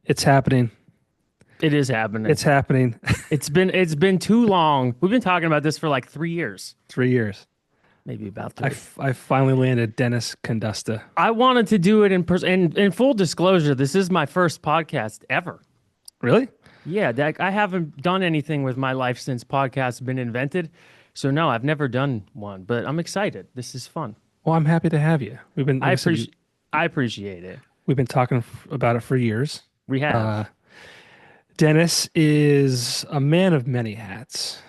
It's happening. It is happening. It's happening. It's been too long. We've been talking about this for like 3 years, 3 years. maybe about three. I finally landed Dennis Condusta. I wanted to do it in person. And in full disclosure, this is my first podcast ever. Really? Yeah, I haven't done anything with my life since podcasts have been invented. So no, I've never done one, but I'm excited. This is fun. Well, I'm happy to have you. We've been, like I I said, appreciate I appreciate it. we've been talking about it for years. We Uh, have. Dennis is a man of many hats.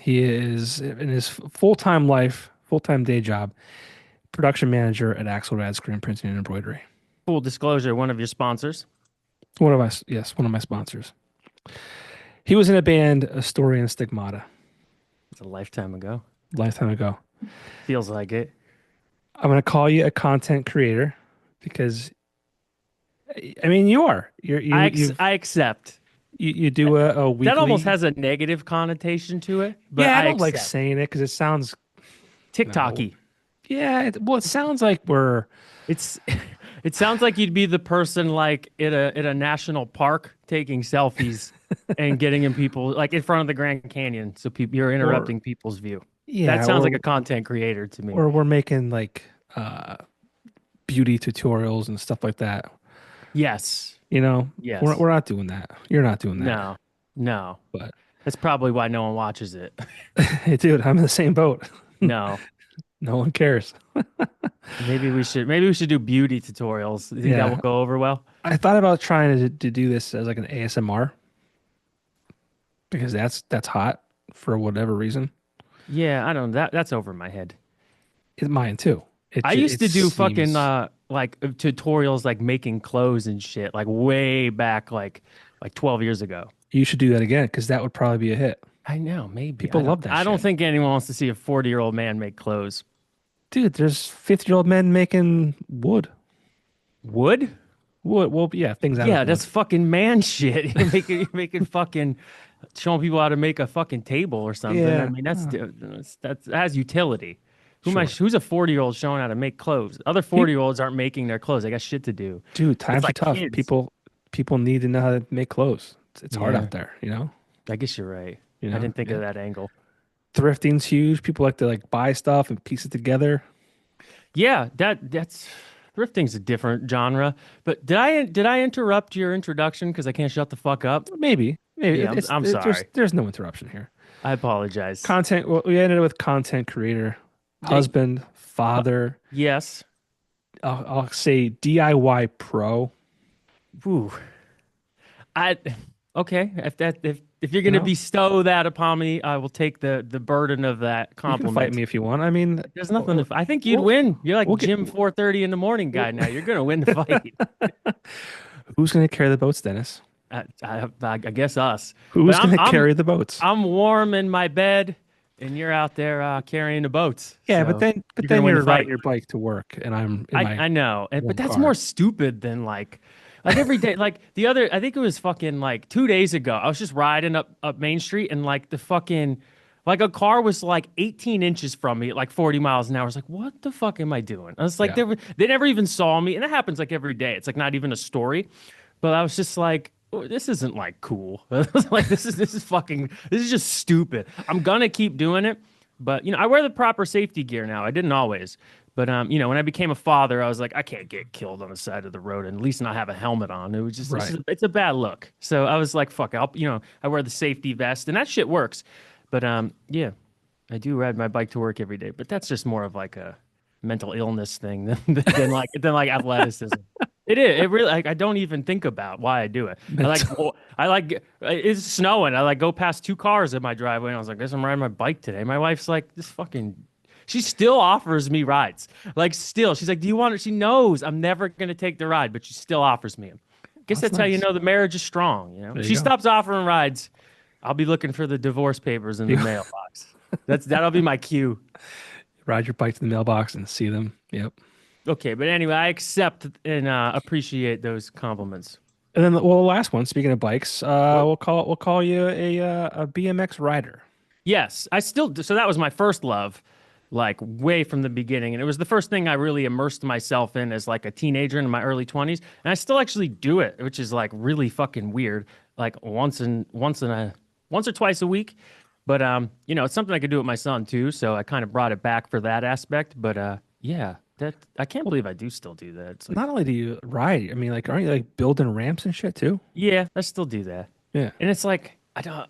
He is in his full-time life, full-time day job, production manager at Axelrad Screen Printing and Embroidery. Full disclosure, one of your sponsors. One of my sponsors. He was in a band, Astorian Stigmata, It's a lifetime ago. lifetime ago. Feels like it. I'm going to call you a content creator because, I mean, you are. I accept. You do a weekly. That almost has a negative connotation to it, but Yeah, I I don't like accept. saying it because it sounds. TikTok-y. Yeah, well, it sounds like we're. It's it sounds like you'd be the person like at a national park taking selfies and getting in people like in front of the Grand Canyon, so you're interrupting people's view. Yeah, That sounds like a content creator to me. or we're making like beauty tutorials and stuff like that. Yes. You know, Yes. we're not doing that. You're not doing that. No. No. But That's probably why no one watches it. hey, dude, I'm in the same boat. No. No one cares. Maybe we should do beauty tutorials. You think that Yeah. will go over well? I thought about trying to do this as like an ASMR because that's hot for whatever reason. Yeah, I don't that's over my head. It's mine too. I used to do seems, fucking like tutorials like making clothes and shit like way back like 12 years ago. You should do that again because that would probably be a hit. I know, maybe. People love that I don't shit. think anyone wants to see a 40-year-old man make clothes. Dude, there's 50-year-old men making wood. Wood? Wood. Well, yeah, things out Yeah, of that's wood. fucking man shit. You're making fucking showing people how to make a fucking table or something. Yeah. I mean, that has utility. Sure. Who's a 40-year-old showing how to make clothes? Other 40-year-olds aren't making their clothes. They got shit to do. Dude, It's times are like tough. kids. People need to know how to make clothes. It's hard Yeah, out there, you know? I guess you're right. You I know? didn't think Yeah. of that angle. Thrifting's huge. People like to like buy stuff and piece it together. Yeah, that's thrifting's a different genre. But did I interrupt your introduction because I can't shut the fuck up? Maybe. Maybe. Yeah, I'm sorry. There's no interruption here. I apologize. Content, well, we ended with content creator, husband, father. Yes. I'll say DIY pro. Ooh. I okay. If you're You gonna know, bestow that upon me, I will take the burden of that you can fight compliment. me if you want. I mean, There's nothing to. I think you'd we'll, win. You're like we'll get. Jim 4:30 in the morning guy now. You're gonna win the fight. Who's going to carry the boats, Dennis? I guess us. Who's But going to carry the boats? I'm warm in my bed, and you're out there carrying the boats. Yeah, So but then you're gonna win you're the fight. riding your bike to work, and I'm in my I know, but warm that's car. more stupid than like every day. Like the other, I think it was fucking like 2 days ago. I was just riding up Main Street, and like the fucking like a car was like 18 inches from me at like 40 miles an hour. I was like, what the fuck am I doing? I was like, Yeah. they never even saw me, and it happens like every day. It's like not even a story, but I was just like, oh, this isn't like cool. I was like, this is just stupid. I'm gonna keep doing it, but I wear the proper safety gear now. I didn't always. But when I became a father, I was like, I can't get killed on the side of the road and at least not have a helmet on. It was just Right. it's a bad look. So I was like, fuck, I wear the safety vest and that shit works. But yeah, I do ride my bike to work every day. But that's just more of like a mental illness thing than like athleticism. It is. It really like I don't even think about why I do it. It's snowing. I like go past two cars in my driveway and I was like, guess I'm riding my bike today. My wife's like, this fucking she still offers me rides. Like still. She's like, do you want it? She knows I'm never gonna take the ride, but she still offers me them. Guess that's how you nice. know the marriage is strong, you know? There you She go. stops offering rides. I'll be looking for the divorce papers in the mailbox. That'll be my cue. Ride your bike to the mailbox and see them. Yep. Okay, but anyway, I accept and appreciate those compliments. And then, well, the last one. Speaking of bikes, we'll call you a BMX rider. Yes, I still do. So that was my first love, like way from the beginning. And it was the first thing I really immersed myself in as like a teenager in my early 20s. And I still actually do it, which is like really fucking weird. Like once or twice a week. But you know, it's something I could do with my son too, so I kind of brought it back for that aspect. But yeah, that I can't believe I do still do that. It's like, Not only do you ride, I mean, like, aren't you like building ramps and shit too? yeah, I still do that. Yeah. And it's like I don't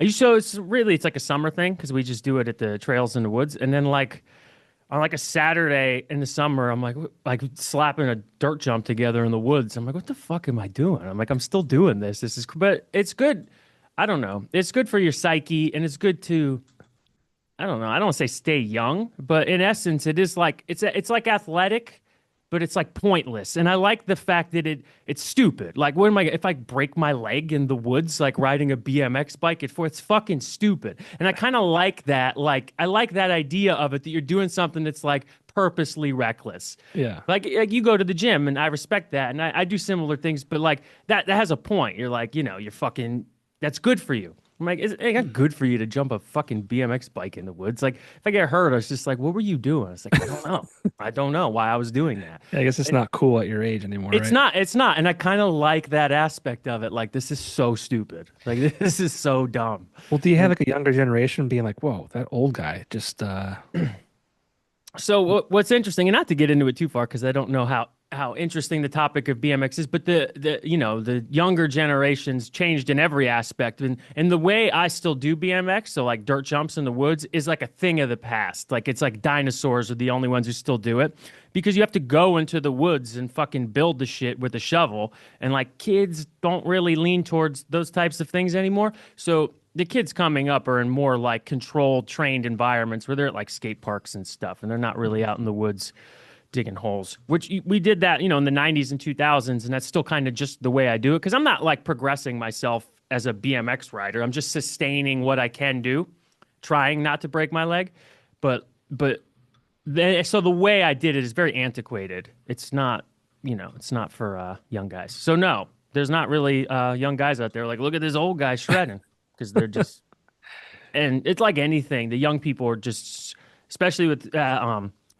so it's like a summer thing because we just do it at the trails in the woods. And then like on like a Saturday in the summer, I'm like slapping a dirt jump together in the woods. I'm like, what the fuck am I doing? I'm like, I'm still doing this. But it's good. I don't know. It's good for your psyche, and it's good to, I don't know. I don't want to say stay young, but in essence, it is like it's like athletic, but it's like pointless. And I like the fact that it's stupid. Like, what am I if I break my leg in the woods, like riding a BMX bike it's fucking stupid. And I kind of like that. Like, I like that idea of it that you're doing something that's like purposely reckless. Yeah. Like you go to the gym, and I respect that, and I do similar things, but like that has a point. You're like, you know, you're fucking that's good for you. I'm like, it's not good for you to jump a fucking BMX bike in the woods. Like, if I get hurt, I was just like, what were you doing? It's like, I don't know. I don't know why I was doing that. Yeah, I guess it's not cool at your age anymore, It's right? not, it's not. And I kind of like that aspect of it. Like, this is so stupid. Like, this is so dumb. Well, do you have like a younger generation being like, whoa, that old guy just So what's interesting, and not to get into it too far, because I don't know how interesting the topic of BMX is, but the you know the younger generations changed in every aspect, and the way I still do BMX, so like dirt jumps in the woods, is like a thing of the past. Like it's like dinosaurs are the only ones who still do it because you have to go into the woods and fucking build the shit with a shovel, and like kids don't really lean towards those types of things anymore. So the kids coming up are in more like controlled, trained environments where they're at like skate parks and stuff, and they're not really out in the woods digging holes. Which we did that, you know, in the 90s and 2000s, and that's still kind of just the way I do it because I'm not like progressing myself as a BMX rider. I'm just sustaining what I can do, trying not to break my leg. So the way I did it is very antiquated. It's not, you know, it's not for young guys. So no, there's not really young guys out there like, look at this old guy shredding. Because they're just, and it's like anything. The young people are just, especially with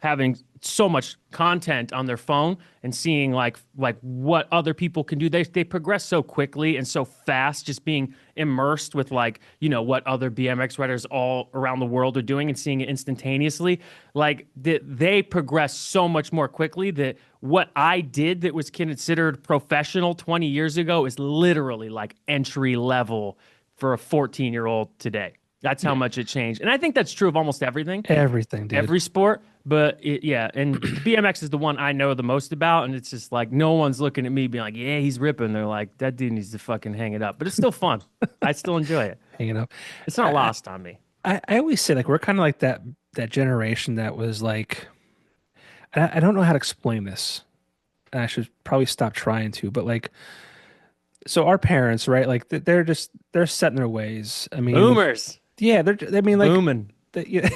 having so much content on their phone and seeing like what other people can do. They progress so quickly and so fast. Just being immersed with like what other BMX riders all around the world are doing and seeing it instantaneously. Like they progress so much more quickly that what I did that was considered professional 20 years ago is literally like entry level for a 14-year-old today. That's how much it changed. And I think that's true of almost everything. everything, dude? Every sport. But and BMX is the one I know the most about. And it's just like no one's looking at me being like, yeah, he's ripping. They're like, that dude needs to fucking hang it up. But it's still fun. I still enjoy it. Hanging up. It's not lost on me. I always say like we're kind of like that generation that was like I don't know how to explain this. And I should probably stop trying to, but like so our parents, right? Like they're set in their ways. I mean, Boomers. yeah, I mean, like, Booming. yeah,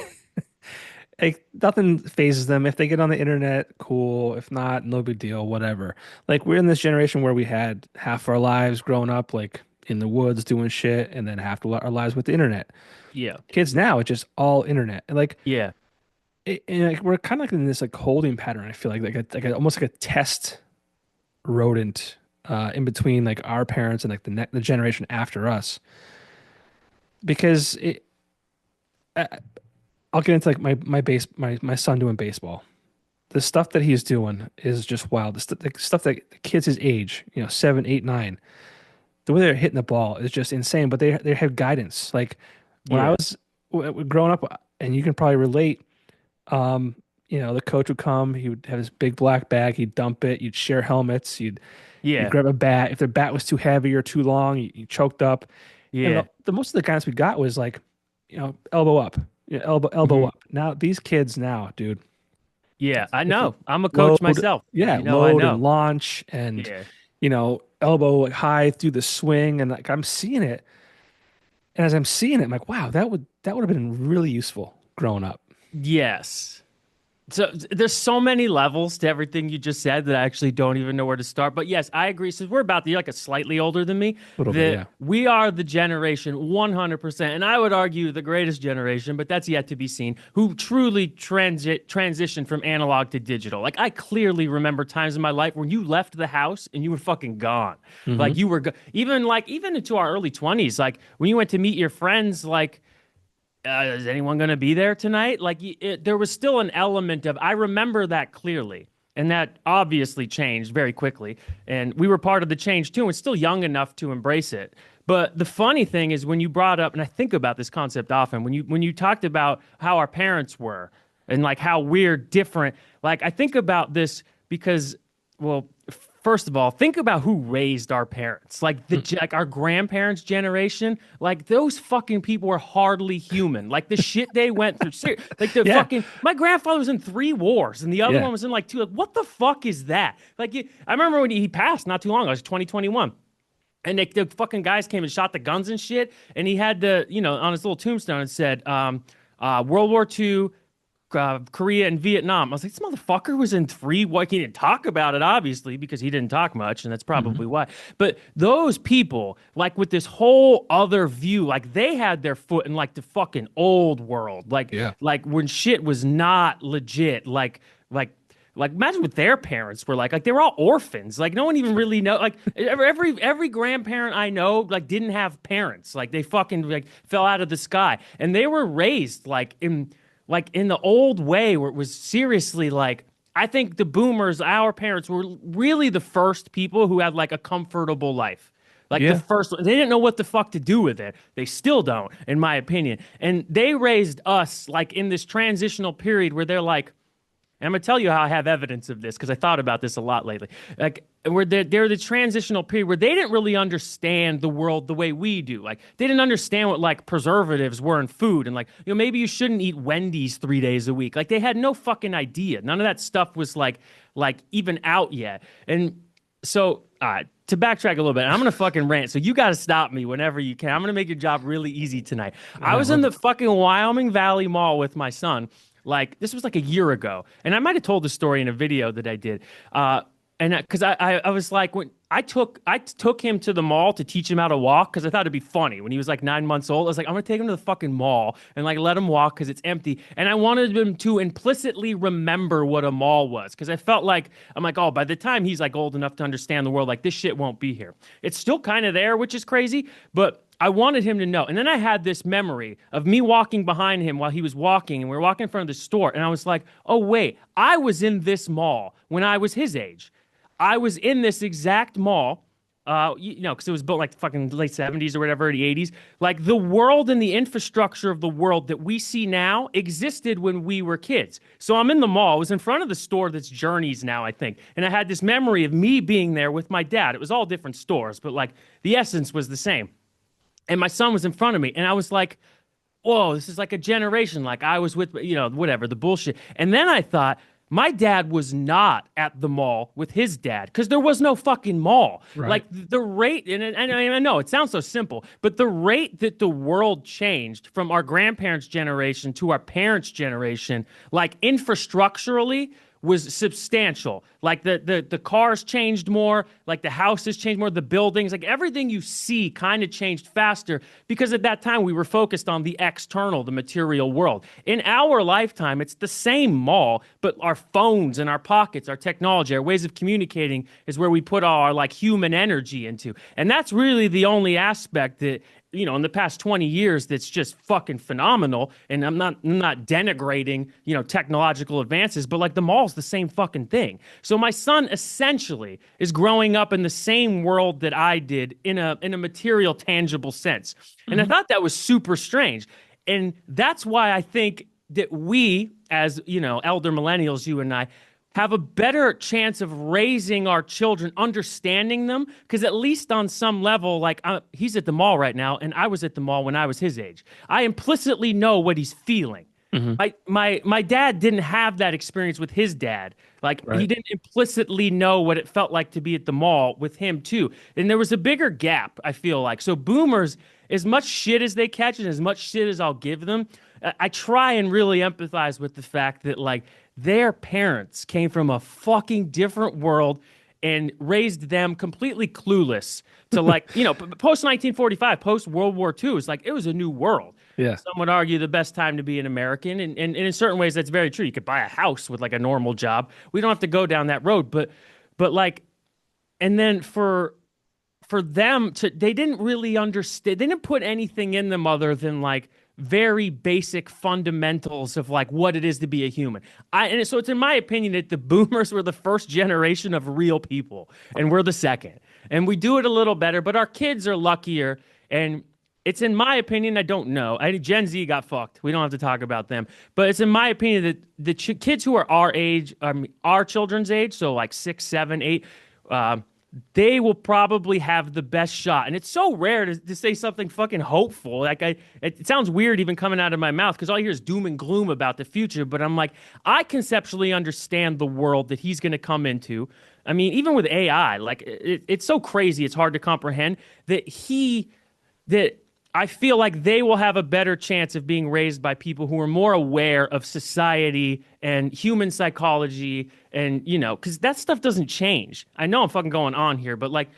like nothing phases them. If they get on the internet, cool. If not, no big deal. Whatever. Like we're in this generation where we had half our lives growing up like in the woods doing shit, and then half our lives with the internet. Yeah. Kids now, it's just all internet. And like, Yeah. and like we're kind of like in this like holding pattern. I feel almost like a test rodent in between like our parents and like the generation after us because I'll get into like my son doing baseball. The stuff that he's doing is just wild. The stuff that the kids his age, 7, 8, 9, the way they're hitting the ball is just insane. But they have guidance. Like when I Yeah. was growing up, and you can probably relate. The coach would come. He would have his big black bag. He'd dump it. You'd share helmets. You'd Yeah. grab a bat. If their bat was too heavy or too long, you choked up. And Yeah. the most of the guidance we got was like, elbow up, elbow Mhm. up. Now these kids now, dude, Yeah. I it's know. I'm a coach load, myself. yeah, I load and know. launch and Yeah. elbow like high through the swing, and like I'm seeing it, and as I'm seeing it, I'm like, wow, that would have been really useful growing up. Yes. So there's so many levels to everything you just said that I actually don't even know where to start. But yes, I agree. Since we're about you're like a slightly older than me, A little bit, that yeah. we are the generation 100%, and I would argue the greatest generation, but that's yet to be seen, who truly transitioned from analog to digital. Like I clearly remember times in my life when you left the house and you were fucking gone. Like Hmm. you were even into our early 20s, like when you went to meet your friends, like is anyone going to be there tonight? Like there was still an element of, I remember that clearly. And that obviously changed very quickly. And we were part of the change too. And still young enough to embrace it. But the funny thing is when you brought up, and I think about this concept often, when you talked about how our parents were and like how we're different, like I think about this because, well, first of all, think about who raised our parents. Like our grandparents' generation, like those fucking people were hardly human. Like the shit they went through. Like the Yeah, fucking my grandfather was in 3 wars and the other yeah. one was in like 2. Like what the fuck is that? Like I remember when he passed not too long ago. It was 2021. And the fucking guys came and shot the guns and shit. And he had on his little tombstone, it said, World War II, Korea and Vietnam. I was like, this motherfucker was in 3. Why he didn't talk about it, obviously, because he didn't talk much, and that's Hmm. probably why. But those people, like with this whole other view, like they had their foot in like the fucking old world, Yeah. like when shit was not legit, like imagine what their parents were like they were all orphans. Like no one even really know. Like every grandparent I know like didn't have parents. Like they fucking like fell out of the sky, and they were raised like in the old way where it was seriously like I think the boomers, our parents, were really the first people who had like a comfortable life. Like the Yeah. first one, they didn't know what the fuck to do with it. They still don't, in my opinion. And they raised us like in this transitional period where they're like, and I'm gonna tell you how I have evidence of this because I thought about this a lot lately. Like, where they're the transitional period where they didn't really understand the world the way we do. Like, they didn't understand what like preservatives were in food, and like, maybe you shouldn't eat Wendy's 3 days a week. Like, they had no fucking idea. None of that stuff was like even out yet. And so, to backtrack a little bit, I'm gonna fucking rant. So you got to stop me whenever you can. I'm gonna make your job really easy tonight. I I was in love the it. fucking Wyoming Valley Mall with my son. Like this was like a year ago, and I might have told the story in a video that I did. And because I was like when I took him to the mall to teach him how to walk because I thought it'd be funny when he was like 9 months old. I was like, I'm gonna take him to the fucking mall and like let him walk because it's empty, and I wanted him to implicitly remember what a mall was because I felt like I'm like, oh, by the time he's like old enough to understand the world, like this shit won't be here. It's still kind of there, which is crazy, but I wanted him to know. And then I had this memory of me walking behind him while he was walking, and we were walking in front of the store. And I was like, oh, wait, I was in this mall when I was his age. I was in this exact mall, because it was built like fucking late 70s or whatever, the 80s. Like the world and the infrastructure of the world that we see now existed when we were kids. So I'm in the mall. I was in front of the store that's Journeys now, I think. And I had this memory of me being there with my dad. It was all different stores, but like the essence was the same. And my son was in front of me, and I was like, whoa, this is like a generation. Like I was with, whatever, the bullshit. And then I thought, my dad was not at the mall with his dad because there was no fucking mall. Right. Like the rate, and I know it sounds so simple, but the rate that the world changed from our grandparents' generation to our parents' generation, like infrastructurally, was substantial. Like the cars changed more, like the houses changed more, the buildings, like everything you see kind of changed faster because at that time we were focused on the external, the material world. In our lifetime, it's the same mall, but our phones and our pockets, our technology, our ways of communicating is where we put all our like human energy into. And that's really the only aspect that in the past 20 years that's just fucking phenomenal. And I'm not denigrating, technological advances, but like the mall's the same fucking thing. So my son essentially is growing up in the same world that I did in a material, tangible sense. And I Hmm. thought that was super strange. And that's why I think that we, as elder millennials, you and I, have a better chance of raising our children, understanding them, because at least on some level, like he's at the mall right now, and I was at the mall when I was his age. I implicitly know what he's feeling. Hmm. My dad didn't have that experience with his dad. Like he Right. didn't implicitly know what it felt like to be at the mall with him too. And there was a bigger gap, I feel like. So boomers, as much shit as they catch and as much shit as I'll give them, I try and really empathize with the fact that like their parents came from a fucking different world and raised them completely clueless to like, post 1945, post World War II. It's like it was a new world. Yeah. Some would argue the best time to be an American. And in certain ways, that's very true. You could buy a house with like a normal job. We don't have to go down that road. But like, and then for them to, they didn't really understand, they didn't put anything in them other than like very basic fundamentals of like what it is to be a human. So it's in my opinion that the boomers were the first generation of real people and we're the second. And we do it a little better, but our kids are luckier. And it's in my opinion, I don't know. Gen Z got fucked. We don't have to talk about them. But it's in my opinion that the kids who are our age, our children's age, so like 6, 7, 8, they will probably have the best shot. And it's so rare to say something fucking hopeful. Like it sounds weird even coming out of my mouth because all I hear is doom and gloom about the future. But I'm like, I conceptually understand the world that he's going to come into. I mean, even with AI, like it's so crazy. It's hard to comprehend that I feel like they will have a better chance of being raised by people who are more aware of society and human psychology and, because that stuff doesn't change. I know I'm fucking going on here, but like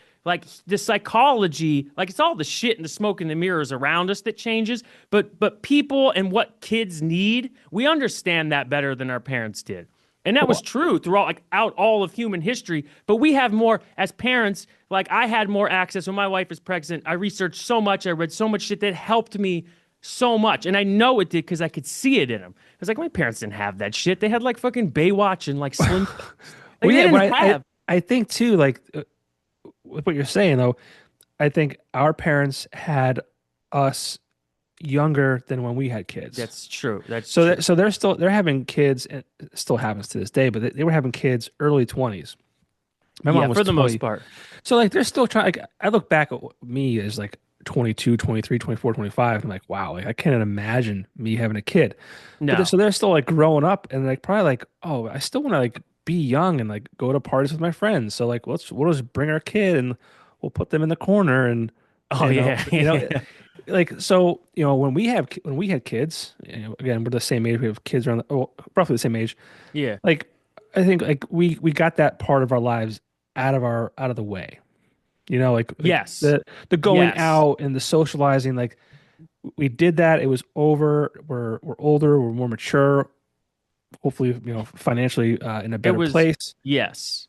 the psychology, like it's all the shit and the smoke and the mirrors around us that changes, but people and what kids need, we understand that better than our parents did. And that was true throughout all of human history. But we have more as parents. Like I had more access when my wife was pregnant. I researched so much. I read so much shit that helped me so much. And I know it did because I could see it in them. I was like, my parents didn't have that shit. They had like fucking Baywatch and like Slim. Well, yeah, but I think too, like with what you're saying though, I think our parents had us younger than when we had kids. That's true. So they're having kids, and it still happens to this day, but they were having kids early 20s. My mom was for the 20. most part. So like they're still trying. Like, I look back at me as like 22, 23, 24, 25. I'm like, wow, like I can't imagine me having a kid. No. So they're still like growing up and like probably like, oh, I still want to like be young and like go to parties with my friends. So like we'll just bring our kid and we'll put them in the corner and like so when we had kids, again we're the same age. We have kids around roughly the same age. Yeah. Like I think like we got that part of our lives out of the way. Yes. The going out and the socializing, like we did that. It was over. We're older. We're more mature. Hopefully, financially in a better place. Yes.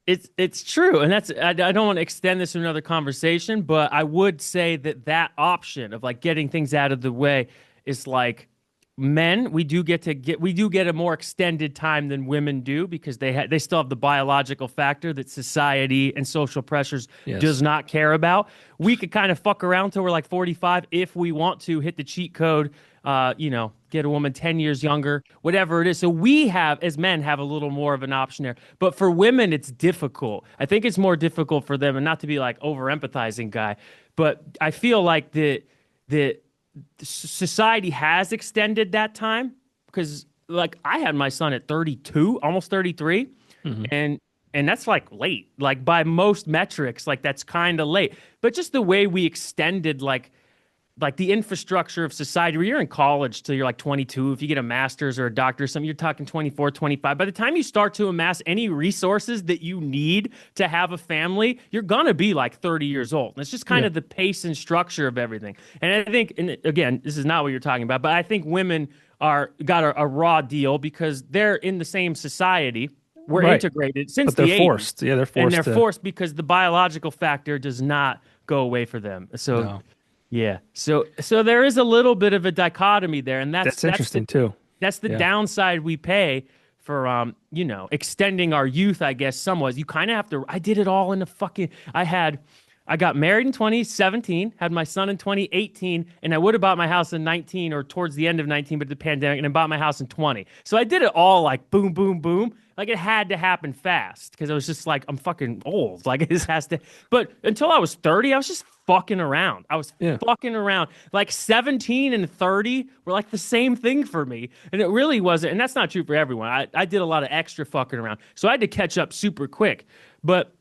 It's true, and I don't want to extend this to another conversation, but I would say that option of like getting things out of the way is like men. We do get a more extended time than women do because they still have the biological factor that society and social pressures does not care about. We could kind of fuck around till we're like 45 if we want to hit the cheat code. Get a woman 10 years younger, whatever it is. So we as men have a little more of an option there. But for women, it's difficult. I think it's more difficult for them, and not to be like over empathizing guy, but I feel like the society has extended that time because like I had my son at 32, almost 33. Mm-hmm. And that's like late, like by most metrics, like that's kind of late, but just the way we extended, like the infrastructure of society where you're in college till you're like 22. If you get a master's or a doctor or something, you're talking 24, 25. By the time you start to amass any resources that you need to have a family, you're going to be like 30 years old. And it's just kind of the pace and structure of everything. And I think, and again, this is not what you're talking about, but I think women got a raw deal because they're in the same society. We're integrated since the 80s. Forced. Yeah, they're forced. And they're forced because the biological factor does not go away for them. So no. Yeah. So there is a little bit of a dichotomy there, and that's interesting too. That's the downside we pay for extending our youth, I guess, somewhat. You kind of have to. I did it all in the fucking. I got married in 2017, had my son in 2018, and I would have bought my house in 19 or towards the end of 19, but the pandemic, and then bought my house in 20. So I did it all like boom, boom, boom. Like it had to happen fast because I was just like, I'm fucking old. Like it just has to. But until I was 30, I was just fucking around. I was fucking around. Like 17 and 30 were like the same thing for me. And it really wasn't. And that's not true for everyone. I did a lot of extra fucking around. So I had to catch up super quick. But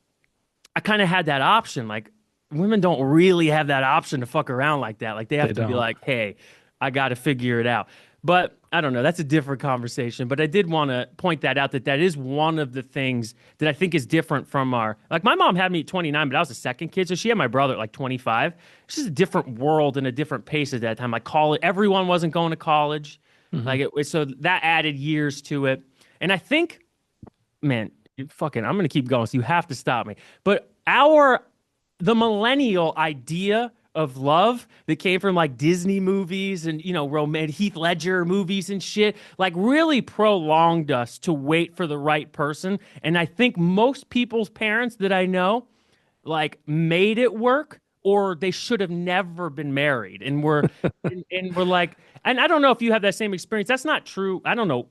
I kind of had that option. Like women don't really have that option to fuck around like that. Like they have to be like, hey, I got to figure it out. But I don't know. That's a different conversation. But I did want to point that out, that that is one of the things that I think is different from our, like, my mom had me at 29, but I was the second kid. So she had my brother at like 25. It's just a different world and a different pace at that time. Like college, everyone wasn't going to college. Hmm. Like so that added years to it. And I think, man, fucking, I'm going to keep going. So you have to stop me. But the millennial idea of love that came from like Disney movies and, you know, romantic Heath Ledger movies and shit, like really prolonged us to wait for the right person. And I think most people's parents that I know like made it work, or they should have never been married and we're like, and I don't know if you have that same experience. That's not true. I don't know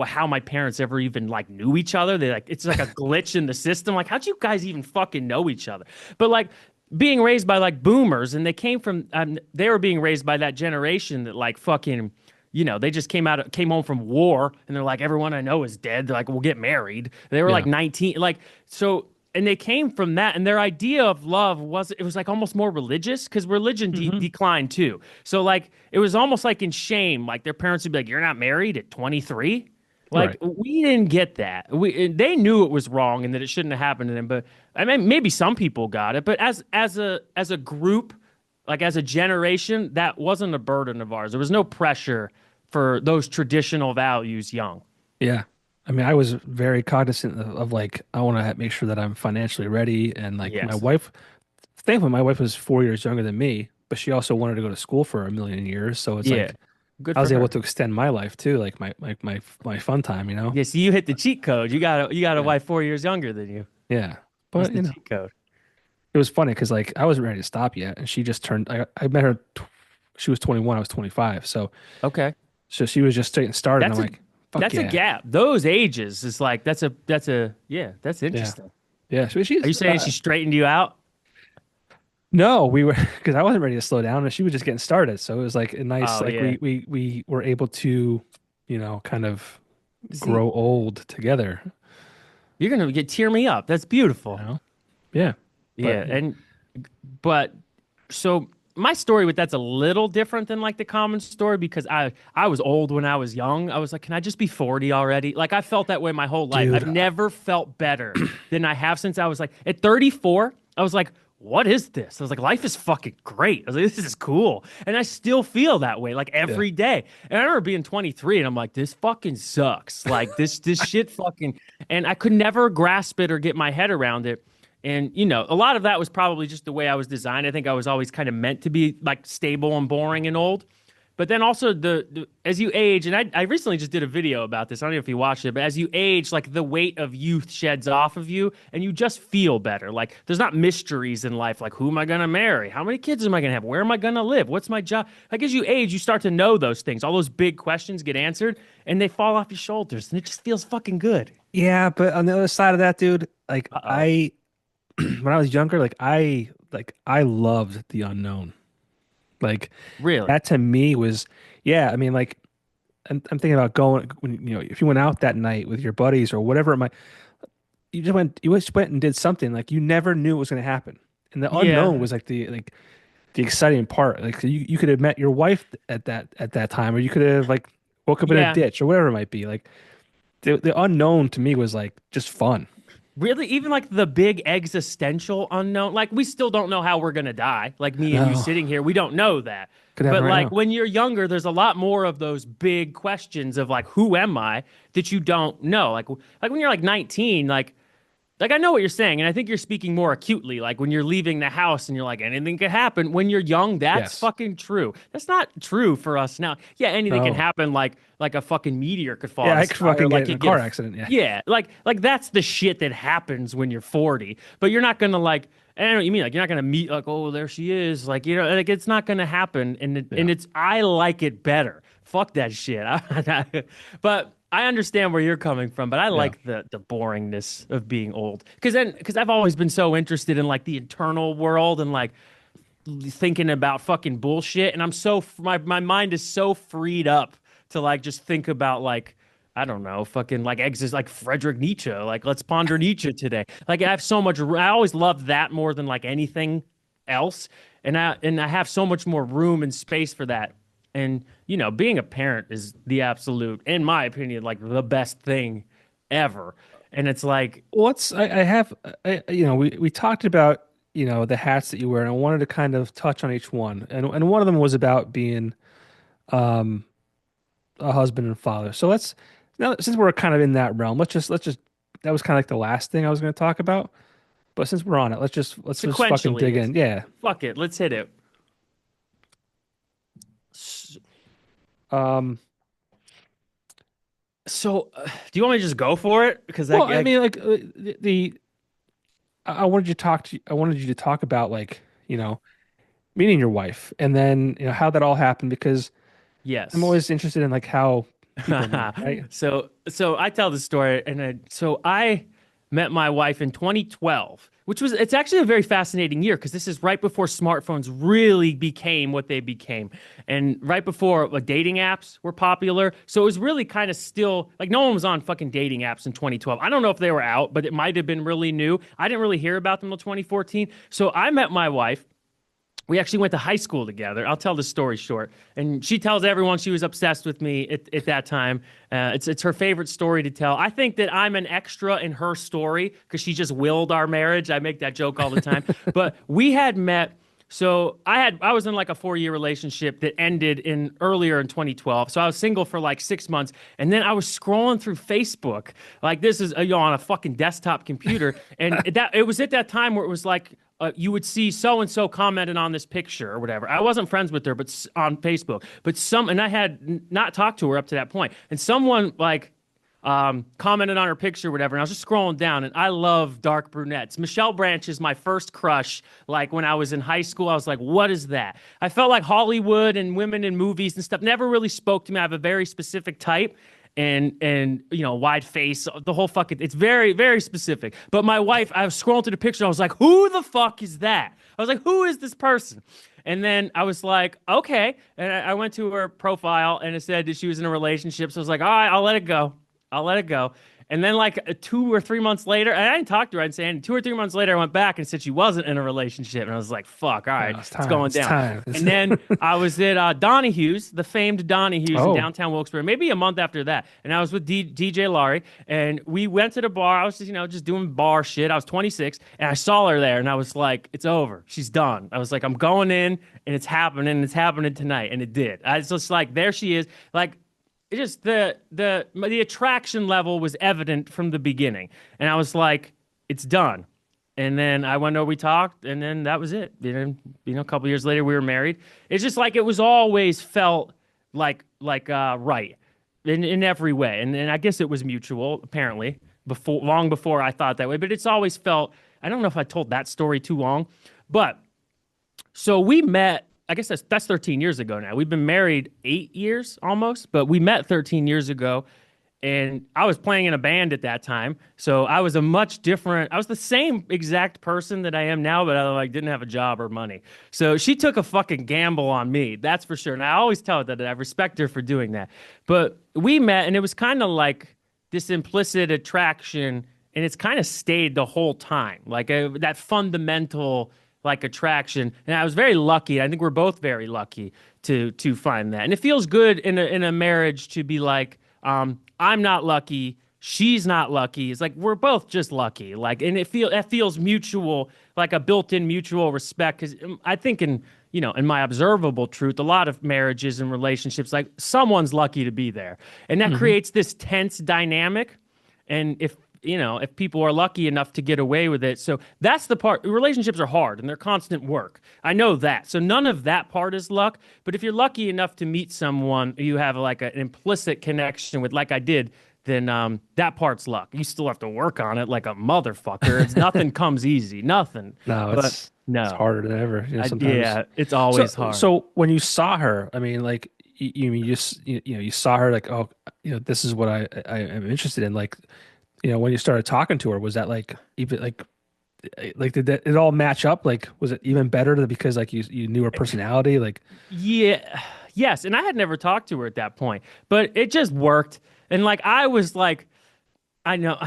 how my parents ever even like knew each other. They like, it's like a glitch in the system. Like, how'd you guys even fucking know each other? But like being raised by like boomers, and they came from they were being raised by that generation that like fucking, you know, they just came home from war, and they're like, everyone I know is dead. They're like, we'll get married. They were like Yeah. 19, like, so, and they came from that, and their idea of love was like almost more religious, because religion Hmm. declined too. So like it was almost like in shame, like their parents would be like, you're not married at 23. Like Right. we didn't get that. They knew it was wrong and that it shouldn't have happened to them. But I mean, maybe some people got it. But as a group, like as a generation, that wasn't a burden of ours. There was no pressure for those traditional values young. Yeah. I mean, I was very cognizant of like, I want to make sure that I'm financially ready. And like my Yes. wife, thankfully, my wife was 4 years younger than me, but she also wanted to go to school for a million years. So it's Yeah. like, Good I for was able her. to extend my life too, like my fun time, you know? Yeah. See, you hit the cheat code. You got a Yeah. wife 4 years younger than you. Yeah. That's But, the cheat code. it was funny because like I wasn't ready to stop yet. And she just turned, I met her, she was 21, I was 25. Okay. So she was just getting started. And That's I'm a like, fuck that's a yeah. gap. Those ages is like that's a yeah, that's Yeah. interesting. Yeah. So Are she's, you saying she straightened you out? no, we were, because I wasn't ready to slow down and she was just getting started. So it was like a nice, Oh like yeah. we were able to, kind of See, grow old together, you're gonna get tear me up. That's you beautiful. know? Yeah. But Yeah, and but so my story with that's a little different than like the common story, because I was old when I was young. I was like, can I just be 40 already? Like I felt that way my whole life. I've dude, never felt better than I have since I was like at 34. I was like, what is this? I was like, life is fucking great. I was like, this is cool. And I still feel that way like yeah. every day. And I remember being 23 and I'm like, this fucking sucks. Like this shit fucking, and I could never grasp it or get my head around it. And, you know, a lot of that was probably just the way I was designed. I think I was always kind of meant to be like stable and boring and old. But then also as you age, and I recently just did a video about this. I don't know if you watched it, but as you age, like the weight of youth sheds off of you and you just feel better. Like there's not mysteries in life. Like, who am I going to marry? How many kids am I going to have? Where am I going to live? What's my job? Like as you age, you start to know those things. All those big questions get answered and they fall off your shoulders and it just feels fucking good. Yeah, but on the other side of that, dude, like Uh-oh. I when I was younger, I loved the unknown. Like Really? that to me was, yeah, I mean, like I'm thinking about going when if you went out that night with your buddies or whatever it might, you just went and did something like you never knew what was going to happen. And the unknown Yeah. was like the exciting part. Like you could have met your wife at that time, or you could have like woke up in a Yeah. ditch or whatever it might be. Like the unknown to me was like just fun. Really, even like the big existential unknown, like we still don't know how we're gonna die. Like me and you No, sitting here, we don't know that. could happen But right like now. when you're younger, there's a lot more of those big questions of like, who am I that you don't know? Like when you're like 19, like I know what you're saying, and I think you're speaking more acutely. Like when you're leaving the house and you're like, anything could happen. When you're young, that's Yes. fucking true. That's not true for us now. Yeah, anything can No. happen. Like a fucking meteor could fall out Yeah, of I the could sky, or fucking get like in you a get car a accident. Yeah. yeah, like that's the shit that happens when you're 40. But you're not gonna like. I don't know what you mean. Like you're not gonna meet like, oh, there she is. Like like it's not gonna happen. And Yeah. it's I like it better. Fuck that shit. But I understand where you're coming from, but I Yeah. like the boringness of being old. Because I've always been so interested in like the internal world and like thinking about fucking bullshit. And I'm my mind is so freed up to like just think about like I don't know, fucking like exes like Friedrich Nietzsche. Like let's ponder Nietzsche today. Like I have so much. I always loved that more than like anything else, and I have so much more room and space for that And, being a parent is the absolute, in my opinion, like the best thing ever. And it's like, Well, I have, we talked about, the hats that you wear, and I wanted to kind of touch on each one. And one of them was about being um, a husband and father. So now since we're kind of in that realm, let's just, that was kind of like the last thing I was going to talk about. But since we're on it, let's just fucking sequentially, dig in. Yeah. fuck it, let's hit it. Um, So, do you want me to just go for it? Because well, I mean, like I wanted you to I wanted you to talk about like, meeting your wife and then, how that all happened because I'm yes. always interested in like how people meet, right? So I tell the story, and so I met my wife in 2012, it's actually a very fascinating year because this is right before smartphones really became what they became, and right before like dating apps were popular. So it was really kind of still like no one was on fucking dating apps in 2012. I don't know if they were out, but it might have been really new. I didn't really hear about them until 2014. So I met my wife. We actually went to high school together. I'll tell the story short. And she tells everyone she was obsessed with me at that time. It's her favorite story to tell. I think that I'm an extra in her story because she just willed our marriage. I make that joke all the time. But we had met. So I was in like a 4-year relationship that ended earlier in 2012. So I was single for like 6 months, and then I was scrolling through Facebook. Like this is on a fucking desktop computer, and it was at that time where it was like you would see so and so commented on this picture or whatever. I wasn't friends with her, but on Facebook. But and I had not talked to her up to that point, and someone like commented on her picture, or whatever. And I was just scrolling down, and I love dark brunettes. Michelle Branch is my first crush. Like when I was in high school, I was like, "What is that?" I felt like Hollywood and women in movies and stuff never really spoke to me. I have a very specific type. And wide face, the whole fucking, it's very, very specific. But my wife, I was scrolling through the picture, I was like, who the fuck is that? I was like, who is this person? And then I was like, okay. And I went to her profile and it said that she was in a relationship. So I was like, all right, I'll let it go. I'll let it go. And then like 2 or 3 months later, and I didn't talk to her. I didn't say anything. 2 or 3 months later, I went back and said she wasn't in a relationship. And I was like, fuck, all right, it's going It's down. time. And then I was at Donahue's, the famed Donahue's in Oh, downtown Wilkes-Barre, maybe a month after that. And I was with DJ Laurie, and we went to the bar. I was just doing bar shit. I was 26, and I saw her there, and I was like, it's over. She's done. I was like, I'm going in, and it's happening, tonight. And it did. I was just like, there she is. Like, it just the attraction level was evident from the beginning, and I was like, it's done. And then I went over, we talked, and then that was it. A couple years later, we were married. It's just like it was always felt like right in every way, and I guess it was mutual apparently long before I thought that way. But it's always felt. I don't know if I told that story too long, but so we met. I guess that's 13 years ago now. We've been married 8 years almost, but we met 13 years ago, and I was playing in a band at that time. So I was the same exact person that I am now, but I like didn't have a job or money. So she took a fucking gamble on me, that's for sure. And I always tell her that I respect her for doing that. But we met, and it was kind of like this implicit attraction, and it's kind of stayed the whole time, like that fundamental like attraction. And I was very lucky. I think we're both very lucky to find that. And it feels good in a marriage to be like, I'm not lucky, she's not lucky. It's like we're both just lucky. Like, and it feels mutual, like a built-in mutual respect. Because I think in my observable truth, a lot of marriages and relationships, like someone's lucky to be there, and that creates this tense dynamic. And if people are lucky enough to get away with it. So that's the part. Relationships are hard and they're constant work. I know that. So none of that part is luck. But if you're lucky enough to meet someone you have like an implicit connection with, like I did, then that part's luck. You still have to work on it like a motherfucker. Nothing comes easy. Nothing. no, But no. it's harder than ever, sometimes. Yeah, it's always So, hard. so when you saw her, I mean, like you saw her like, oh, this is what I am interested in. Like, when you started talking to her, was that like even like did that it all match up? Like, was it even better because like you knew her personality? Like, yeah, yes. And I had never talked to her at that point, but it just worked. And like I was like, I know.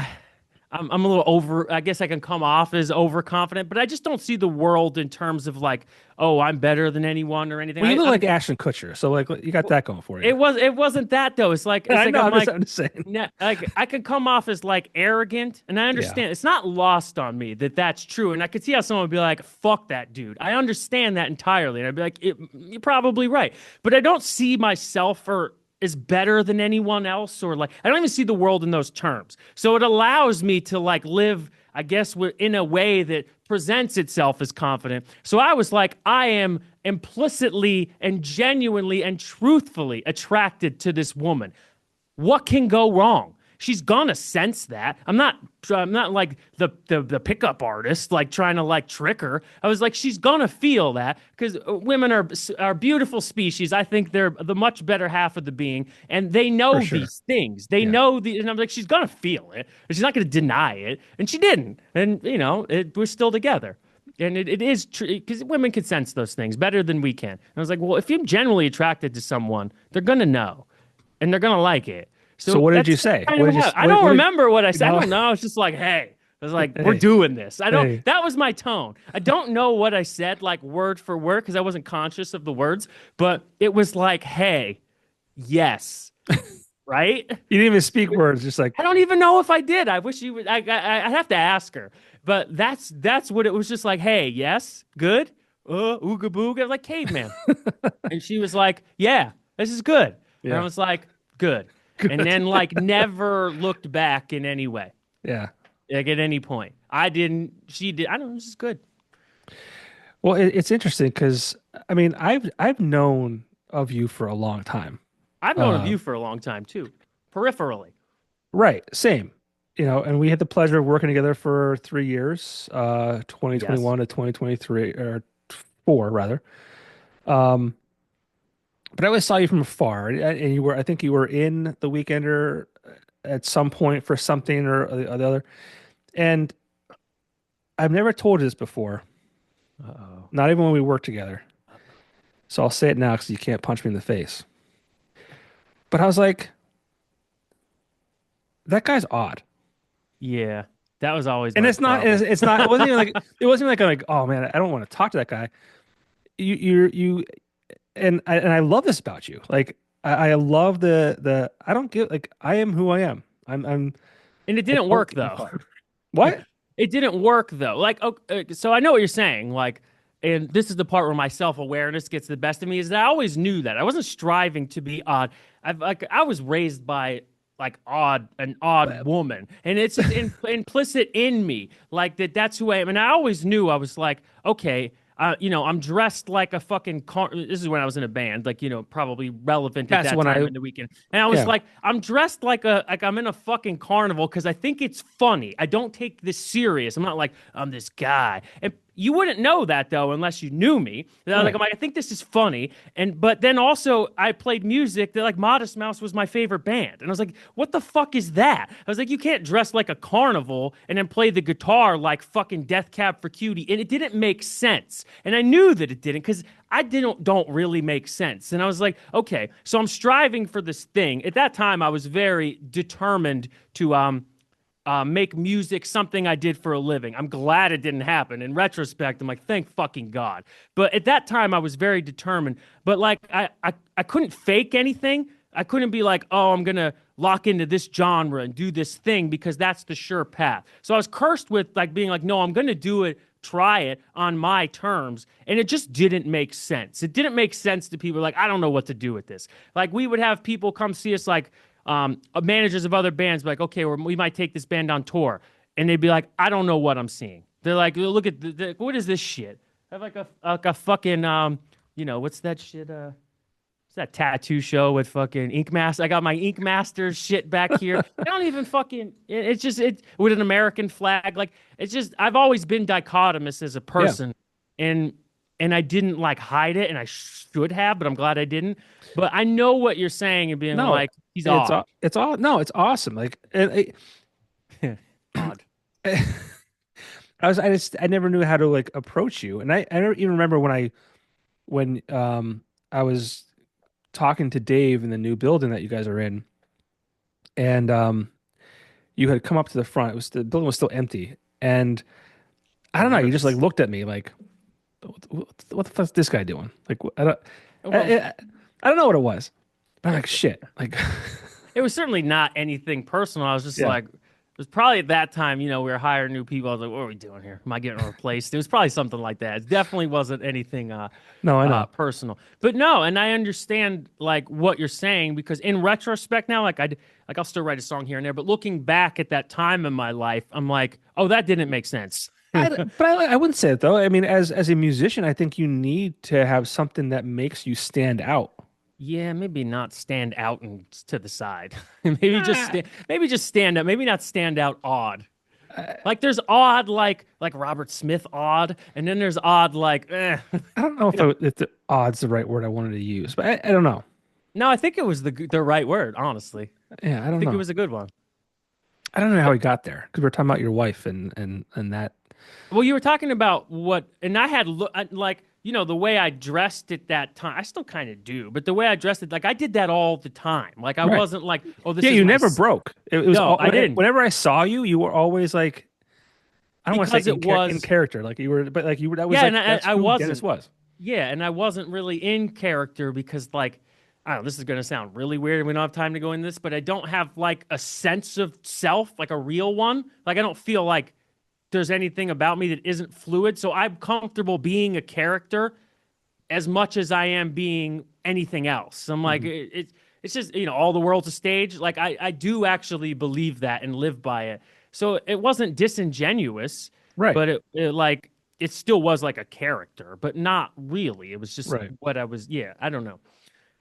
I'm a little over, I guess I can come off as overconfident, but I just don't see the world in terms of like, oh, I'm better than anyone or anything. Well, you look I'm like Ashton Kutcher, so like you got that going for you. it wasn't that though. It's I like know. I'm like I'm just saying. like I could come off as like arrogant, and I Yeah, understand it's not lost on me that that's true, and I could see how someone would be like, "Fuck that dude." I understand that entirely, and I'd be like, "You're probably right," but I don't see myself or is better than anyone else, or like I don't even see the world in those terms. So it allows me to like live, I guess, in a way that presents itself as confident. So I was like, I am implicitly and genuinely and truthfully attracted to this woman. What can go wrong? She's gonna sense that. I'm not like the pickup artist, like trying to like trick her. I was like, she's gonna feel that because women are beautiful species. I think they're the much better half of the being, and they for know sure. these things. They Yeah. know the, and I'm like, she's gonna feel it, but she's not gonna deny it, and she didn't. And we're still together. And it is true because women can sense those things better than we can. And I was like, well, if you're generally attracted to someone, they're gonna know and they're gonna like it. So So what did you that's say? kind What of did you? how I don't What did? remember what I said. I No. don't know. It's just like, hey. I was like, we're Hey, doing this. I don't, hey. that was my tone. I don't know what I said, like word for word, because I wasn't conscious of the words, but it was like, hey, yes, right? You didn't even speak words. Just like I don't even know if I did. I wish you would. I have to ask her, but that's what it was. Just like, hey, yes, good, ooga booga, like caveman. And she was like, yeah, this is good. And I yeah, was like, good. And good. then like never looked back in any way, Yeah. like at any point. I didn't. She did. I don't know. This is good. Well, it's interesting because I mean, I've known of you for a long time. I've known of Uh, you for a long time too, peripherally. right, same. And we had the pleasure of working together for 3 years, Yes. 2021 to 2023 or four rather. Um, but I always saw you from afar, and you were, I think you were in the Weekender at some point for something or the other. And I've never told you this before, Uh-oh. not even when we worked together. So I'll say it now because you can't punch me in the face. But I was like, that guy's odd. Yeah, that was always And my it's not, problem. it's not, it wasn't even like, it wasn't even like, oh man, I don't want to talk to that guy. You, and I love this about you. Like, I love I don't get, like, I am who I am. And it I didn't don't work give a though. fuck. What? It didn't work though. Like, okay, so I know what you're saying. Like, and this is the part where my self awareness gets the best of me. Is that I always knew that I wasn't striving to be odd. I was raised by like an odd woman, and it's just implicit in me, like that. That's who I am, and I always knew I was like, okay. I'm dressed like a fucking this is when I was in a band, like, probably relevant at That's that when time I, in the weekend. And I was yeah. like, I'm dressed like I'm in a fucking carnival because I think it's funny. I don't take this serious. I'm not like I'm this guy. And you wouldn't know that though unless you knew me. And Right. I'm like, I think this is funny. But then also I played music that like Modest Mouse was my favorite band. And I was like, what the fuck is that? I was like, you can't dress like a carnival and then play the guitar like fucking Death Cab for Cutie. And it didn't make sense. And I knew that it didn't because I don't really make sense. And I was like, okay, so I'm striving for this thing. At that time, I was very determined to make music something I did for a living. I'm glad it didn't happen. In retrospect, I'm like, thank fucking God. But at that time, I was very determined. But like, I couldn't fake anything. I couldn't be like, oh, I'm gonna lock into this genre and do this thing because that's the sure path. So I was cursed with like being like, no, I'm gonna do it, try it on my terms, and it just didn't make sense. It didn't make sense to people like, I don't know what to do with this. Like we would have people come see us like managers of other bands be like, okay, we might take this band on tour, and they'd be like, I don't know what I'm seeing. They're like, look at what is this shit? I have like a fucking what's that shit? It's that tattoo show with fucking Ink Master. I got my Ink Master shit back here. I don't even fucking. It's just it with an American flag. Like it's just I've always been dichotomous as a Yeah. person, and I didn't like hide it, and I should have, but I'm glad I didn't. But I know what you're saying and being No, like, he's odd. it's all, no, it's awesome. Like, Odd. I never knew how to like approach you. And I don't even remember when I was talking to Dave in the new building that you guys are in. And you had come up to the front. It was the building was still empty, and I You're don't know. You just like nervous. looked at me like, what the fuck's this guy doing? Like, I, Well, I, I don't know what it was, but I'm like, shit. Like, it was certainly not anything personal. I was just yeah, like, it was probably at that time, we were hiring new people. I was like, what are we doing here? Am I getting replaced? It was probably something like that. It definitely wasn't anything no, I know. personal. But no, and I understand like what you're saying because in retrospect now, like I'll still write a song here and there, but looking back at that time in my life, I'm like, oh, that didn't make sense. But I wouldn't say it though. I mean, as a musician, I think you need to have something that makes you stand out. Yeah, maybe not stand out and to the side. Maybe just Ah, stand, maybe just stand out. Maybe not stand out odd. Like there's odd like Robert Smith odd, and then there's odd like I don't know you know. if the odd's the right word I wanted to use, but I don't know. No, I think it was the right word, honestly. Yeah, I I don't think it know. was a good one. I don't know how But we got there because we're talking about your wife and that. well, you were talking about what and I had like, the way I dressed at that time. I still kind of do, but the way I dressed it like I did that all the time. Like I Right. wasn't like, "Oh, this Yeah, is you my never broke. It was No, I didn't. whenever I saw you, you were always like I don't want to say Because it in was character, like you were, but like you were. That was yeah, and like that's I who Dennis wasn't. was. Yeah, and I wasn't really in character because, like, I don't know, this is going to sound really weird. We don't have time to go in this, but I don't have like a sense of self, like a real one. Like, I don't feel like there's anything about me that isn't fluid. So I'm comfortable being a character as much as I am being anything else. I'm like, Hmm. it's just, all the world's a stage. Like, I do actually believe that and live by it. So it wasn't disingenuous, Right. but it still was like a character, but not really. It was just Right. what I was. Yeah, I don't know,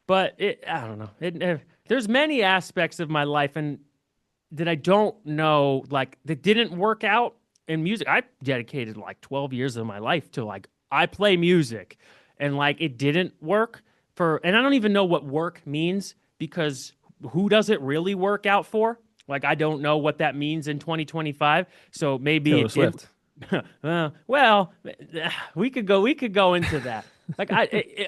but I don't know. There's many aspects of my life and that I don't know, like that didn't work out in music. I dedicated like 12 years of my life to like I play music, and like it didn't work and I don't even know what work means because who does it really work out for? Like I don't know what that means in 2025. So maybe Taylor it did. Swift. Well, we could go into that. Like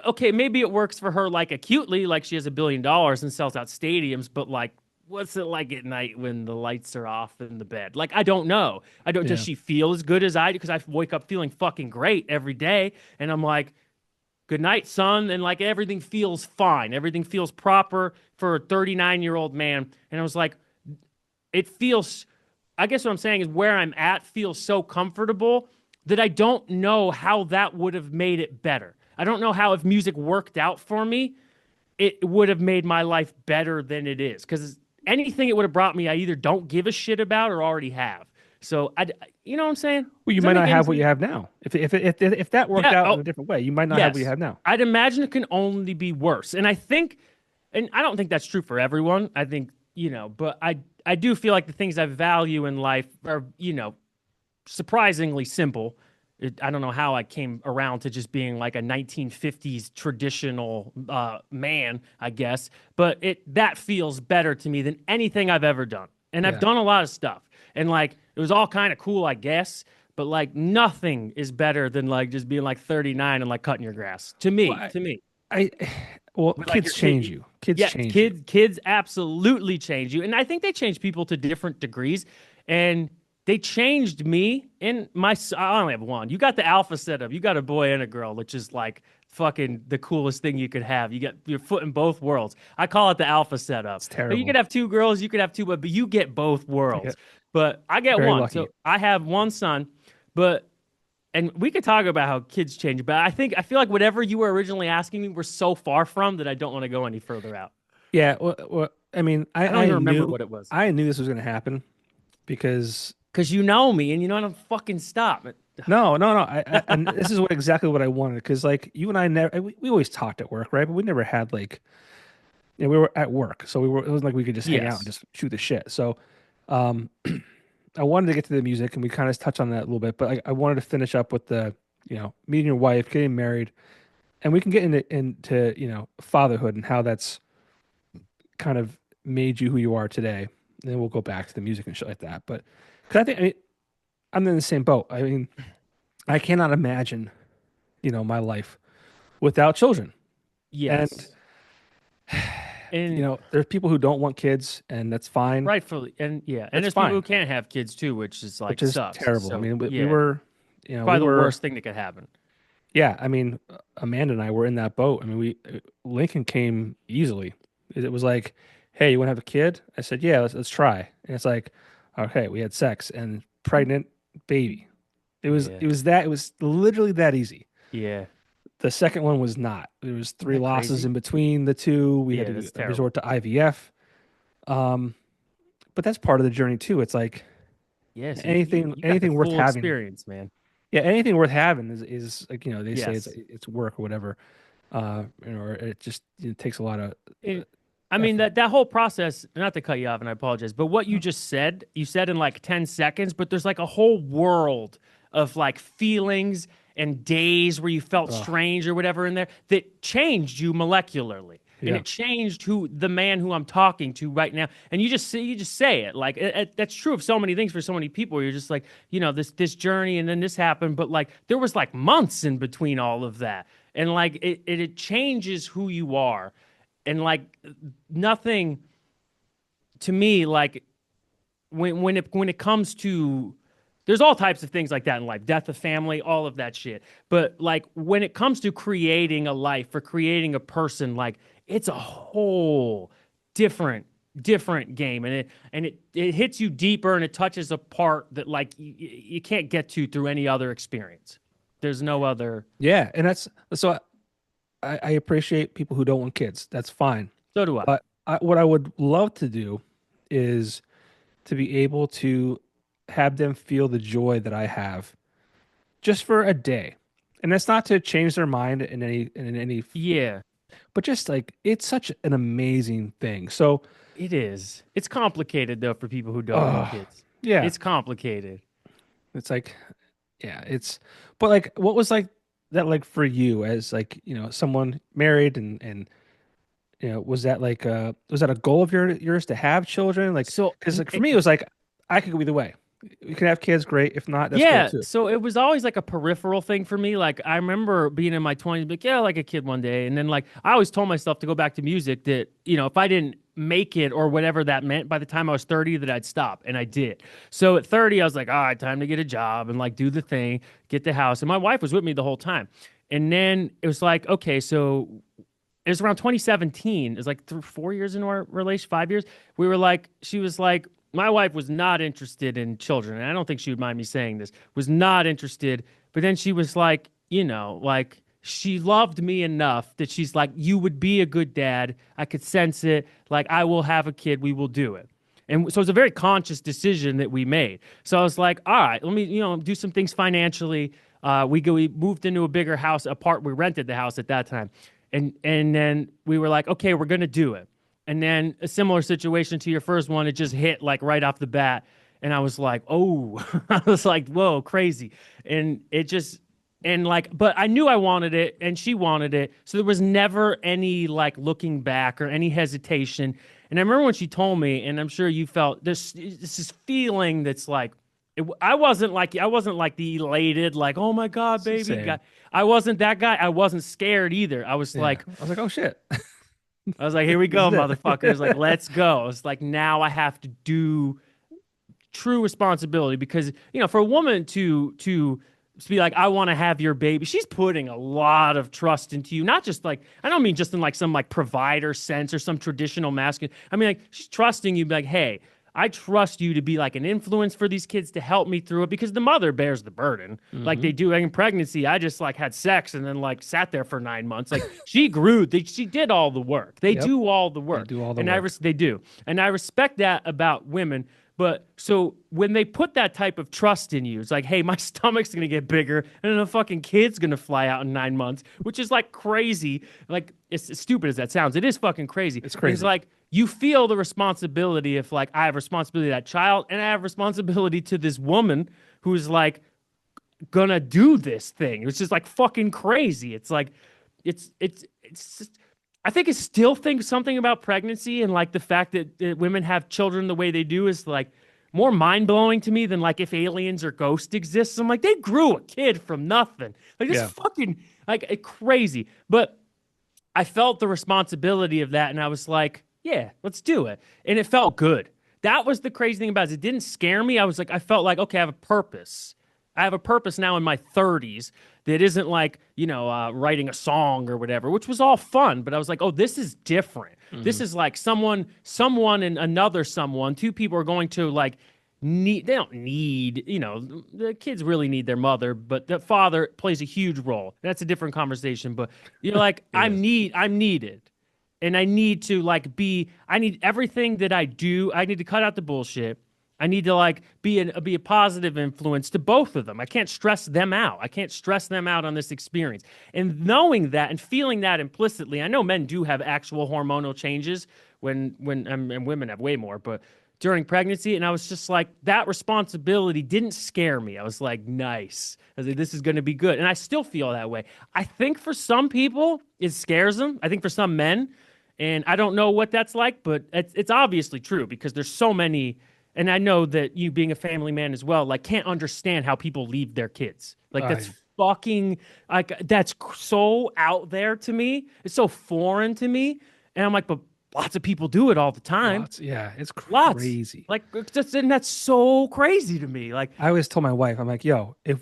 okay, maybe it works for her like acutely, like she has $1 billion and sells out stadiums, but like what's it like at night when the lights are off in the bed? Like I don't know. I don't Does Yeah. she feel as good as I do? Because I wake up feeling fucking great every day and I'm like, good night, son, and like everything feels fine. Everything feels proper for a 39-year-old man. And I was like, it feels I guess what I'm saying is where I'm at feels so comfortable that I don't know how that would have made it better. I don't know how if music worked out for me, it would have made my life better than it is. Because anything it would have brought me, I either don't give a shit about or already have. So you know what I'm saying? Well, you Does that might make not any have what sense? you have now. If that worked Yeah. out in Oh, a different way, you might not have what you yes. have now. I'd imagine it can only be worse. And I don't think that's true for everyone. I think, but I do feel like the things I value in life are, surprisingly simple. I don't know how I came around to just being like a 1950s traditional man, I guess, but that feels better to me than anything I've ever done. And I've Yeah. done a lot of stuff. And like it was all kind of cool, I guess, but like nothing is better than like just being like 39 and like cutting your grass. To Well, me, to me. I well, But like kids your kid, change you. Kids yeah, change you. kids absolutely change you, and I think they change people to different degrees. And they changed me. And I only have one. You got the alpha setup. You got a boy and a girl, which is like fucking the coolest thing you could have. You get your foot in both worlds. I call it the alpha setup. It's But you could terrible. have two girls. You could have two, but you get both I worlds. get But I get very one. lucky. So I have one son, but and we could talk about how kids change, but I feel like whatever you were originally asking me, we're so far from that I don't want to go any further out. Yeah. Well, I mean, I don't even remember what it was I knew this was going to happen because because you know me and you know I don't fucking stop. no. And this is exactly what I wanted because like you and I never we always talked at work, right? But we never had like we were at work, so it wasn't like we could just hang out and Yes. just shoot the shit. So um, I wanted to get to the music, and we kind of touched on that a little bit, but I wanted to finish up with the meeting your wife, getting married, and we can get into fatherhood and how that's kind of made you who you are today. And then we'll go back to the music and shit like that. But because I mean, I'm in the same boat. I mean, I cannot imagine my life without children. And Yes. you And know, there's people who don't want kids, and that's fine. rightfully, and yeah, and That's there's people who fine, can't have kids too, which is like which is sucks. terrible. I So mean, we yeah, were, you know, we probably the were, worst thing that could happen. yeah. I mean, Amanda and I were in that boat. I mean, Lincoln came easily. It was like, hey, you want to have a kid? I said, yeah, let's try. And it's like, okay, we had sex and pregnant baby. Yeah, It was literally that easy. yeah. The second one was not. There was Isn't three that losses crazy? in between the two. We had Yeah, to that's terrible. resort to IVF. Um, but that's part of the journey too. It's like Yeah, so you got the anything worth full having. experience, man. Yeah, anything worth having is like, you know, they say Yes. it's work or whatever. You know, or it just, it takes a lot of It, I mean effort. that whole process, not to cut you off and I apologize, but what you said in like 10 seconds, but there's like a whole world of like feelings and days where you felt Oh, strange or whatever in there that changed you molecularly. And yeah. it changed who the man who I'm talking to right now. And you just say it like that's true of so many things for so many people. You're just like, you know, this journey and then this happened, but like there was like months in between all of that, and like it changes who you are, and like nothing to me like when it comes to there's all types of things like that in life, death of family, all of that shit, but like when it comes to creating a life or creating a person, like it's a whole different game, and it hits you deeper and it touches a part that like you can't get to through any other experience. There's no other. Yeah, and that's so I appreciate people who don't want kids. That's fine. So do I. But what I would love to do is to be able to have them feel the joy that I have just for a day. And that's not to change their mind in any, Yeah, but just like it's such an amazing thing. So, it is. It's complicated though for people who don't want uh, kids. yeah, It's complicated. it's like, yeah, but like, what was like that like for you as like, you know, someone married and you know, was that a goal of yours to have children? Like, So because like for me, it was like I could go either way. You can have kids, great. If not, that's cool yeah, too. so it was always like a peripheral thing for me. Like I remember being in my 20s, like yeah, like a kid one day, and then like I always told myself to go back to music. That you know, if I didn't make it or whatever that meant by the time I was 30, that I'd stop, and I did. So at 30, I was like, all right, time to get a job and like do the thing, get the house, and my wife was with me the whole time. And then it was like, okay, so it was around 2017. It was like 4 years into our relation, 5 years. We were like, she was like, my wife was not interested in children. And I don't think she would mind me saying this, was not interested. But then she was like, you know, like she loved me enough that she's like, you would be a good dad. I could sense it. Like, I will have a kid. We will do it. And so it's a very conscious decision that we made. So I was like, all right, let me, you know, do some things financially. We moved into a bigger house, we rented the house at that time. And then we were like, okay, we're gonna do it. And then a similar situation to your first one, it just hit like right off the bat. And I was like, oh, I was like, whoa, crazy. And it just and like, but I knew I wanted it and she wanted it. So there was never any like looking back or any hesitation. And I remember when she told me, and I'm sure you felt this feeling that's like I wasn't like the elated, like, oh my God, baby guy. Same. I wasn't that guy. I wasn't scared either. Yeah. I was like, oh shit, I was like, here we this go, is it. motherfuckers. Like, let's go. It's like now I have to do true responsibility because, you know, for a woman to be like, I want to have your baby, she's putting a lot of trust into you. Not just like, I don't mean just in like some like provider sense or some traditional masculine. I mean, like, she's trusting you, like, hey, I trust you to be like an influence for these kids to help me through it because the mother bears the burden. Like Hmm. they do like in pregnancy. I just like had sex and then like sat there for 9 months. Like she grew, she did all the work. They Yep. do all the They work. do all the And work. they do. And I respect that about women. But so when they put that type of trust in you, it's like, hey, my stomach's gonna get bigger, and then a fucking kid's gonna fly out in 9 months, which is like crazy. Like it's as stupid as that sounds, it is fucking crazy. It's And it's crazy. like you feel the responsibility of like I have responsibility to that child, and I have responsibility to this woman who's like gonna do this thing. It's just like fucking crazy. It's like it's just, I think I still think something about pregnancy and like the fact that women have children the way they do is like more mind blowing to me than like if aliens or ghosts exist. I'm like, they grew a kid from nothing. Like this Yeah. fucking like crazy. But I felt the responsibility of that, and I was like, yeah, let's do it. And it felt good. That was the crazy thing about it. It didn't scare me. I felt like, okay, I have a purpose. I have a purpose now in my 30s that isn't like, writing a song or whatever, which was all fun. But I was like, oh, this is different. This Hmm. is like someone and another someone. Two people are going to like they don't need, the kids really need their mother, but the father plays a huge role. That's a different conversation. But you're like, It is. I'm needed. And I need to like I need everything that I do. I need to cut out the bullshit. I need to like be a positive influence to both of them. I can't stress them out. I can't stress them out on this experience. And knowing that and feeling that implicitly, I know men do have actual hormonal changes and women have way more, but during pregnancy, and I was just like, that responsibility didn't scare me. I was like, nice. I was like, this is going to be good. And I still feel that way. I think for some people, it scares them. I think for some men, and I don't know what that's like, but it's obviously true because there's so many. And I know that you being a family man as well, like, can't understand how people leave their kids. Like, that's I fucking, like, that's so out there to me. It's so foreign to me. And I'm like, but lots of people do it all the time. lots. Yeah, it's Lots. crazy. Like, and that's so crazy to me. Like, I always told my wife, I'm like, yo, if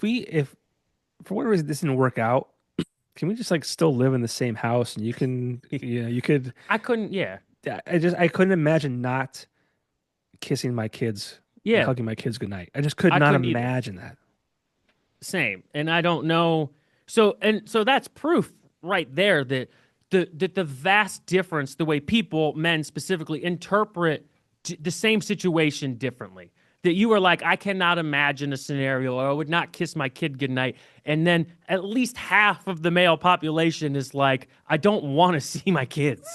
for whatever reason this didn't work out, can we just like still live in the same house and you could. I couldn't, yeah. I couldn't imagine not kissing my kids and Yeah, hugging my kids goodnight. I just could I not couldn't either. imagine that. Same. And I don't know. So that's proof right there that the vast difference, the way people, men specifically, interpret the same situation differently. That you were like, I cannot imagine a scenario, or I would not kiss my kid goodnight. And then at least half of the male population is like, I don't want to see my kids.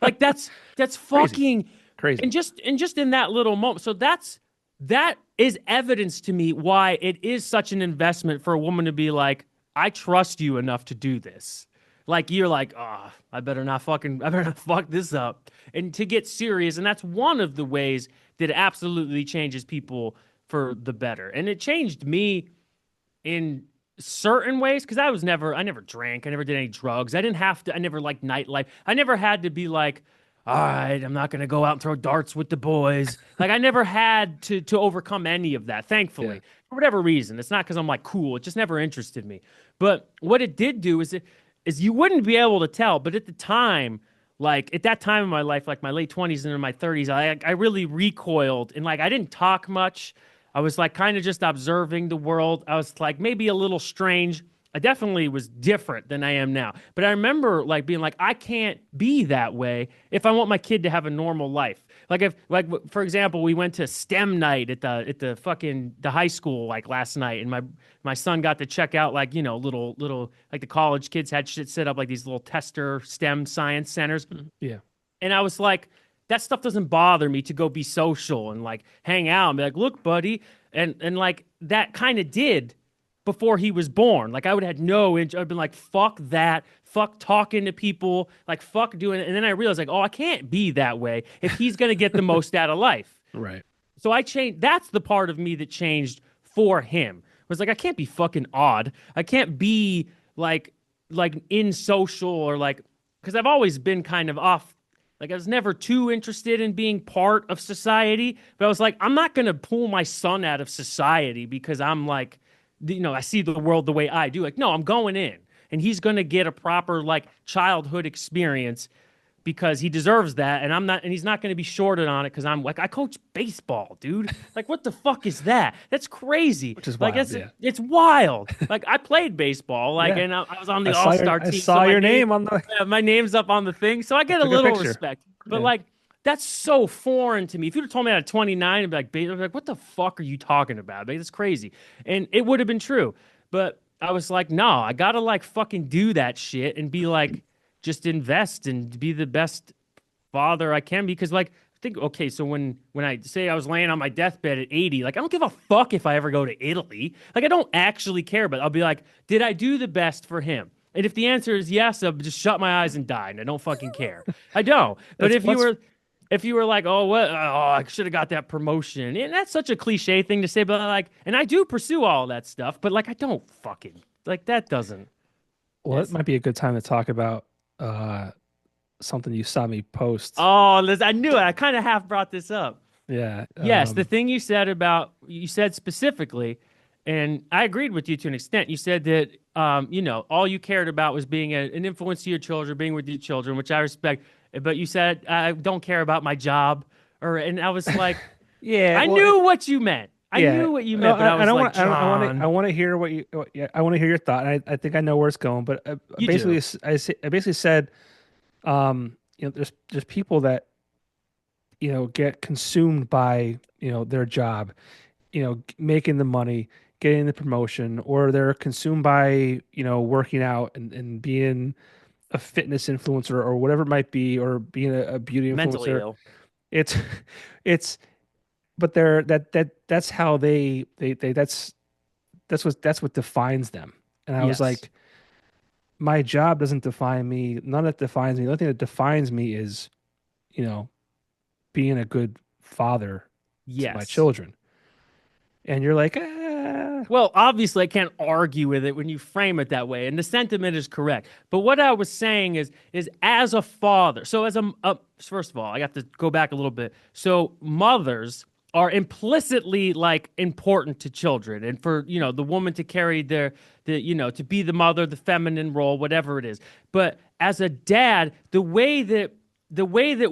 Like that's Crazy. fucking Crazy. and just in that little moment. So that is evidence to me why it is such an investment for a woman to be like, I trust you enough to do this. Like you're like, oh, I better not fuck this up. And to get serious, and that's one of the ways that it absolutely changes people for the better. And it changed me in certain ways because I never drank, I never did any drugs, I didn't have to, I never liked nightlife, I never had to be like, all right, I'm not gonna go out and throw darts with the boys. Like I never had to overcome any of that, Yeah. thankfully, for whatever reason. It's not because I'm like cool, it just never interested me. But what it did do is you wouldn't be able to tell, but at the time, like at that time in my life, like my late 20s and in my 30s, I really recoiled and like I didn't talk much. I was like kind of just observing the world. I was like maybe a little strange. I definitely was different than I am now. But I remember like being like, I can't be that way if I want my kid to have a normal life. Like if like for example, we went to STEM night at the fucking the high school like last night, and my son got to check out like little like the college kids had shit set up like these little tester STEM science centers. Yeah. And I was like, that stuff doesn't bother me to go be social and like hang out and be like, look, buddy. And like that kind of did before he was born. Like I would have had no interest. I'd been like, fuck that. Fuck talking to people. Like fuck doing it. And then I realized like, oh, I can't be that way if he's gonna get the most out of life. Right. So I changed. That's the part of me that changed for him. It was like I can't be fucking odd. I can't be like in social or like because I've always been kind of off. Like I was never too interested in being part of society, but I was like, I'm not gonna pull my son out of society because I'm like, I see the world the way I do. Like, no, I'm going in, and he's gonna get a proper like childhood experience because he deserves that, and I'm not, and he's not going to be shorted on it because I'm like I coach baseball, dude. Like, what the fuck is that? That's crazy. Which is Like, wild. Yeah. it's wild. Like, I played baseball, like, Yeah. and I was on the I All saw your Star I team. saw So your name on the my name's up on the thing, so I get a took a little picture. respect. But Yeah. like, that's so foreign to me. If you'd have told me at 29, I'd be like, what the fuck are you talking about? Like, that's crazy, and it would have been true. But I was like, no, I gotta like fucking do that shit and be like, just invest and be the best father I can because like think okay so when I say I was laying on my deathbed at 80 like I don't give a fuck if I ever go to Italy, like I don't actually care, but I'll be like, did I do the best for him? And if the answer is yes, I'll just shut my eyes and die and I don't fucking care. I don't. But That's if you were like, oh what, oh I should have got that promotion, and that's such a cliche thing to say, but like, and I do pursue all that stuff, but like I don't fucking like that doesn't well, it might be a good time to talk about uh, something you saw me post. Oh, Liz, I knew it. I kind of half brought this up. Yeah. Yes, the thing you said specifically, and I agreed with you to an extent. You said that, all you cared about was being an influence to your children, being with your children, which I respect. But you said, I don't care about my job. And I was like, Yeah. I Well, knew what you meant. I yeah. knew what you meant, but I And was like, I John, want to hear yeah, I want to hear your thought. I think I know where it's going, but you basically, do. I basically said, there's people that, get consumed by, their job, making the money, getting the promotion, or they're consumed by, working out and being a fitness influencer or whatever it might be, or being a beauty Mentally influencer. ill. It's, it's, but that's how that's what defines them. And I was Yes. like, my job doesn't define me. None of it defines me. The only thing that defines me is, you know, being a good father to my Yes. children. And you're like, Well, obviously, I can't argue with it when you frame it that way, and the sentiment is correct. But what I was saying is as a father. So first of all, I got to go back a little bit. So mothers are implicitly like important to children, and for the woman to carry to be the mother, the feminine role, whatever it is. But as a dad, the way that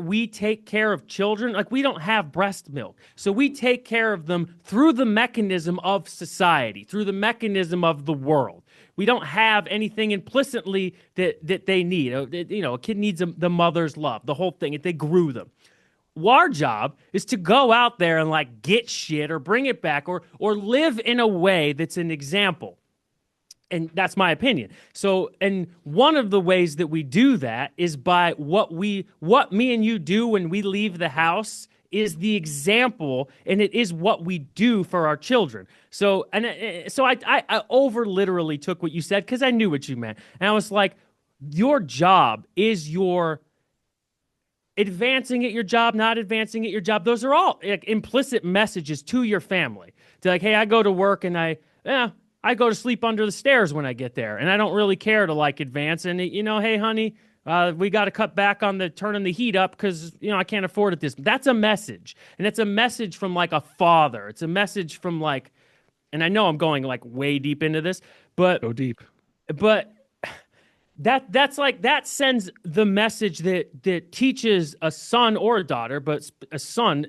we take care of children, like we don't have breast milk. So we take care of them through the mechanism of society, through the mechanism of the world. We don't have anything implicitly that they need. A kid needs the mother's love, the whole thing. If they grew them. Our job is to go out there and like get shit or bring it back or live in a way that's an example. And that's my opinion. So, and one of the ways that we do that is by what me and you do when we leave the house is the example, and it is what we do for our children. So, I over literally took what you said because I knew what you meant, and I was like, your job is your advancing at your job, not advancing at your job. Those are all like, implicit messages to your family. To like, hey, I go to work and I go to sleep under the stairs when I get there, and I don't really care to like advance. And hey, honey, we got to cut back on the turning the heat up because I can't afford it. That's a message, and it's a message from like a father. It's a message from like, and I know I'm going like way deep into this, but go deep. but that's like that sends the message that teaches a son or a daughter, but a son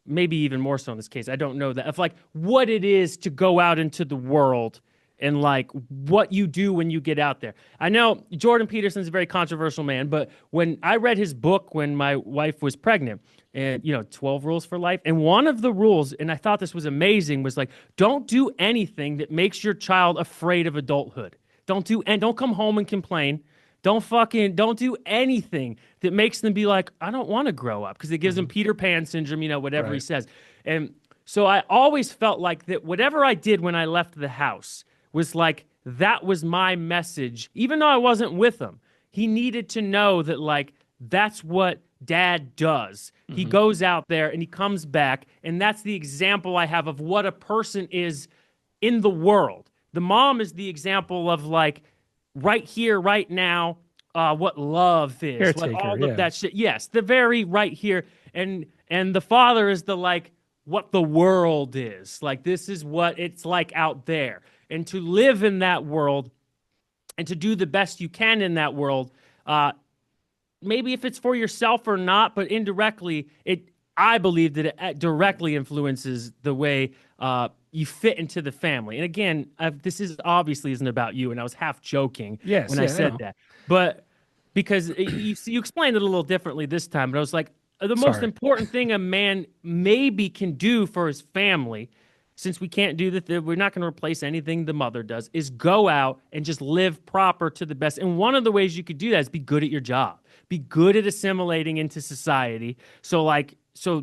maybe even more so in this case. I don't know that of like what it is to go out into the world and like what you do when you get out there. I know Jordan Peterson's a very controversial man, but when I read his book when my wife was pregnant, and 12 rules for life, and one of the rules, and I thought this was amazing, was like don't do anything that makes your child afraid of adulthood. Don't come home and complain. Don't do anything that makes them be like, I don't want to grow up because it gives them Peter Pan syndrome, whatever he Right. says. And so I always felt like that whatever I did when I left the house was like, that was my message. Even though I wasn't with him, he needed to know that like, that's what dad does. He goes out there and he comes back. And that's the example I have of what a person is in the world. The mom is the example of like right here, right now, what love is, what Caretaker, all of yeah. that shit. Yes, the very right here, and the father is the like what the world is. Like this is what it's like out there, and to live in that world, and to do the best you can in that world. Maybe if it's for yourself or not, but indirectly, I believe that it directly influences the way you fit into the family. And again, this is obviously isn't about you, and I was half joking Yes, when I yeah, I said know. that, but because you explained it a little differently this time, but I was like, the most Sorry. important thing a man maybe can do for his family, since we can't do that, we're not going to replace anything the mother does, is go out and just live proper to the best. And one of the ways you could do that is be good at your job, be good at assimilating into society. So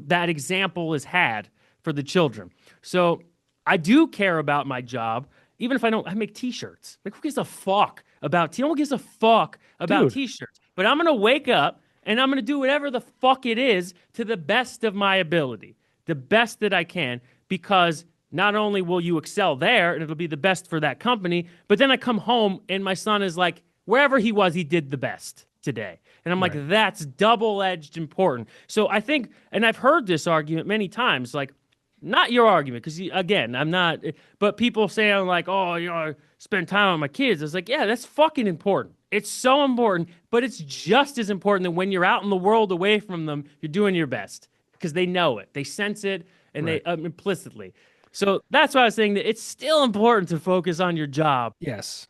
that example is had for the children. So I do care about my job, even if I don't. I make T-shirts. Like who gives a fuck about? No one gives a fuck about Dude, T-shirts. But I'm gonna wake up and I'm gonna do whatever the fuck it is to the best of my ability, the best that I can, because not only will you excel there and it'll be the best for that company, but then I come home and my son is like, wherever he was, he did the best. today. And I'm like, Right. that's double-edged important. So I think, and I've heard this argument many times, like, not your argument, because again, I'm not, but people saying like, oh, I spend time with my kids. It's like, yeah, that's fucking important. It's so important, but it's just as important that when you're out in the world away from them, you're doing your best because they know it, they sense it, and they Right. implicitly. So that's why I was saying that it's still important to focus on your job. Yes.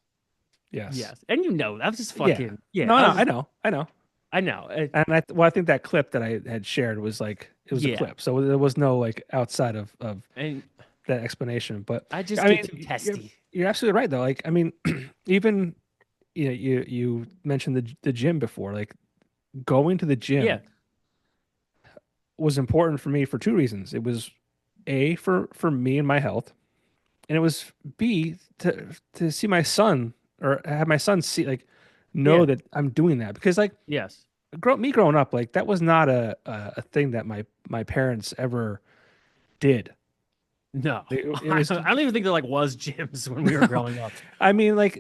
Yes. Yes, and I was just Yeah. fucking yeah. No, I no, was I just know. I know. I know. And I think that clip that I had shared was like it was a Yeah, clip, so there was no like outside of and that explanation. But I just I get mean, too testy. you're absolutely right though. Like I mean, even you mentioned the gym before. Like going to the Yeah, gym was important for me for two reasons. It was A for me and my health, and it was B to see my son or have my son see like yeah, know that I'm doing that because like yes. me growing up like that was not a thing that my parents ever did. No, It I was don't even think there like was gyms when we were no. growing up. I mean like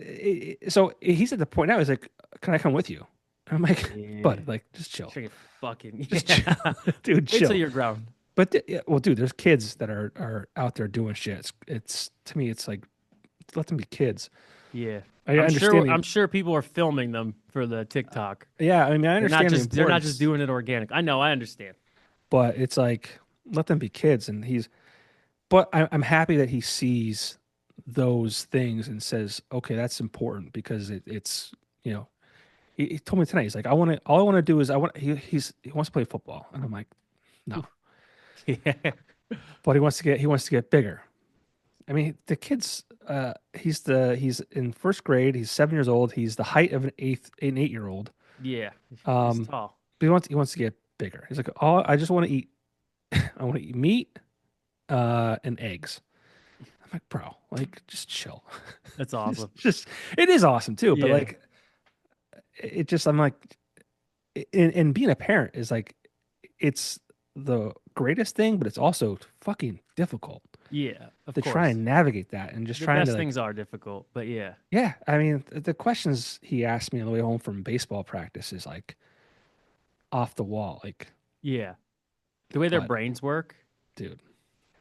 so he's at the point now he's like, can I come with you? I'm like, Yeah, bud, like just chill, sure, fucking just yeah. chill, dude, Wait till chill. you're grown. But yeah, well, dude, there's kids that are out there doing shit. It's to me, it's like let them be kids. Yeah, I understand I'm the sure people are filming them for the TikTok. yeah. I mean, I understand the They're not just importance, doing it organic. I know, I understand. but it's like let them be kids. And he's, but I'm happy that he sees those things and says, okay, that's important because it's you know he told me tonight. He's like, all I want to do is I want he wants to play football, and I'm like, no, Yeah, but he wants to get bigger. I mean, the kid's he's in first grade. He's 7 years old. He's the height of an 8 year old. yeah, he's Um, tall. but he wants to get bigger. He's like, oh, I just want to eat. I want to eat meat, and eggs. I'm like, bro, like just chill. That's awesome. Just it is awesome too, but Yeah, like it just I'm like, and being a parent is like it's the greatest thing, but it's also fucking difficult yeah, of to try course. and navigate that and just The trying to best like things are difficult, but yeah, yeah, I mean, the questions he asked me on the way home from baseball practice is like off the wall. Like, yeah. The way their but brains work. dude,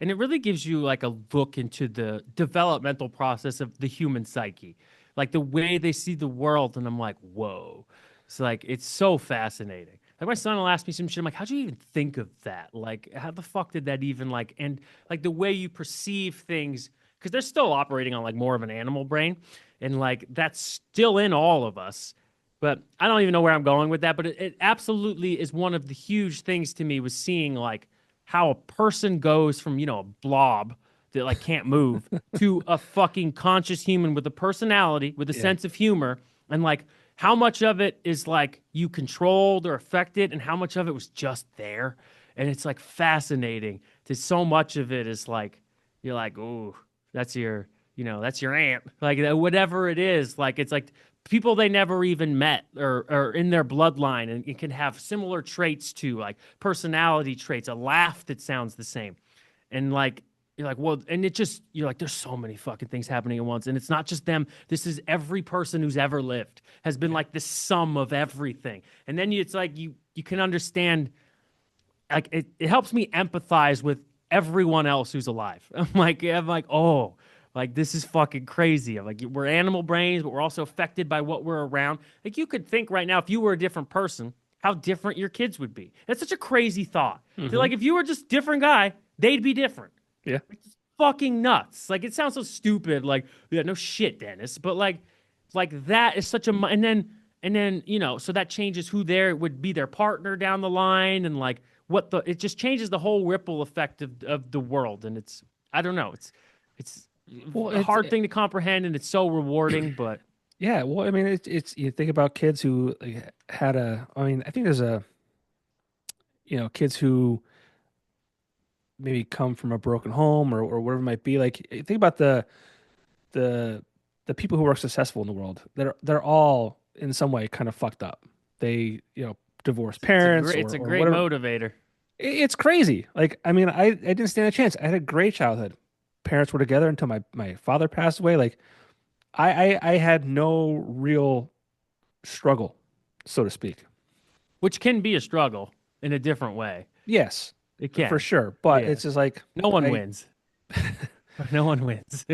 And it really gives you like a look into the developmental process of the human psyche, like the way they see the world. And I'm like, whoa. It's like, it's so fascinating. Like my son will ask me some shit. I'm like, how'd you even think of that? Like, how the fuck did that even like, and like the way you perceive things, because they're still operating on like more of an animal brain. And like, that's still in all of us. But I don't even know where I'm going with that. But it absolutely is one of the huge things to me was seeing like, how a person goes from, a blob that like can't move to a fucking conscious human with a personality, with a yeah. sense of humor, and like how much of it is like you controlled or affected and how much of it was just there. And it's like fascinating to so much of it is like you're like, "Oh, that's that's your aunt." Like whatever it is, like it's like people they never even met or in their bloodline and it can have similar traits to like personality traits, a laugh that sounds the same. And like you're like, well, and it just you're like, there's so many fucking things happening at once. And it's not just them. This is every person who's ever lived has been like the sum of everything. And then it's like you can understand like it helps me empathize with everyone else who's alive. I'm like, oh, like this is fucking crazy. I'm like, we're animal brains, but we're also affected by what we're around. Like you could think right now, if you were a different person, how different your kids would be. That's such a crazy thought. Hmm. Like if you were just a different guy, they'd be different. Yeah. It's fucking nuts. Like it sounds so stupid. Like yeah, no shit, Dennis. But like that is such a and then so that changes who there would be their partner down the line and like what the it just changes the whole ripple effect of the world and it's I don't know it's Well, a hard thing to comprehend and it's so rewarding but yeah. Well, I mean, it's you think about kids who like, had a. I mean, I think there's a kids who maybe come from a broken home or whatever it might be. Like, think about the the people who are successful in the world. They're all in some way kind of fucked up. They divorced parents it's a or great whatever. motivator. It's crazy. Like, I mean, I didn't stand a chance. I had a great childhood. Parents were together until my father passed away. Like, I had no real struggle so to speak. which can be a struggle in a different way. Yes, It for can. sure. But Yeah. it's just like No one I. wins. No one wins.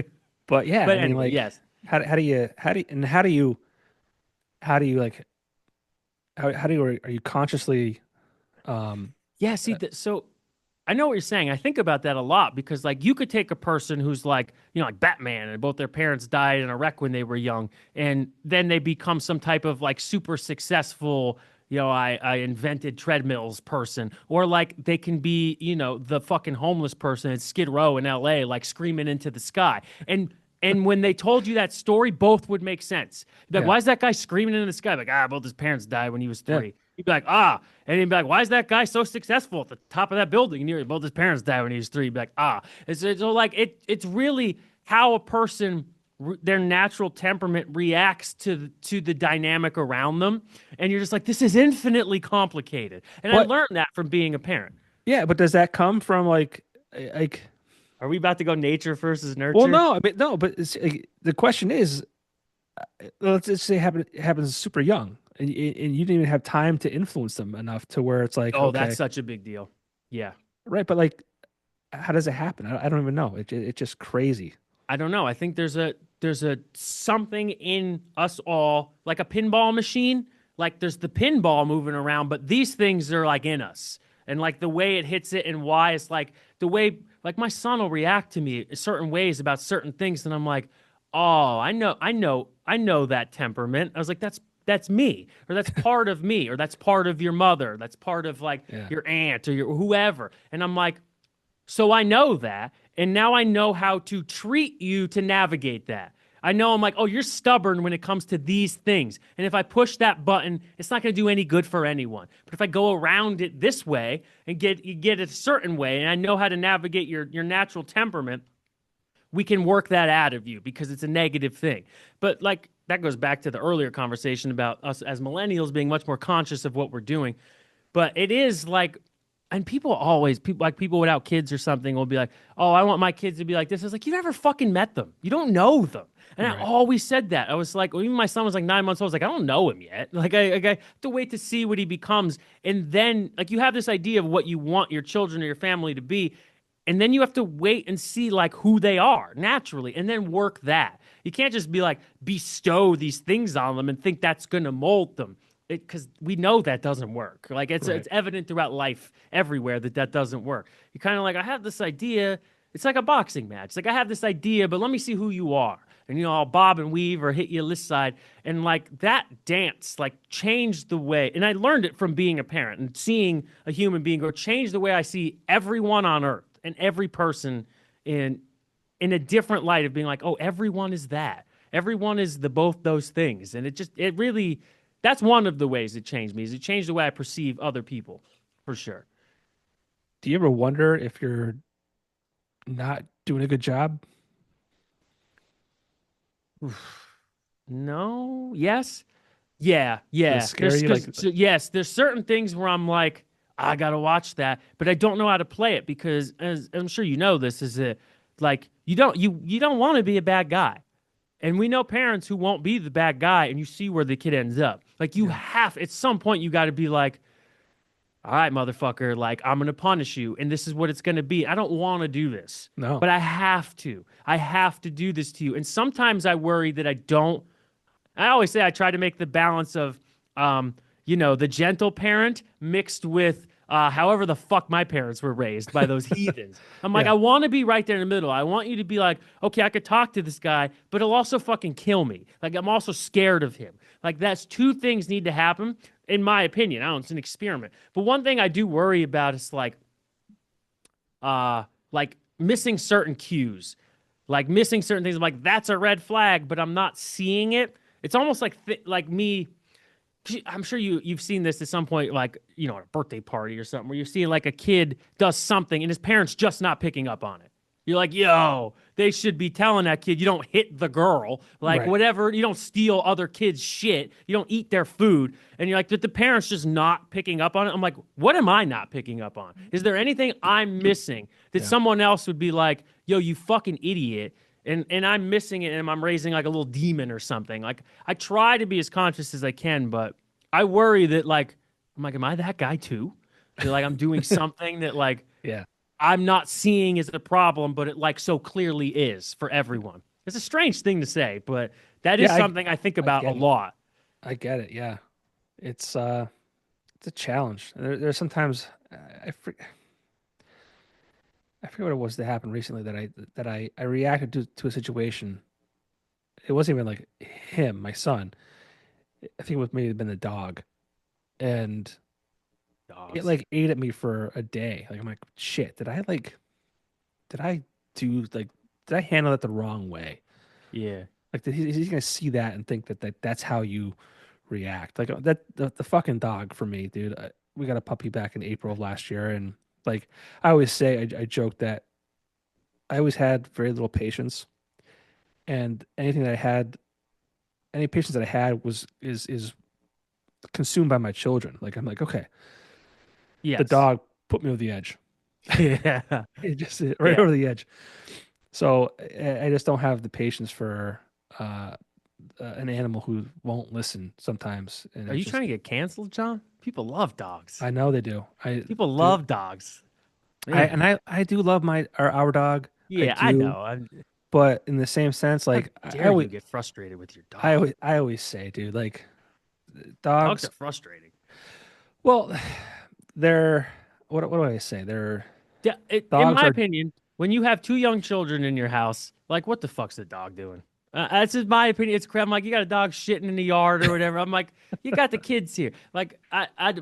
But yeah, But I mean, anyway, like, yes. how do you like how do you are you consciously um Yeah, see, so I know what you're saying. I think about that a lot because, like, you could take a person who's like, like Batman, and both their parents died in a wreck when they were young, and then they become some type of like super successful, I invented treadmills person, or like they can be, the fucking homeless person at Skid Row in L.A., like screaming into the sky, and when they told you that story, both would make sense. You'd be like, yeah, why is that guy screaming into the sky? Like, both his parents died when he was yeah. 3. You'd be like, and he'd be like, why is that guy so successful at the top of that building? And both his parents died when he was 3. You'd be like, It's so like it's really how a person their natural temperament reacts to the dynamic around them, and you're just like, this is infinitely complicated. And I But learned that from being a parent. yeah, but does that come from like Are we about to go nature versus well nurture? no, I mean no, but it's, the question is let's just say it happens super young and you didn't even have time to influence them enough to where it's like Oh, that's okay, such a big deal. Yeah. right, but like how does it happen? I don't even know. It's just crazy. I don't know. I think there's a something in us all, like a pinball machine. Like there's the pinball moving around, but these things are like in us. And like the way it hits it and why it's like the way like my son will react to me in certain ways about certain things, and I'm like, oh, I know that temperament. I was like, that's me, or that's part of me, or that's part of your mother, that's part of like Yeah. your aunt or your whoever. And I'm like, so I know that, and now I know how to treat you to navigate that. I know I'm like, oh, you're stubborn when it comes to these things. And if I push that button, it's not going to do any good for anyone. But if I go around it this way and get it a certain way, and I know how to navigate your natural temperament, we can work that out of you because it's a negative thing. But like that goes back to the earlier conversation about us as millennials being much more conscious of what we're doing. But it is like, and people without kids or something will be like, oh, I want my kids to be like this. It's like, you never fucking met them. You don't know them. And I Right. always said that. I was like, even my son was like 9 months old. I was like, I don't know him yet. Like I have to wait to see what he becomes. And then like you have this idea of what you want your children or your family to be. And then you have to wait and see like who they are naturally and then work that. You can't just be like bestow these things on them and think that's going to mold them, because we know that doesn't work. Like it's Right. evident throughout life everywhere that doesn't work. You kind of like, I have this idea. It's like a boxing match. Like I have this idea, but let me see who you are. And I'll bob and weave or hit you this side. And like that dance, like changed the way. And I learned it from being a parent and seeing a human being go, change the way I see everyone on earth and every person in a different light of being like, oh, everyone is that. Everyone is the both those things. And it really, that's one of the ways it changed me, is it changed the way I perceive other people, for sure. Do you ever wonder if you're not doing a good job? No, yes. Yeah, Does it yeah. scare you? Like, Yes, there's certain things where I'm like, I gotta watch that, but I don't know how to play it because, as I'm sure you know, this is it. Like you don't want to be a bad guy, and we know parents who won't be the bad guy, and you see where the kid ends up. Like you yeah, have at some point you got to be like, all right, motherfucker, like I'm gonna punish you, and this is what it's gonna be. I don't want to do this, no, but I have to. I have to do this to you, and sometimes I worry that I don't. I always say I try to make the balance of, the gentle parent mixed with however the fuck my parents were raised by those heathens. I'm like, yeah, I want to be right there in the middle. I want you to be like, okay, I could talk to this guy, but he'll also fucking kill me. Like, I'm also scared of him. Like, that's two things need to happen, in my opinion. I don't know, it's an experiment. But one thing I do worry about is like missing certain cues, like missing certain things. I'm like, that's a red flag, but I'm not seeing it. It's almost like like me. I'm sure you've seen this at some point, like at a birthday party or something, where you're seeing like a kid does something and his parents just not picking up on it. You're like, yo, they should be telling that kid you don't hit the girl, like right. whatever. You don't steal other kids' shit. You don't eat their food. And you're like, did the parents just not picking up on it? I'm like, what am I not picking up on? Is there anything I'm missing that Yeah. someone else would be like, yo, you fucking idiot? And I'm missing it, and I'm raising like a little demon or something. Like I try to be as conscious as I can, but I worry that like I'm like, am I that guy too? That like I'm doing something that like Yeah. I'm not seeing as a problem, but it like so clearly is for everyone. It's a strange thing to say, but that is Yeah, something I think I about a get it. lot. I get it. Yeah. It's it's a challenge. There's sometimes I forget what it was that happened recently that I reacted to a situation. It wasn't even like him, my son. I think it was maybe been the dog, and it Dogs. like ate at me for a day. Like I'm like, shit, did I do like did I handle it the wrong way? Yeah. Like he's gonna see that and think that's how you react. Like that the fucking dog for me, dude. We got a puppy back in April of last year, and like I always say, I joke that I always had very little patience, and anything that I had, any patience that I had was consumed by my children. Like I'm like, okay, the Yes. dog put me over the edge. Yeah. It just right Yeah. over the edge. So I just don't have the patience for uh, an animal who won't listen sometimes, and Are it's you trying just to get canceled, John? People love dogs. I know they do. I People do. love dogs. I Man. and I do love our dog. I Yeah, I do, know. but in the same sense, How like dare you get frustrated with your dog? I always say, dude, like Dogs dogs. are frustrating. Well, they're what do I say? They're Yeah, in dogs my are. opinion, when you have two young children in your house, like what the fuck's the dog doing? That's just my opinion. It's crap. I'm like, you got a dog shitting in the yard or whatever. I'm like, you got the kids here. Like,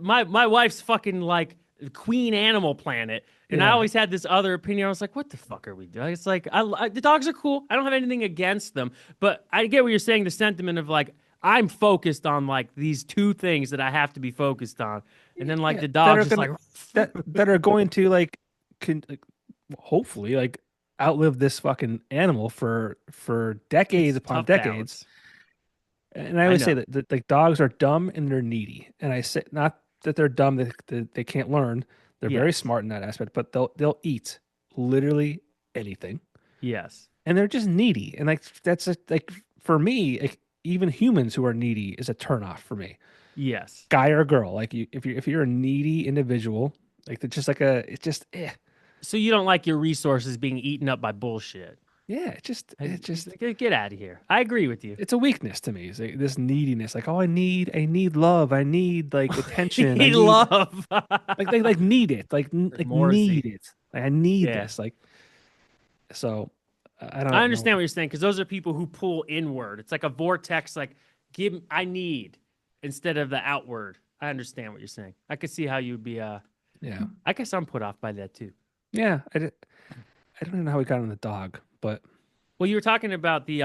my wife's fucking like Queen Animal Planet, and I Yeah, always had this other opinion. I was like, what the fuck are we doing? It's like, the dogs are cool. I don't have anything against them, but I get what you're saying. The sentiment of like, I'm focused on like these two things that I have to be focused on, and then like yeah, the that dog's are just gonna like, that are going to like hopefully like outlive this fucking animal for decades it's upon tough decades. balance. And I I always say know. that like dogs are dumb and they're needy. And I say not that they're dumb that they can't learn. They're very Yes. smart in that aspect, but they'll eat literally anything, Yes. and they're just needy. And like that's like for me, like, even humans who are needy is a turnoff for me, Yes. guy or girl. Like if you're a needy individual, like it's just like a it's just So you don't like your resources being eaten up by bullshit. yeah, And it just get out of here. I agree with you. it's a weakness to me. It's like this neediness. Like, oh, I need love. I need like attention. I He need love like need it. Like need Morrissey. it. Like I need Yeah. this. Like so I I don't know. understand what you're saying because those are people who pull inward. It's like a vortex, like I need instead of the outward. I understand what you're saying. I could see how you'd be Yeah. I guess I'm put off by that too. Yeah. I don't even know how we got on the dog, but Well, you were talking about the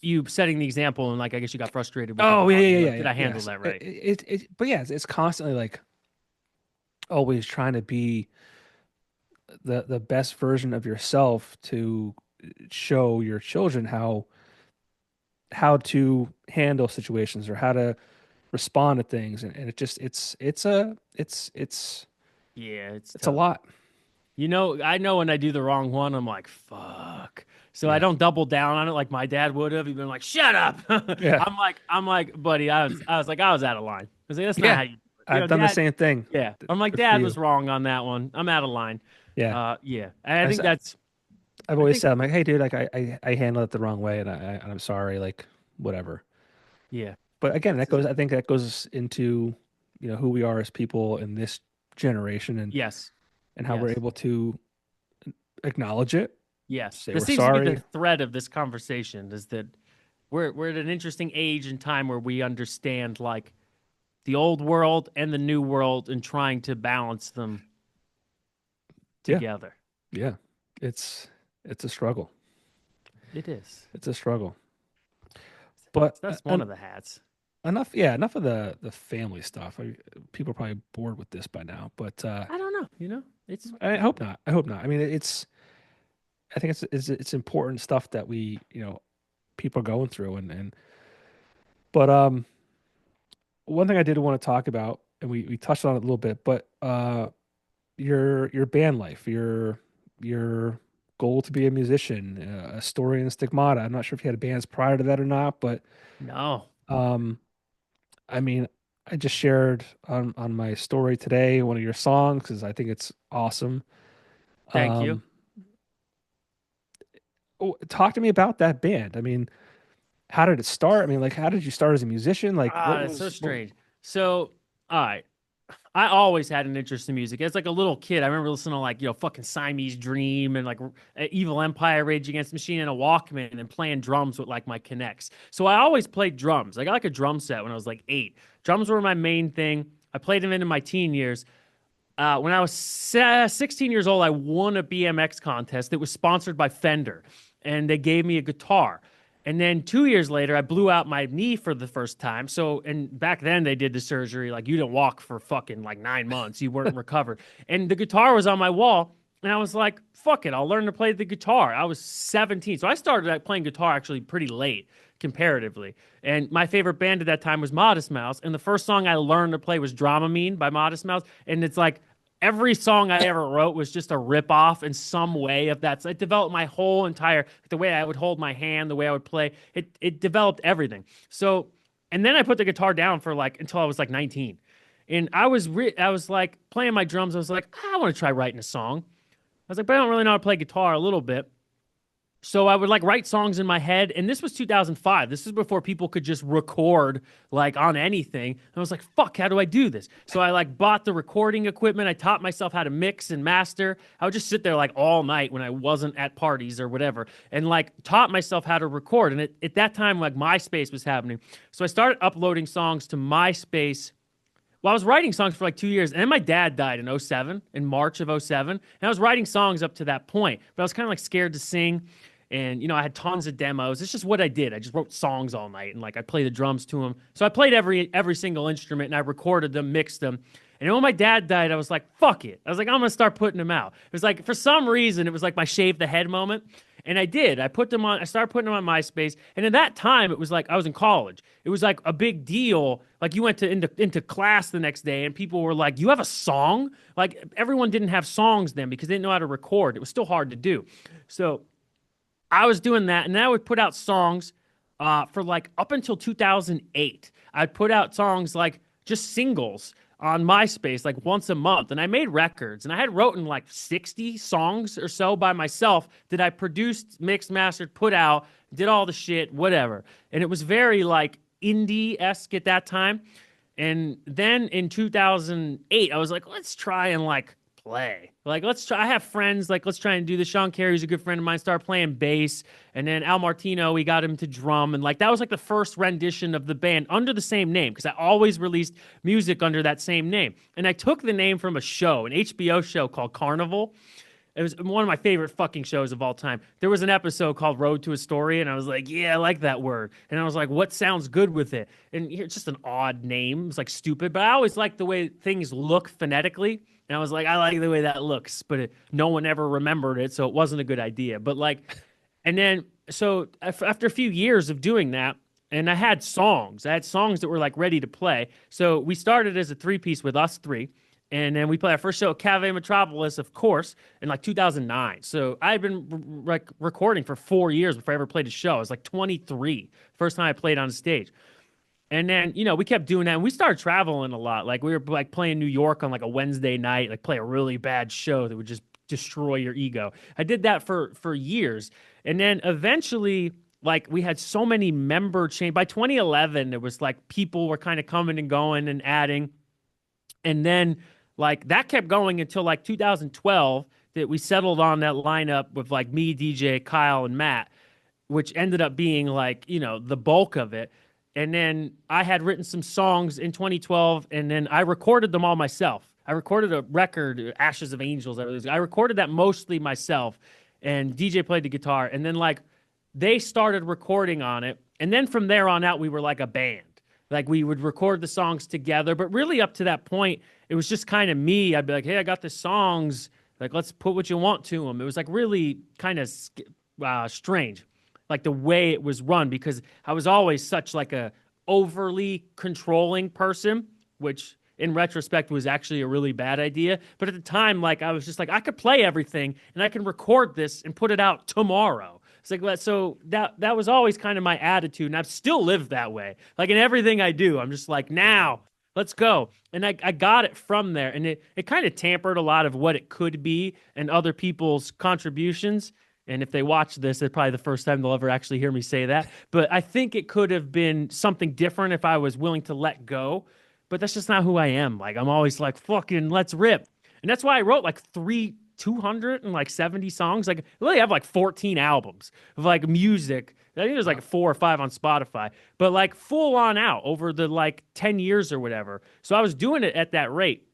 you setting the example and like I guess you got frustrated with the oh yeah, dog. yeah, You're yeah, like, did yeah. I handle Yes. that right? But yeah, it's constantly like always trying to be the best version of yourself to show your children how to handle situations or how to respond to things, and it just Yeah, it's it's a tough. lot. You know, I know when I do the wrong one, I'm like, fuck. So I Yeah. don't double down on it like my dad would have. He'd been like, shut up. Yeah. I'm like, buddy, I was out of line. I was like, that's not Yeah. how you do it. You I've know, done the dad, same thing. yeah. I'm like, Good for dad you. was wrong on that one. I'm out of line. Yeah. Yeah. And I I, think have I always think, said, I'm like, hey, dude, like I handled it the wrong way, and I'm sorry, like whatever. yeah. But again, This is- I think that goes into, who we are as people in this generation, Yes. and how we're Yes. able to acknowledge it, Yes. say This we're seems to be the sorry. thread of this conversation is that we're at an interesting age and time where we understand like the old world and the new world and trying to balance them Yeah. together. Yeah. It's it's a struggle. It is. It's a struggle. But So that's one of the hats. enough of the family stuff. People are probably bored with this by now, but I don't know. You know, it's I hope not. I hope not. I mean, I think it's important stuff that we, people are going through, but one thing I did want to talk about, and we touched on it a little bit, but your band life, your goal to be a musician, Astorian Stigmata. I'm not sure if you had bands prior to that or not, but no. um, I mean. I just shared on my story today one of your songs because I think it's awesome. Thank you. Um, Talk to me about that band. I mean, how did it start? I mean, like, how did you start as a musician? Like, Ah, that's so strange. So, all right. I always had an interest in music. As like a little kid, I remember listening to like, fucking Siamese Dream and like Evil Empire, Rage Against the Machine and a Walkman and playing drums with like my connects. So I always played drums. I got like a drum set when I was like 8. Drums were my main thing. I played them into my teen years. When I was 16 years old, I won a BMX contest that was sponsored by Fender, and they gave me a guitar. And then 2 years later, I blew out my knee for the first time. So, and back then they did the surgery. Like, you didn't walk for fucking like 9 months. You weren't recovered. And the guitar was on my wall. And I was like, fuck it, I'll learn to play the guitar. I was 17. So I started playing guitar actually pretty late comparatively. And my favorite band at that time was Modest Mouse. And the first song I learned to play was Dramamine by Modest Mouse. And it's like every song I ever wrote was just a rip off in some way of that. So it developed my whole entire, the way I would hold my hand, the way I would play. It developed everything. So, and then I put the guitar down for like until I was like 19. And I was like playing my drums. I was like, I want to try writing a song. I was like, but I don't really know how to play guitar a little bit. So I would like write songs in my head, and this was 2005. This is before people could just record like on anything. And I was like, "Fuck, how do I do this?" So I like bought the recording equipment. I taught myself how to mix and master. I would just sit there like all night when I wasn't at parties or whatever, and like taught myself how to record. And at that time, like MySpace was happening, so I started uploading songs to MySpace. Well, I was writing songs for like 2 years, and then my dad died in '07, in March of '07, and I was writing songs up to that point, but I was kind of like scared to sing. And I had tons of demos. It's just what I did. I just wrote songs all night, and like I played the drums to them. So I played every single instrument, and I recorded them, mixed them. And when my dad died, I was like, "Fuck it!" I was like, "I'm gonna start putting them out." It was like for some reason, it was like my shave the head moment, and I did. I put them on. I started putting them on MySpace, and at that time, it was like I was in college. It was like a big deal. Like you went to into class the next day, and people were like, "You have a song?" Like everyone didn't have songs then because they didn't know how to record. It was still hard to do. So I was doing that, and then I would put out songs for like up until 2008. I'd put out songs like just singles on MySpace like once a month, and I made records, and I had written like 60 songs or so by myself that I produced, mixed, mastered, put out, did all the shit, whatever. And it was very like indie-esque at that time. And then in 2008, I was like, let's try and like play. Like, let's try. I have friends. Like, let's try and do this. Sean Carey's a good friend of mine. Started playing bass, and then Al Martino, we got him to drum, and like that was like the first rendition of the band under the same name because I always released music under that same name. And I took the name from a show, an HBO show called Carnival. It was one of my favorite fucking shows of all time. There was an episode called Road to Astoria, and I was like, yeah, I like that word. And I was like, what sounds good with it? And it's just an odd name. It's like stupid, but I always like the way things look phonetically. And I was like, I like the way that looks, but no one ever remembered it, so it wasn't a good idea. But like, and then, so after a few years of doing that, and I had songs. I had songs that were like ready to play. So we started as a three-piece with us three. And then we played our first show at Cafe Metropolis, of course, in like 2009. So I've been like recording for 4 years before I ever played a show. I was like 23, first time I played on stage. And then, we kept doing that, and we started traveling a lot. Like we were like playing New York on like a Wednesday night, like play a really bad show that would just destroy your ego. I did that for years. And then eventually, like we had so many member change. By 2011, it was like people were kind of coming and going and adding. And then like that kept going until like 2012 that we settled on that lineup with like me, DJ, Kyle, and Matt, which ended up being like, the bulk of it. And then I had written some songs in 2012, and then I recorded them all myself. I recorded a record, Ashes of Angels. I recorded that mostly myself, and DJ played the guitar. And then like they started recording on it. And then from there on out, we were like a band. Like we would record the songs together, but really up to that point, it was just kind of me. I'd be like, hey, I got the songs. Like, let's put what you want to them. It was like really kind of strange, like the way it was run, because I was always such like a overly controlling person, which in retrospect was actually a really bad idea. But at the time, like I was just like, I could play everything and I can record this and put it out tomorrow. It's like, so that was always kind of my attitude, and I've still lived that way. Like in everything I do, I'm just like, now let's go. And I got it from there. And it kind of tampered a lot of what it could be and other people's contributions. And if they watch this, it's probably the first time they'll ever actually hear me say that. But I think it could have been something different if I was willing to let go. But that's just not who I am. Like, I'm always like, fucking, let's rip. And that's why I wrote like 270 songs. Like, I really have like 14 albums of like music. I think there's like 4 or 5 on Spotify, but like full on out over the like 10 years or whatever. So I was doing it at that rate.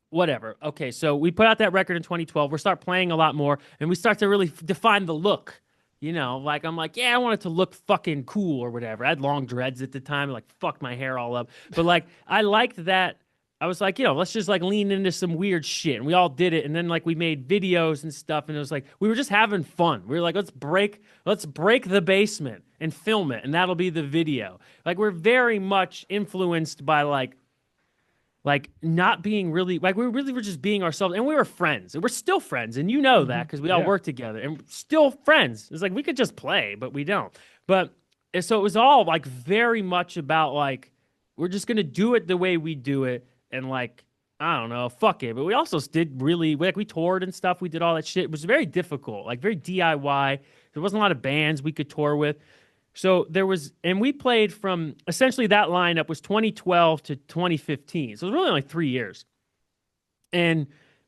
Whatever. Okay, so we put out that record in 2012. We start playing a lot more, and we start to really define the look. You know, like I'm like, yeah, I want it to look fucking cool or whatever. I had long dreads at the time, like fucked my hair all up. But like, I liked that. I was like, let's just like lean into some weird shit. And we all did it. And then like we made videos and stuff. And it was like, we were just having fun. We were like, let's break the basement and film it. And that'll be the video. Like, we're very much influenced by like not being really, like, we really were just being ourselves. And we were friends. And we're still friends. And you know that because we all work together. And still friends. It's like we could just play, but we don't. But so it was all like very much about like, we're just going to do it the way we do it. And like, I don't know, fuck it. But we also did really, like, we toured and stuff. We did all that shit. It was very difficult, like very DIY. There wasn't a lot of bands we could tour with. So there was, and we played from, essentially that lineup was 2012 to 2015. So it was really only 3 years. And,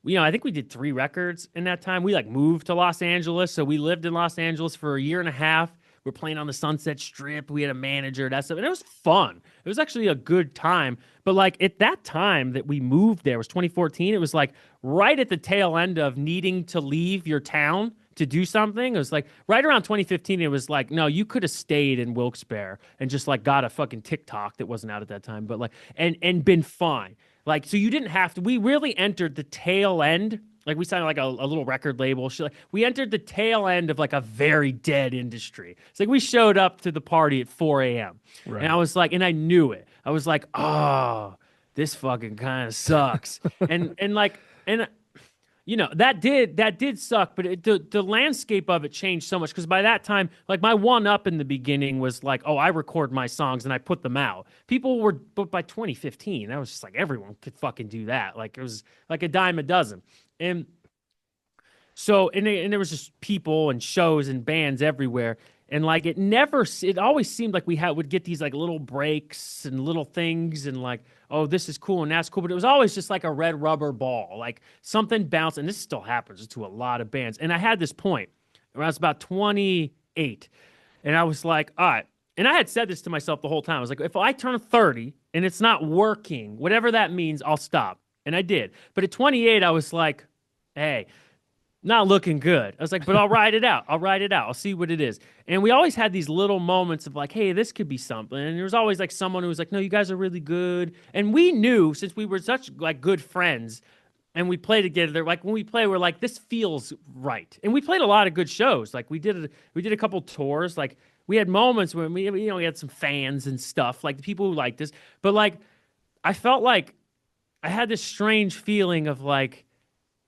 I think we did 3 records in that time. We like moved to Los Angeles. So we lived in Los Angeles for a year and a half. We're playing on the Sunset Strip. We had a manager, that stuff. And it was fun. It was actually a good time. But like at that time that we moved there, it was 2014. It was like right at the tail end of needing to leave your town to do something. It was like right around 2015. It was like, no, you could have stayed in Wilkes-Barre and just like got a fucking TikTok that wasn't out at that time, but like, and been fine. Like, so you didn't have to, we really entered the tail end. Like, we signed like a little record label. We entered the tail end of like a very dead industry. It's like we showed up to the party at 4 a.m. Right. And I was like, and I knew it. I was like, oh, this fucking kind of sucks. and that did suck, but the landscape of it changed so much because by that time, like my one up in the beginning was like, oh, I record my songs and I put them out. But by 2015, that was just like everyone could fucking do that. Like it was like a dime a dozen. And so, and there was just people and shows and bands everywhere. And like, it always seemed like would get these like little breaks and little things and like, oh, this is cool and that's cool. But it was always just like a red rubber ball, like something bounced. And this still happens to a lot of bands. And I had this point when I was about 28 and I was like, all right. And I had said this to myself the whole time. I was like, if I turn 30 and it's not working, whatever that means, I'll stop. And I did. But at 28, I was like, hey, not looking good. I was like, but I'll ride it out. I'll see what it is. And we always had these little moments of like, hey, this could be something. And there was always like someone who was like, no, you guys are really good. And we knew, since we were such like good friends and we played together, like when we play, we're like, this feels right. And we played a lot of good shows. Like we did a couple tours. Like we had moments when we had some fans and stuff, like the people who liked us. But like, I felt like I had this strange feeling of like,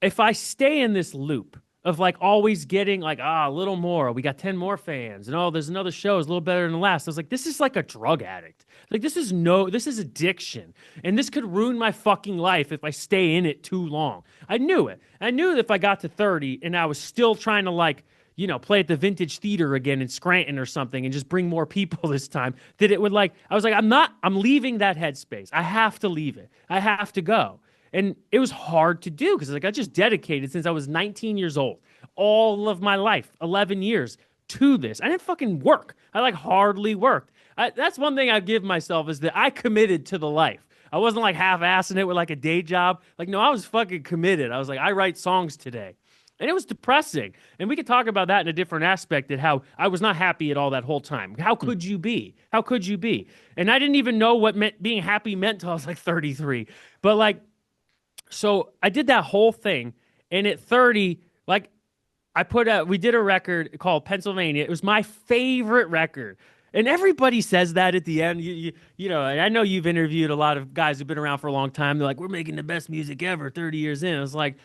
if I stay in this loop of like always getting like, a little more, we got 10 more fans, and oh, there's another show, it's a little better than the last. I was like, this is like a drug addict. Like this is addiction. And this could ruin my fucking life if I stay in it too long. I knew it. I knew that if I got to 30 and I was still trying to like, play at the Vintage Theater again in Scranton or something and just bring more people this time, that it would like, I was like, I'm leaving that headspace. I have to leave it. I have to go. And it was hard to do because like I just dedicated since I was 19 years old, all of my life, 11 years to this. I didn't fucking work. I like hardly worked. That's one thing I give myself is that I committed to the life. I wasn't like half-assing it with like a day job. Like, no, I was fucking committed. I was like, I write songs today. And it was depressing. And we could talk about that in a different aspect at how I was not happy at all that whole time. How could you be? How could you be? And I didn't even know what being happy meant until I was like 33. But like, so I did that whole thing, and at 30, like we did a record called Pennsylvania. It was my favorite record, and everybody says that at the end. And I know you've interviewed a lot of guys who've been around for a long time. They're like, we're making the best music ever 30 years in. I was like,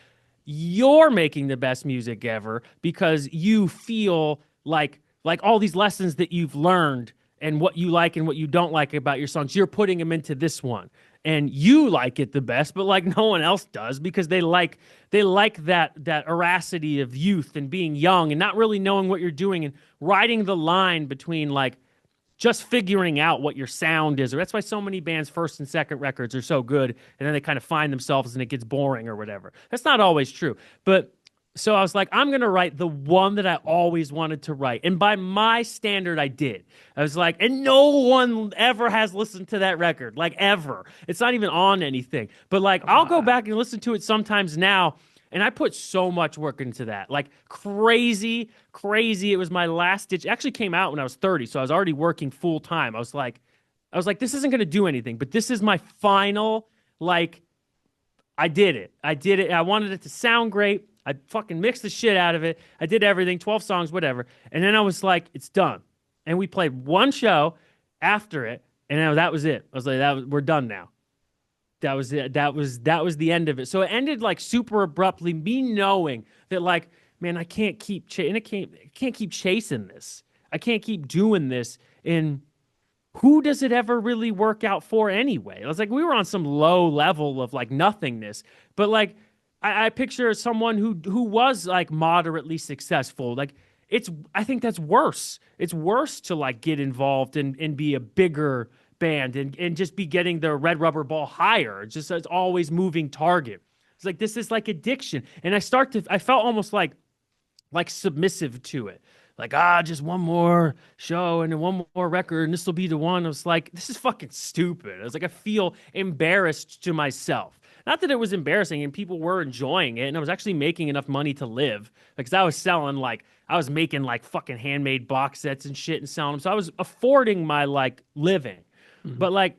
you're making the best music ever because you feel like all these lessons that you've learned and what you like and what you don't like about your songs, you're putting them into this one. and you like it the best, but like no one else does because they like that veracity of youth and being young and not really knowing what you're doing and riding the line between like just figuring out what your sound is. Or that's why so many bands' first and second records are so good, and then they kind of find themselves and it gets boring or whatever. That's not always true. But so I was like, I'm going to write the one that I always wanted to write. And by my standard, I did. I was like, and no one ever has listened to that record, like ever. It's not even on anything. But like, I'll go back and listen to it sometimes now. And I put so much work into that. Like crazy, crazy. It was my last ditch. It actually came out when I was 30. So I was already working full time. I was like, this isn't going to do anything, but this is my final, like, I did it. I wanted it to sound great. I fucking mixed the shit out of it. I did everything, 12 songs, whatever. And then I was like, it's done. And we played one show after it, and then that was it. I was like, we're done now. That was it. That was the end of it. So it ended like super abruptly, me knowing that like, man, I can't keep I can't keep chasing this. I can't keep doing this. And who does it ever really work out for anyway? I was like, we were on some low level of like nothingness, but like, I picture someone who was like moderately successful. Like I think that's worse. It's worse to like get involved and be a bigger band and just be getting the red rubber ball higher. It's always moving target. It's like, this is like addiction. And I felt almost like submissive to it. Like, just one more show and one more record and this will be the one. I was like, this is fucking stupid. I was like, I feel embarrassed to myself. Not that it was embarrassing and people were enjoying it and I was actually making enough money to live because I was making like fucking handmade box sets and shit and selling them. So I was affording my like living. Mm-hmm. But like,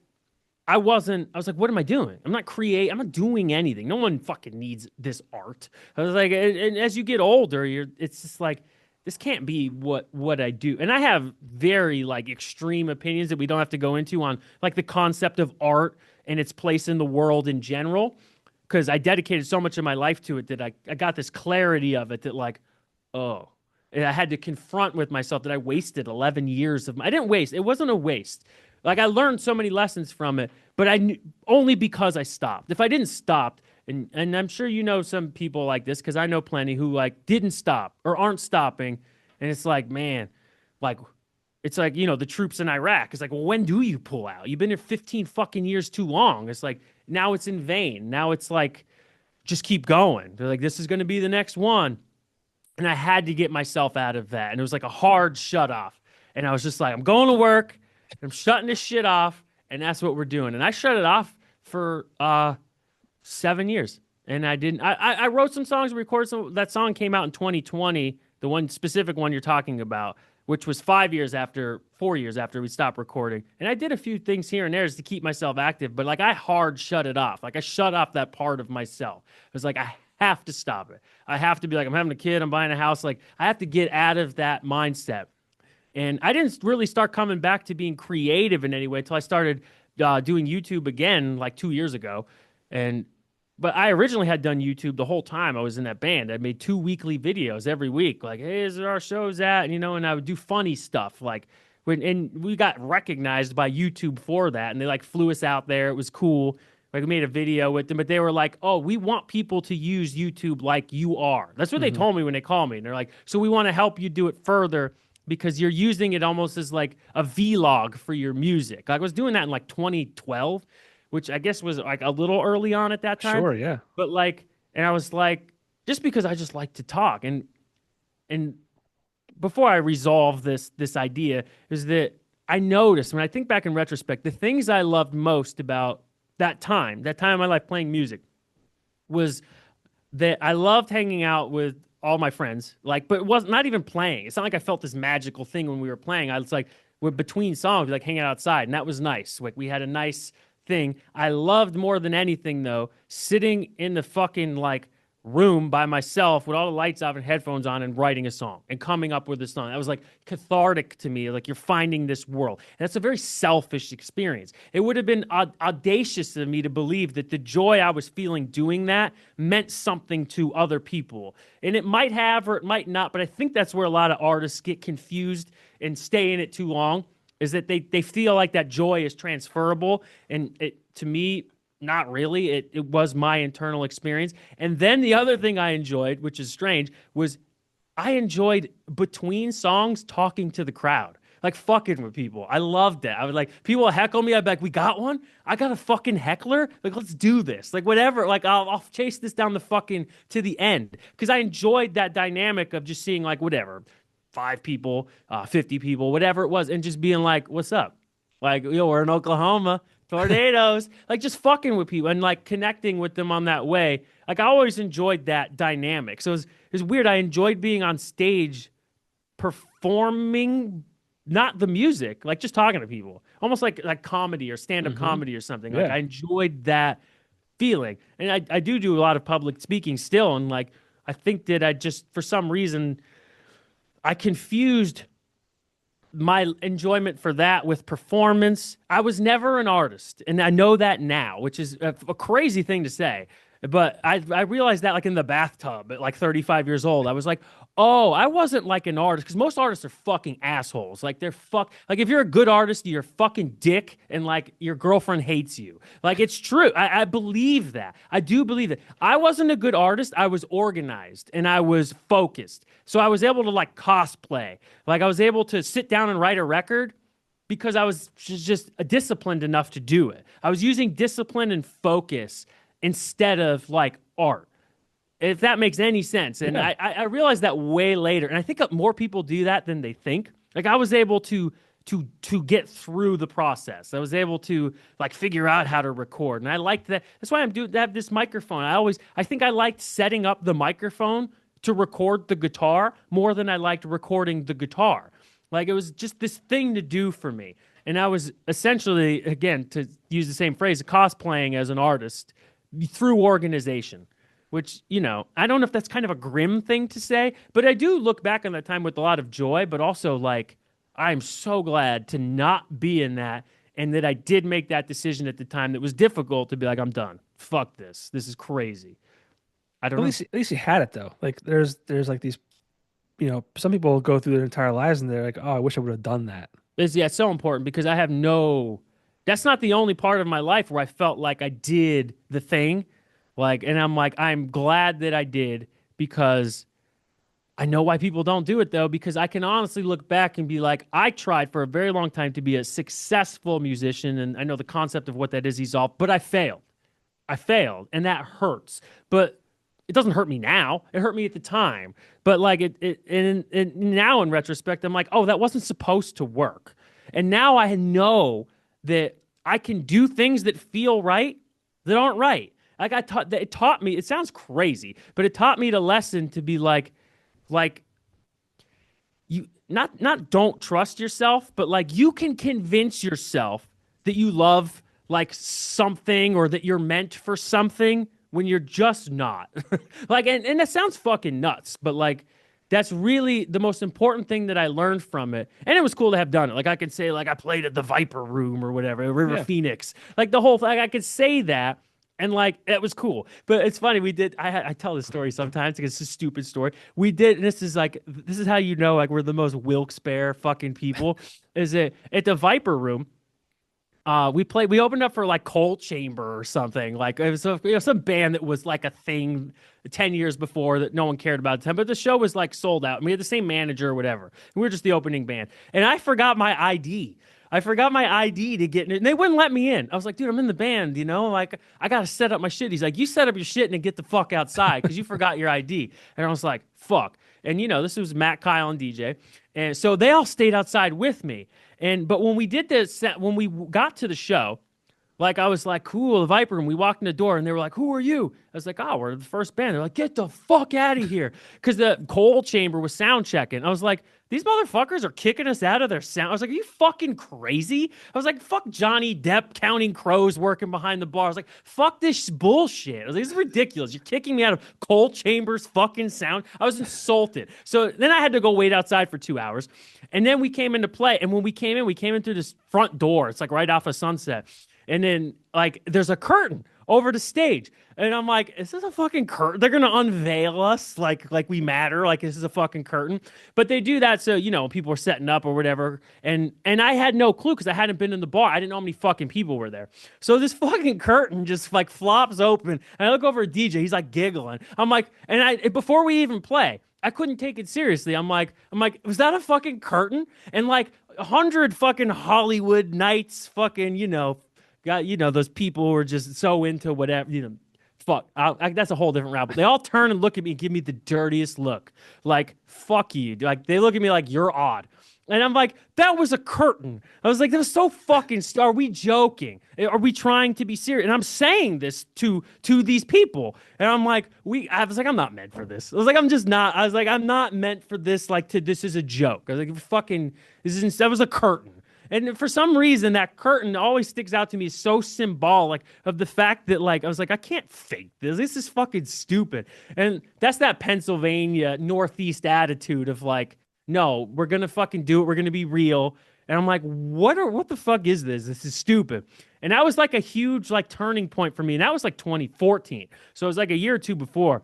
I was like, what am I doing? I'm not doing anything. No one fucking needs this art. I was like, and as you get older, it's just like, this can't be what I do. And I have very like extreme opinions that we don't have to go into on like the concept of art and its place in the world in general, because I dedicated so much of my life to it that I got this clarity of it that like, oh, and I had to confront with myself that I wasted 11 years I didn't waste. It wasn't a waste. Like I learned so many lessons from it, but only because I stopped. If I didn't stop, and I'm sure you know some people like this because I know plenty who like didn't stop or aren't stopping, and it's like, man, like it's like, you know, the troops in Iraq. It's like, well, when do you pull out? You've been here 15 fucking years too long. It's like, now it's in vain. Now it's like, just keep going. They're like, this is going to be the next one. And I had to get myself out of that. And it was like a hard shut off. And I was just like, I'm going to work. I'm shutting this shit off. And that's what we're doing. And I shut it off for 7 years. And I wrote some songs, recorded some. That song came out in 2020, the one specific one you're talking about, which was 4 years after we stopped recording. And I did a few things here and there just to keep myself active, but like I hard shut it off. Like I shut off that part of myself. It was like, I have to stop it. I have to be like, I'm having a kid, I'm buying a house. Like I have to get out of that mindset. And I didn't really start coming back to being creative in any way until I started doing YouTube again like 2 years ago. But I originally had done YouTube the whole time I was in that band. I made 2 weekly videos every week. Like, hey, this is where our show's at. And, and I would do funny stuff. Like, and we got recognized by YouTube for that. And they, like, flew us out there. It was cool. Like, we made a video with them. But they were like, oh, we want people to use YouTube like you are. That's what they told me when they called me. And they're like, so we want to help you do it further because you're using it almost as, like, a vlog for your music. Like, I was doing that in, like, 2012. Which I guess was like a little early on at that time. Sure, yeah. But like, and I was like, just because I just like to talk. And before I resolve this idea is that I noticed when I think back in retrospect, the things I loved most about that time in my life playing music was that I loved hanging out with all my friends. Like, but it was not even playing. It's not like I felt this magical thing when we were playing. I was like, we're between songs, like hanging outside. And that was nice. Like we had a nice thing. I loved more than anything though, sitting in the fucking like room by myself with all the lights off and headphones on and writing a song and coming up with a song. That was like cathartic to me. Like you're finding this world. And that's a very selfish experience. It would have been audacious of me to believe that the joy I was feeling doing that meant something to other people. And it might have, or it might not, but I think that's where a lot of artists get confused and stay in it too long. Is that they feel like that joy is transferable. And to me, not really. It was my internal experience. And then the other thing I enjoyed, which is strange, was I enjoyed between songs talking to the crowd, like fucking with people. I loved it. I would like people would heckle me. I'd be like, "We got one? I got a fucking heckler. Like, let's do this. Like, whatever. Like, I'll chase this down the fucking to the end because I enjoyed that dynamic of just seeing like whatever, 5 people, 50 people, whatever it was, and just being like, "What's up?" Like, yo, we're in Oklahoma, tornadoes. Like, just fucking with people and like connecting with them on that way. Like, I always enjoyed that dynamic. So it was weird. I enjoyed being on stage performing, not the music, like just talking to people, almost like comedy or stand-up comedy or something. Like Yeah. I enjoyed that feeling. And I do a lot of public speaking still. And like, I think that I just, for some reason, I confused my enjoyment for that with performance. I was never an artist, and I know that now, which is a crazy thing to say. But I realized that like in the bathtub at like 35 years old, I was like, oh, I wasn't like an artist because most artists are fucking assholes. Like they're like if you're a good artist, you're a fucking dick, and like your girlfriend hates you. Like it's true. I believe that. I do believe that. I wasn't a good artist. I was organized and I was focused. So I was able to like cosplay. Like I was able to sit down and write a record because I was just disciplined enough to do it. I was using discipline and focus instead of like art, if that makes any sense. And Yeah. I realized that way later. And I think more people do that than they think. Like I was able to get through the process. I was able to like figure out how to record. And I liked that. That's why I have this microphone. I think I liked setting up the microphone to record the guitar more than I liked recording the guitar. Like it was just this thing to do for me. And I was essentially, again, to use the same phrase, cosplaying as an artist through organization, which, you know, I don't know if that's kind of a grim thing to say, but I do look back on that time with a lot of joy, but also like, I'm so glad to not be in that and that I did make that decision at the time that was difficult to be like, I'm done. Fuck this. This is crazy. I don't know. At least you had it though. Like there's like these, some people go through their entire lives and they're like, oh, I wish I would have done that. It's so important because that's not the only part of my life where I felt like I did the thing. Like, and I'm like, I'm glad that I did because I know why people don't do it though, because I can honestly look back and be like, I tried for a very long time to be a successful musician. And I know the concept of what that is evolved, but I failed. And that hurts. But it doesn't hurt me now. It hurt me at the time. But like and now in retrospect, I'm like, oh, that wasn't supposed to work. And now I know that I can do things that feel right that aren't right. Like it taught me, it sounds crazy, but it taught me the lesson to be like you not don't trust yourself, but like you can convince yourself that you love like something or that you're meant for something when you're just not. Like, and that sounds fucking nuts, but like, that's really the most important thing that I learned from it. And it was cool to have done it. Like I could say like I played at the Viper Room or whatever, River Phoenix, like the whole thing. I could say that. And like, it was cool. But it's funny. I tell this story sometimes because it's a stupid story. We did, and this is how you know, like we're the most Wilkes-Barre fucking people, is it at the Viper Room. We opened up for like Coal Chamber or something. Like it was some band that was like a thing 10 years before that no one cared about at the time, but the show was like sold out and we had the same manager or whatever. And we were just the opening band. And I forgot my ID. To get in it, and they wouldn't let me in. I was like, dude, I'm in the band, like I got to set up my shit. He's like, you set up your shit and then get the fuck outside because you forgot your ID. And I was like, fuck. And this was Matt, Kyle, and DJ. And so they all stayed outside with me. But when we did this, when we got to the show, like I was like, cool, the Viper, and we walked in the door and they were like, who are you? I was like, oh, we're the first band. They're like, get the fuck out of here. Because the Coal Chamber was sound checking. I was like, these motherfuckers are kicking us out of their sound. I was like, are you fucking crazy? I was like, fuck Johnny Depp counting crows working behind the bar. I was like, fuck this bullshit. I was like, this is ridiculous. You're kicking me out of Coal Chamber's fucking sound. I was insulted. So then I had to go wait outside for 2 hours. And then we came into play. And when we came in through this front door. It's like right off of Sunset. And then, like, there's a curtain over the stage. And I'm like, is this a fucking curtain? They're gonna unveil us like we matter, like this is a fucking curtain. But they do that so, people are setting up or whatever. And I had no clue because I hadn't been in the bar. I didn't know how many fucking people were there. So this fucking curtain just like flops open. And I look over at DJ, he's like giggling. I'm like, before we even play, I couldn't take it seriously. I'm like, was that a fucking curtain? And like 100 fucking Hollywood nights, fucking, got, those people who are just so into whatever, fuck. That's a whole different route. But they all turn and look at me and give me the dirtiest look. Like, fuck you. Like, they look at me like, you're odd. And I'm like, that was a curtain. I was like, that was so fucking. Are we joking? Are we trying to be serious? And I'm saying this to these people. And I'm like, I was like, I'm not meant for this. I was like, I'm just not. I was like, I'm not meant for this. Like, this is a joke. I was like, fucking, that was a curtain. And for some reason, that curtain always sticks out to me as so symbolic of the fact that, like, I was like, I can't fake this. This is fucking stupid. And that's that Pennsylvania Northeast attitude of like, no, we're going to fucking do it. We're going to be real. And I'm like, what the fuck is this? This is stupid. And that was like a huge like turning point for me. And that was like 2014. So it was like a year or two before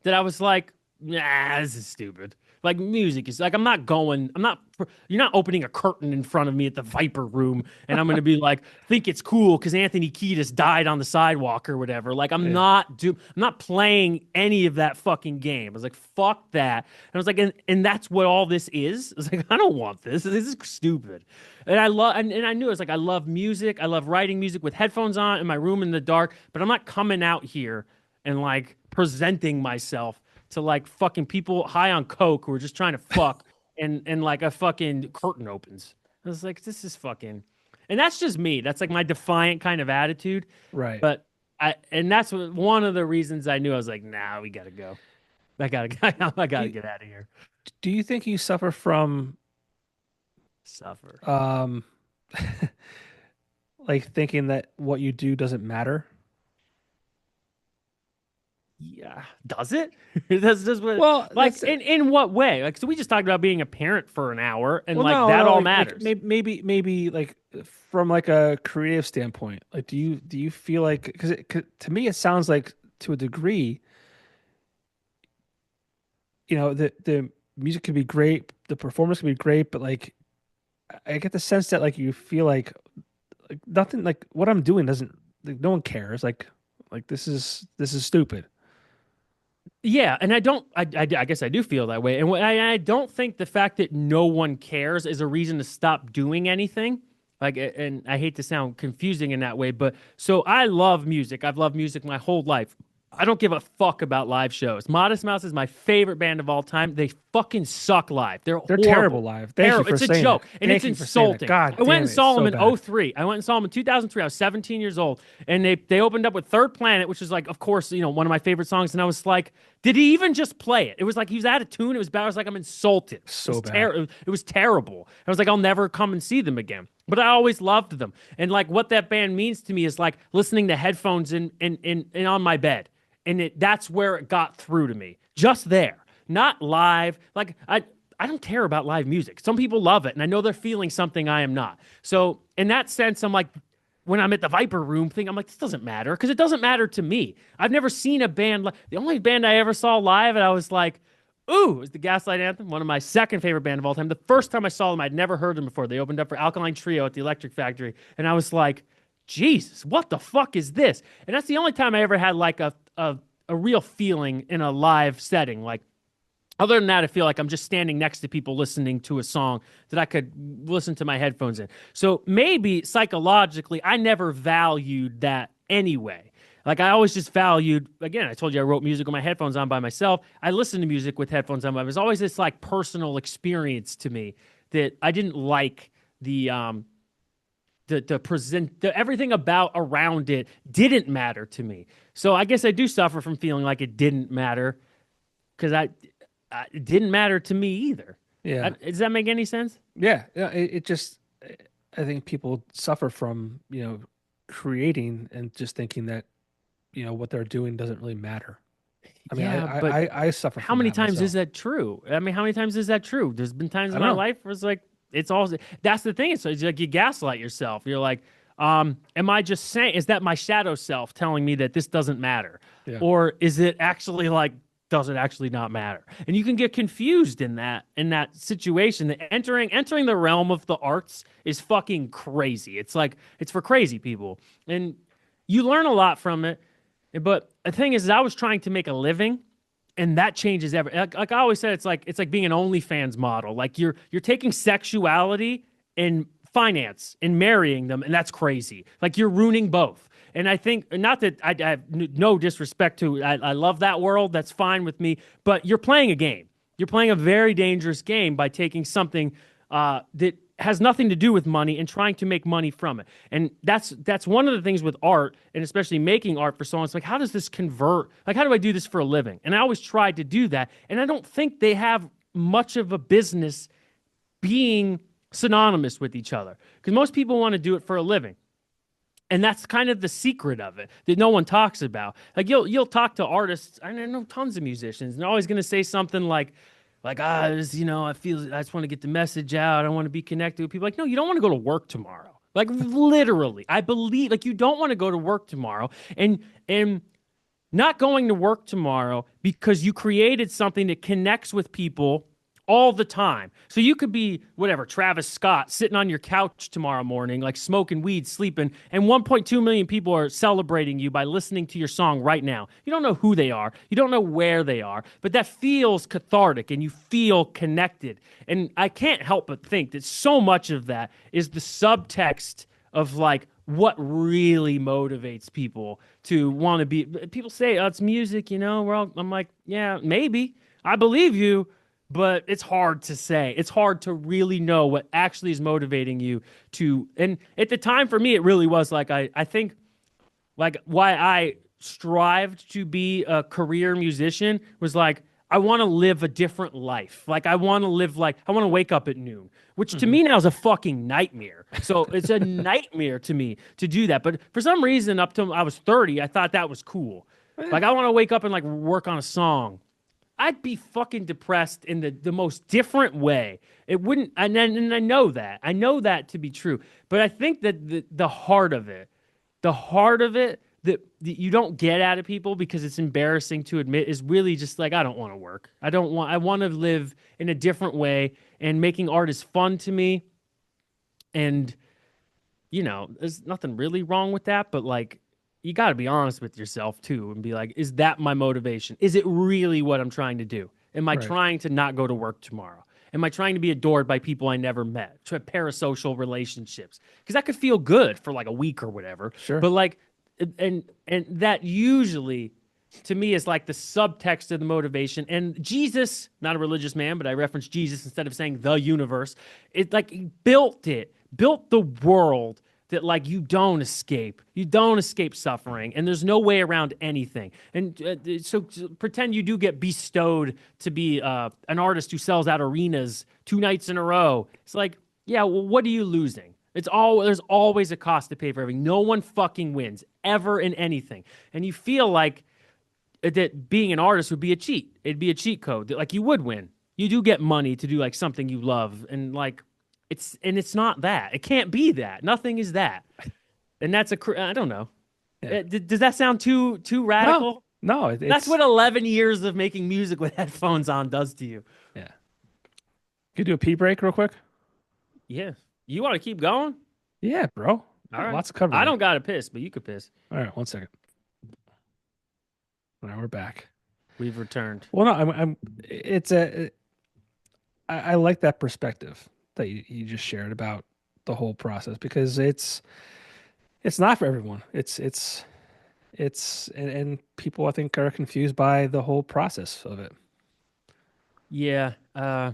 that I was like, nah, this is stupid. Like music is like, you're not opening a curtain in front of me at the Viper Room and I'm going to be like, think it's cool because Anthony Kiedis died on the sidewalk or whatever. Like I'm not playing any of that fucking game. I was like, fuck that. And I was like, and that's what all this is. I was like, I don't want this. This is stupid. And I knew it was like, I love music. I love writing music with headphones on in my room in the dark, but I'm not coming out here and like presenting myself to like fucking people high on coke who are just trying to fuck and like a fucking curtain opens. I was like, this is fucking, and that's just me. That's like my defiant kind of attitude. Right. But that's one of the reasons I knew. I was like, nah, we gotta go. I gotta get out of here. Do you think you suffer from like thinking that what you do doesn't matter? Yeah, does it? That's just what. Well, like in what way? Like, so we just talked about being a parent for an hour, and well, like no, that no, all like, matters. Like maybe like from like a creative standpoint, like do you feel like because to me it sounds like to a degree, the music could be great, the performance could be great, but like I get the sense that like you feel like nothing, like what I'm doing doesn't, like no one cares, like this is stupid. Yeah, and I guess I do feel that way. And I don't think the fact that no one cares is a reason to stop doing anything. Like, and I hate to sound confusing in that way, but so I love music. I've loved music my whole life. I don't give a fuck about live shows. Modest Mouse is my favorite band of all time. They fucking suck live. They're terrible live. Thank you for it's saying a joke, it. and Thank it's you for saying it. insulting. God I went and saw them in so bad. 2003. I went and saw them in 2003. I was 17 years old, and they opened up with Third Planet, which is like, of course, one of my favorite songs. And I was like, did he even just play it? It was like he was out of tune. It was bad. I was like, I'm insulted. So bad. It was terrible. I was like, I'll never come and see them again. But I always loved them, and like what that band means to me is like listening to headphones in on my bed. And that's where it got through to me. Just there. Not live. Like, I don't care about live music. Some people love it, and I know they're feeling something I am not. So, in that sense, I'm like, when I'm at the Viper Room thing, I'm like, this doesn't matter, because it doesn't matter to me. I've never seen a band. The only band I ever saw live, and I was like, ooh, it was the Gaslight Anthem, one of my second favorite band of all time. The first time I saw them, I'd never heard them before. They opened up for Alkaline Trio at the Electric Factory, and I was like, Jesus, what the fuck is this? And that's the only time I ever had like a real feeling in a live setting. Like, other than that, I feel like I'm just standing next to people listening to a song that I could listen to my headphones in. So maybe psychologically, I never valued that anyway. Like, I always just valued, again, I told you I wrote music with my headphones on by myself. I listened to music with headphones on. It was always this like personal experience to me that I didn't like everything about around it didn't matter to me. So I guess I do suffer from feeling like it didn't matter because it didn't matter to me either. Yeah. Does that make any sense? Yeah. It just, I think people suffer from, creating and just thinking that, what they're doing doesn't really matter. I mean, yeah, I suffer from how many that times myself. is that true? I mean, how many times is that true? There's been times in I my don't know. life where it's like, it's all, that's the thing. It's like you gaslight yourself. You're like, Am I just saying, is that my shadow self telling me that this doesn't matter? Yeah. Or is it actually like, does it actually not matter? And you can get confused in that situation. That entering the realm of the arts is fucking crazy. It's like it's for crazy people. And you learn a lot from it. But the thing is I was trying to make a living, and that changes everything. Like I always said, it's like being an OnlyFans model. Like you're taking sexuality and finance and marrying them, and that's crazy. Like you're ruining both. And I think, not that I have no disrespect to, I love that world. That's fine with me. But you're playing a game. You're playing a very dangerous game by taking something that has nothing to do with money and trying to make money from it. And that's one of the things with art, and especially making art for someone. It's like, how does this convert? Like, how do I do this for a living? And I always tried to do that. And I don't think they have much of a business being synonymous with each other, because most people want to do it for a living. And that's kind of the secret of it that no one talks about. Like you'll talk to artists. I know tons of musicians, and they're always going to say something like I feel I just want to get the message out. I want to be connected with people. Like, no, you don't want to go to work tomorrow. Like literally, I believe like you don't want to go to work tomorrow, and not going to work tomorrow because you created something that connects with people all the time. So you could be whatever, Travis Scott, sitting on your couch tomorrow morning, like smoking weed, sleeping, and 1.2 million people are celebrating you by listening to your song right now. You don't know who they are. You don't know where they are, but that feels cathartic and you feel connected. And I can't help but think that so much of that is the subtext of like what really motivates people to want to be. People say, oh, it's music, I'm like, yeah, maybe. I believe you. But it's hard to say. It's hard to really know what actually is motivating you to. And at the time for me, it really was like, I think like why I strived to be a career musician was like, I want to live a different life. Like I want to wake up at noon, which to me now is a fucking nightmare. So it's a nightmare to me to do that. But for some reason, up till I was 30, I thought that was cool. Like I want to wake up and like work on a song. I'd be fucking depressed in the most different way. It wouldn't, and I know that. I know that to be true. But I think that the heart of it that you don't get out of people because it's embarrassing to admit is really just like, I don't want to work. I want to live in a different way, and making art is fun to me. And, there's nothing really wrong with that, but like, you got to be honest with yourself too and be like, is that my motivation? Is it really what I'm trying to do? Am I trying to not go to work tomorrow? Am I trying to be adored by people I never met? Parasocial relationships? Because that could feel good for like a week or whatever. Sure. But like, and that usually to me is like the subtext of the motivation. And Jesus, not a religious man, but I reference Jesus instead of saying the universe. It like built the world that like you don't escape suffering, and there's no way around anything. And so pretend you do get bestowed to be an artist who sells out arenas 2 nights in a row. It's like, yeah, well, what are you losing? There's always a cost to pay for everything. No one fucking wins ever in anything. And you feel like that being an artist would be a cheat. It'd be a cheat code that like you would win. You do get money to do like something you love, and like it's not that. It can't be that. Nothing is that. And that's I don't know. Yeah. Does that sound too radical? No. That's what 11 years of making music with headphones on does to you. Yeah. Could you do a pee break real quick? Yeah. You want to keep going? Yeah, bro. All right. Lots of coverage. I don't got to piss, but you could piss. All right, 1 second. All right, we're back. We've returned. Well, no, I like that perspective that you just shared about the whole process, because it's not for everyone. And people I think are confused by the whole process of it. Yeah. I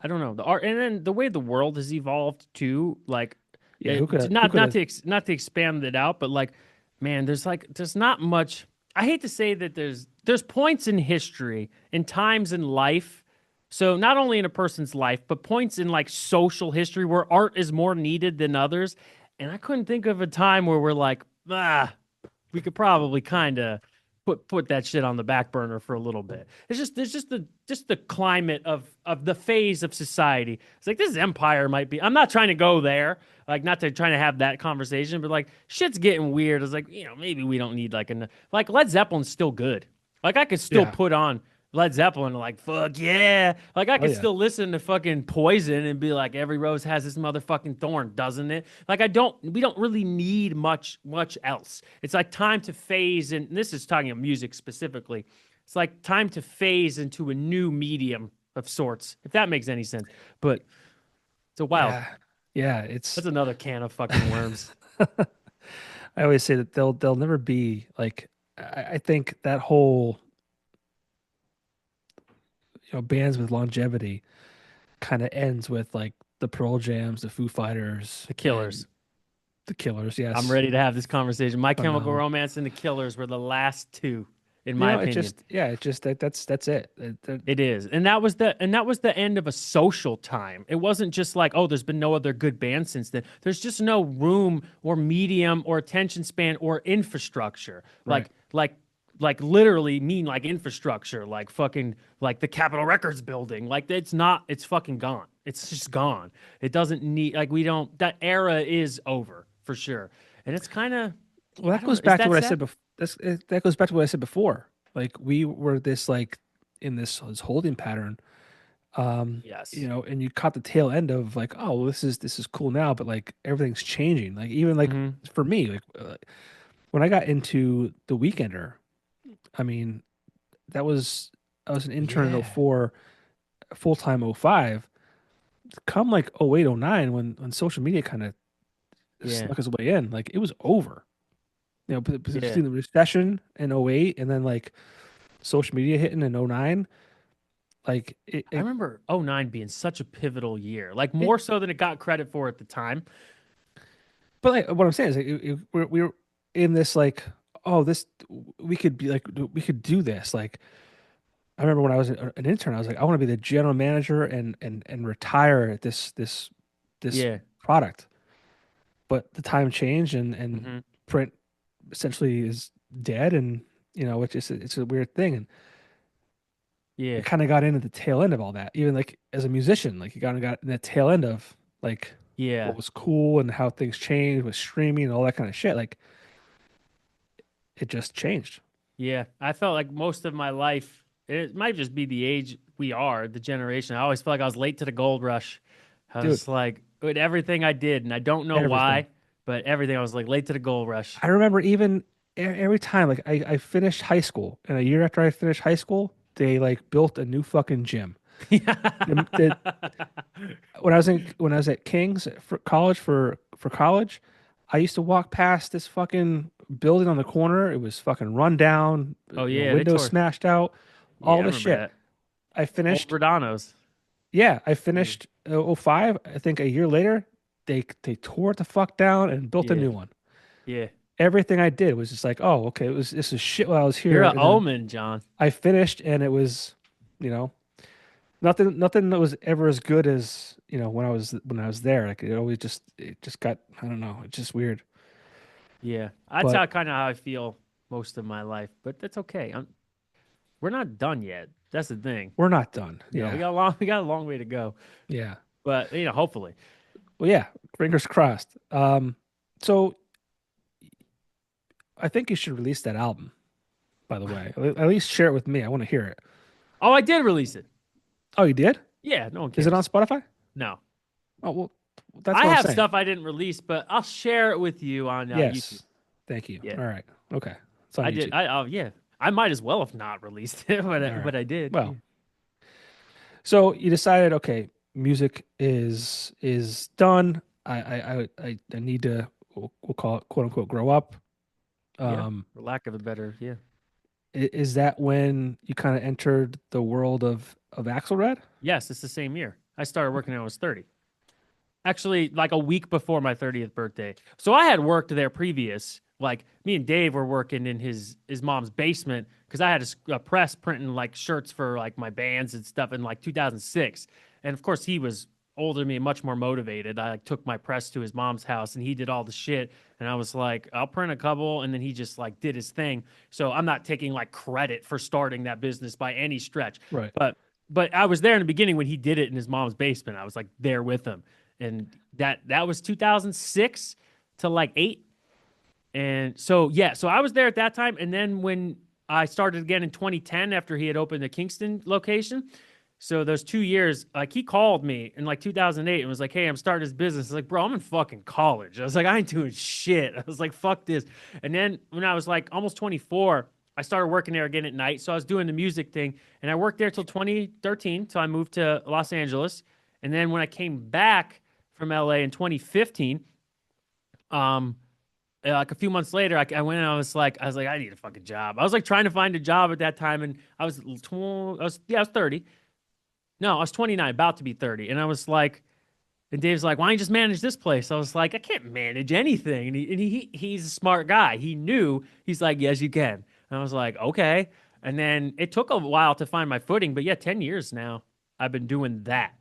don't know. The art, and then the way the world has evolved too, like not to expand it out, but like, man, there's not much. I hate to say that there's points in history and times in life. So not only in a person's life, but points in like social history where art is more needed than others. And I couldn't think of a time where we're like, we could probably kind of put that shit on the back burner for a little bit. It's just there's just the climate of the phase of society. It's like this empire might be. I'm not trying to go there, like not to trying to have that conversation, but like shit's getting weird. It's like maybe we don't need like Led Zeppelin's still good. Like I could still Yeah. put on Led Zeppelin and like fuck yeah. Like I Oh could yeah. still listen to fucking Poison and be like every rose has its motherfucking thorn, doesn't it? Like we don't really need much else. It's like time to phase and this is talking about music specifically. It's like time to phase into a new medium of sorts, if that makes any sense. But it's a wild. Yeah. Yeah. It's That's another can of fucking worms. I always say that they'll never be like I think that whole bands with longevity kind of ends with like the Pearl Jams, the Foo Fighters, The and Killers. the Killers. I'm Yes, ready to have this conversation. My Chemical phenomenal. Romance and The Killers were the last two, in my It opinion. just it's just that's it. It is. And that was the end of a social time. It wasn't just like, oh, there's been no other good band since then. There's just no room or medium or attention span or infrastructure. Right. Like literally mean like infrastructure, like fucking like the Capitol Records building. Like it's fucking gone. It's just gone. It doesn't need like we don't that era is over for sure. And it's kind of Well, I that don't know. goes Is back to that what I sad? said before. That goes back to what I said before. Like we were this like in this holding pattern, Yes. and you caught the tail end of like, oh, well, this is cool now, but like everything's changing. Like even like Mm-hmm. for me, like when I got into the Weekender, I mean, I was an intern in Yeah. '04, full time '05. Come like '08, '09, when social media kind of Yeah. snuck its way in, like it was over. Yeah. Between the recession in '08 and then like social media hitting in '09, like I remember '09 being such a pivotal year, like it more so than it got credit for at the time. but like what I'm saying is like we're in this like, oh, this we could be like we could do this. Like I remember when I was an intern, I was like, I want to be the general manager and retire at this Yeah. product. But the time changed and Hmm. print essentially is dead, and it's a weird thing. And I Yeah. kind of got into the tail end of all that. Even like as a musician, like you kind of got in the tail end of like Yeah. what was cool and how things changed with streaming and all that kind of shit. Like it just changed. Yeah. I felt like most of my life, it might just be the age we are, the generation. I always felt like I was late to the gold rush. I Dude, was like, with everything I did, and I don't know everything. why, but everything, I was like late to the gold rush. I remember even every time, like I finished high school, and a year after I finished high school, they like built a new fucking gym. The, when I was at King's for college for college, I used to walk past this fucking building on the corner. It was fucking run down, Oh, yeah. They windows tore. smashed out, Yeah, all I this remember shit. that. I Old finished, Verdanos. yeah, I Yeah. finished '05. I think a year later, they tore it the fuck down and built a Yeah. new one. Yeah. Everything I did was just like, oh, okay, this is shit while I was You're here, an and then omen, John. I finished, and it was, you know, nothing that was ever as good as when I was there. Like it just got, I don't know, it's just weird. Yeah. That's But how kind of how I feel most of my life, but that's okay. We're not done yet. That's the thing. we're not done. You know, Yeah, we got a long way to go. yeah. But hopefully. Well, yeah. Fingers crossed. So I think you should release that album. By the way, at least share it with me. I want to hear it. Oh, I did release it. Oh, you did? Yeah, no one Is it on cares. Spotify? No. Oh, well, that's I what I'm have saying. stuff I didn't release, but I'll share it with you on YouTube. Yes. Thank you. Yeah. All right. Okay. It's on I did. YouTube. Yeah. I might as well have not released it, All right. but I did. Yeah. Well, so you decided, okay, music is done. I need to we'll call it quote unquote grow up. Yeah. Um, For lack of a better, yeah. is that when you kind of entered the world of Axelrad? Yes, it's the same year. I started working when I was 30. Actually, like a week before my 30th birthday. So I had worked there previous. Like me and Dave were working in his mom's basement because I had a press printing like shirts for like my bands and stuff in like 2006. And of course, he was older than me, much more motivated. I like took my press to his mom's house and he did all the shit. And I was like, I'll print a couple. And then he just like did his thing. So I'm not taking like credit for starting that business by any stretch. Right. But I was there in the beginning when he did it in his mom's basement. I was like there with him. And that was 2006 to like 8. And so yeah, so I was there at that time. And then when I started again in 2010 after he had opened the Kingston location. So those 2 years, like he called me in like 2008 and was like, "Hey, I'm starting this business." I was like, "Bro, I'm in fucking college." I was like, "I ain't doing shit." I was like, "Fuck this." And then when I was like almost 24, I started working there again at night. So I was doing the music thing, and I worked there till 2013, till I moved to Los Angeles. And then when I came back from LA in 2015, like a few months later, I went and I was like, I need a fucking job. I was like trying to find a job at that time, and I was 30. No, I was 29, about to be 30. And I was like, and Dave's like, why don't you just manage this place? I was like, I can't manage anything. He's a smart guy. He knew. He's like, yes, you can. And I was like, okay. And then it took a while to find my footing, but yeah, 10 years now I've been doing that.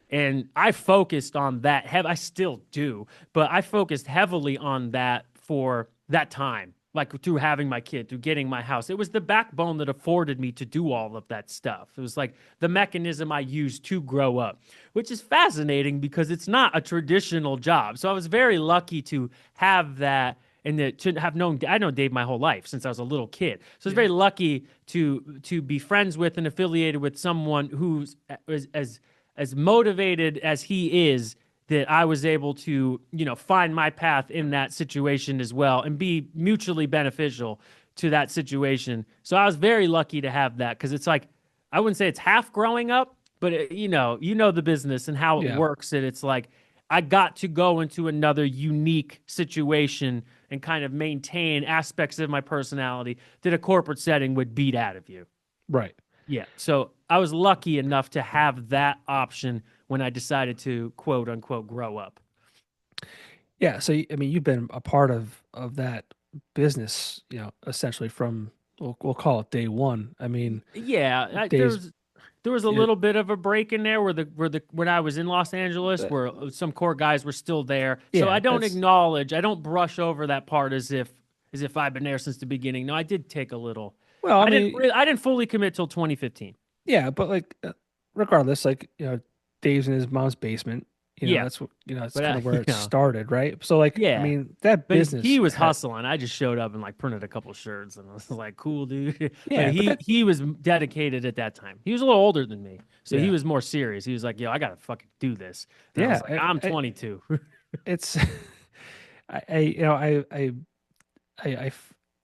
And I focused on that. I still do, but I focused heavily on that for that time, like through having my kid, through getting my house. It was the backbone that afforded me to do all of that stuff. It was like the mechanism I used to grow up, which is fascinating because it's not a traditional job. So I was very lucky to have that and to have known. I know Dave my whole life since I was a little kid. So I was very lucky to be friends with and affiliated with someone who's as motivated as he is, that I was able to, find my path in that situation as well and be mutually beneficial to that situation. So I was very lucky to have that because it's like, I wouldn't say it's half growing up, but the business and how it works. And it's like, I got to go into another unique situation and kind of maintain aspects of my personality that a corporate setting would beat out of you. Right. Yeah. So I was lucky enough to have that option when I decided to quote unquote grow up. Yeah. So, I mean, you've been a part of that business, essentially from, we'll call it day one. I mean, yeah, days, there was a little bit of a break in there when I was in Los Angeles, where some core guys were still there. So I don't brush over that part as if I've been there since the beginning. No, I did take a little. Well, I mean, I didn't fully commit till 2015. Yeah, but like, regardless, like, Dave's in his mom's basement. Yeah. That's what that's kind of where it started, right? So like, I mean, that but business. He was hustling. I just showed up and like printed a couple shirts, and I was like, "Cool, dude." Yeah, but he was dedicated at that time. He was a little older than me, so he Yeah. was more serious. He was like, "Yo, I gotta fucking do this." And I was like, I'm 22. It's,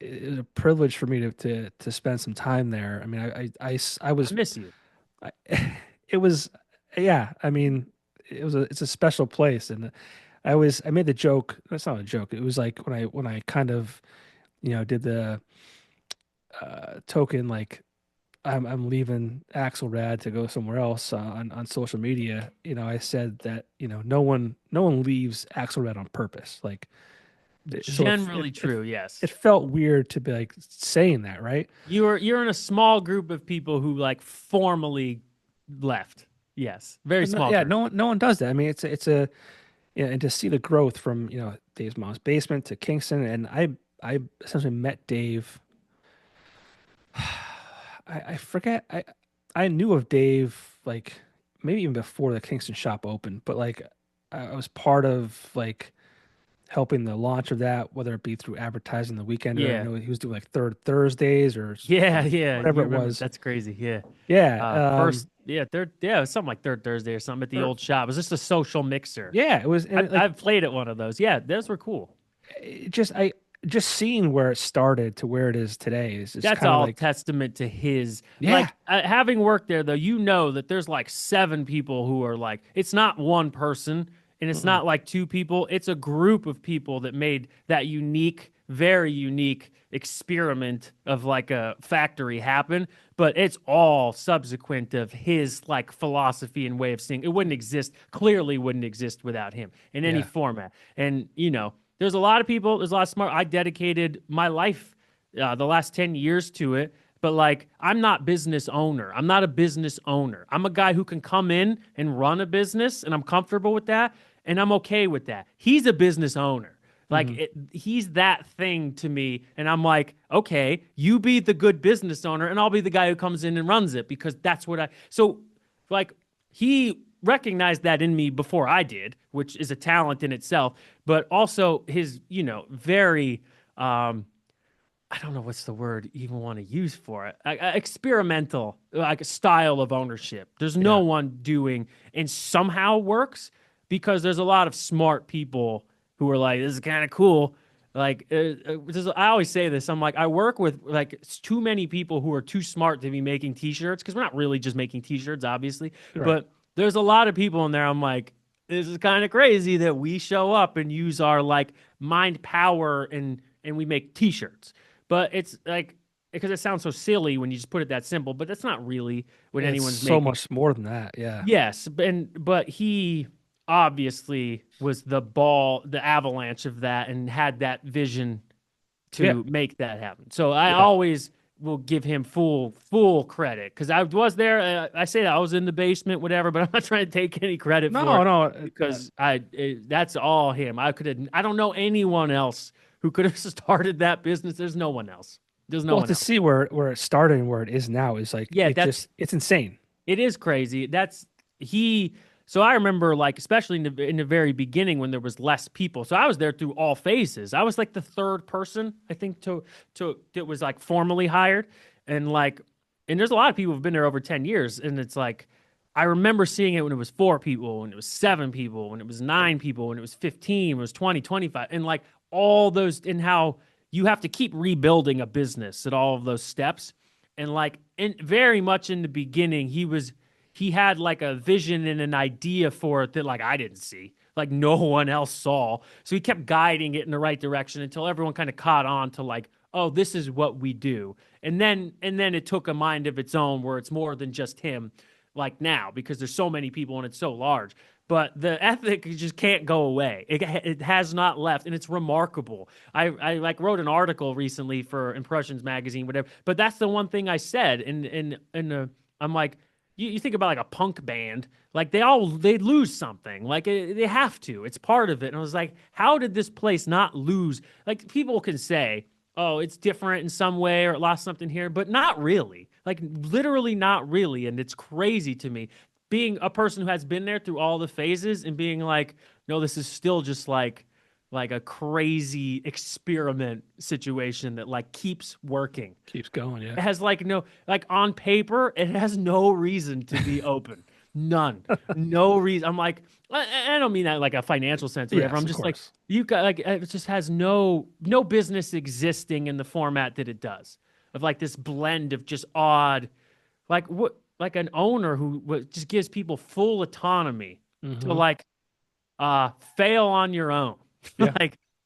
it was a privilege for me to spend some time there. I mean, I was I miss you. it was, yeah. I mean, it's a special place, and I made the joke. That's not a joke. It was like when I kind of, did the token, like, I'm leaving Axelrad to go somewhere else on social media. I said that no one leaves Axelrad on purpose. Like, so Generally true. Yes. it felt weird to be like saying that, right? You're in a small group of people who like formally left. Yes, very small. Yeah, group. no one does that. I mean, it's a yeah, and to see the growth from Dave's mom's basement to Kingston, and I essentially met Dave. I forget. I knew of Dave like maybe even before the Kingston shop opened, but like I was part of like helping the launch of that, whether it be through advertising the weekend, or I know he was doing like third Thursdays or whatever it was. That's crazy. Yeah. Yeah. Third. Yeah, it was something like Third Thursday or something at the old shop. It was just a social mixer. Yeah, it was. I've played at one of those. Yeah, those were cool. Just seeing where it started to where it is today is just that's all testament to his. Yeah. Like having worked there, though, that there's like 7 people who are like, it's not one person. And it's not like 2 people. It's a group of people that made that unique, very unique experiment of like a factory happen. But it's all subsequent of his like philosophy and way of seeing. It clearly wouldn't exist without him in any format. And, there's a lot of people, there's a lot of smart. I dedicated my life the last 10 years to it. But like, I'm not business owner. I'm not a business owner. I'm a guy who can come in and run a business, and I'm comfortable with that, and I'm okay with that. He's a business owner. Like Hmm. he's that thing to me, and I'm like, okay, you be the good business owner, and I'll be the guy who comes in and runs it because that's what I. So, like, he recognized that in me before I did, which is a talent in itself, but also his, very I don't know what's the word you even want to use for it. Experimental, like a style of ownership. There's no Yeah. one doing and somehow works because there's a lot of smart people who are like, this is kind of cool. Like, I always say this. I'm like, I work with like it's too many people who are too smart to be making T-shirts because we're not really just making T-shirts, obviously. Right. But there's a lot of people in there. I'm like, this is kind of crazy that we show up and use our like mind power and we make T-shirts. But it's like because it sounds so silly when you just put it that simple, but that's not really what It's anyone's so making. much more than that. Yeah. Yes, but he obviously was the avalanche of that, and had that vision Yeah. to make that happen. So I Yeah. always will give him full credit because I was there. I say that I was in the basement, whatever, but I'm not trying to take any credit for No, it no. because that's all him. I could have. I don't know anyone else who could have started that business. There's no one else. There's no Well, one to else. see where it started and where it is now is like Yeah, it's insane. it is crazy. He. So I remember, like, especially in the very beginning when there was less people. So I was there through all phases. I was like the third person, I think, to that was like formally hired, and like, and there's a lot of people who've been there over 10 years, and it's like, I remember seeing it when it was 4 people, when it was 7 people, when it was 9 people, when it was 15, when it was 20, 25, and like all those, and how you have to keep rebuilding a business at all of those steps, and like, in very much in the beginning, he had like a vision and an idea for it that like I didn't see, like no one else saw. So he kept guiding it in the right direction until everyone kind of caught on to like, oh, this is what we do. And then it took a mind of its own where it's more than just him like now because there's so many people and it's so large. But the ethic just can't go away. It has not left, and it's remarkable. I like wrote an article recently for Impressions magazine, whatever. But that's the one thing I said, and I'm like, you think about like a punk band, like they lose something, like they have to. It's part of it. And I was like, how did this place not lose? Like people can say, oh, it's different in some way or it lost something here, but not really. Like literally not really. And it's crazy to me being a person who has been there through all the phases and being like, no, this is still just like a crazy experiment situation that like keeps working. Keeps going. Yeah. It has like no, like on paper, it has no reason to be open. None. No reason. I'm like, I don't mean that like a financial sense or whatever. Yes, I'm of just like, course. you got like, it just has no business existing in the format that it does of like this blend of just odd, like what, like an owner who just gives people full autonomy to Hmm. like, fail on your own. Yeah.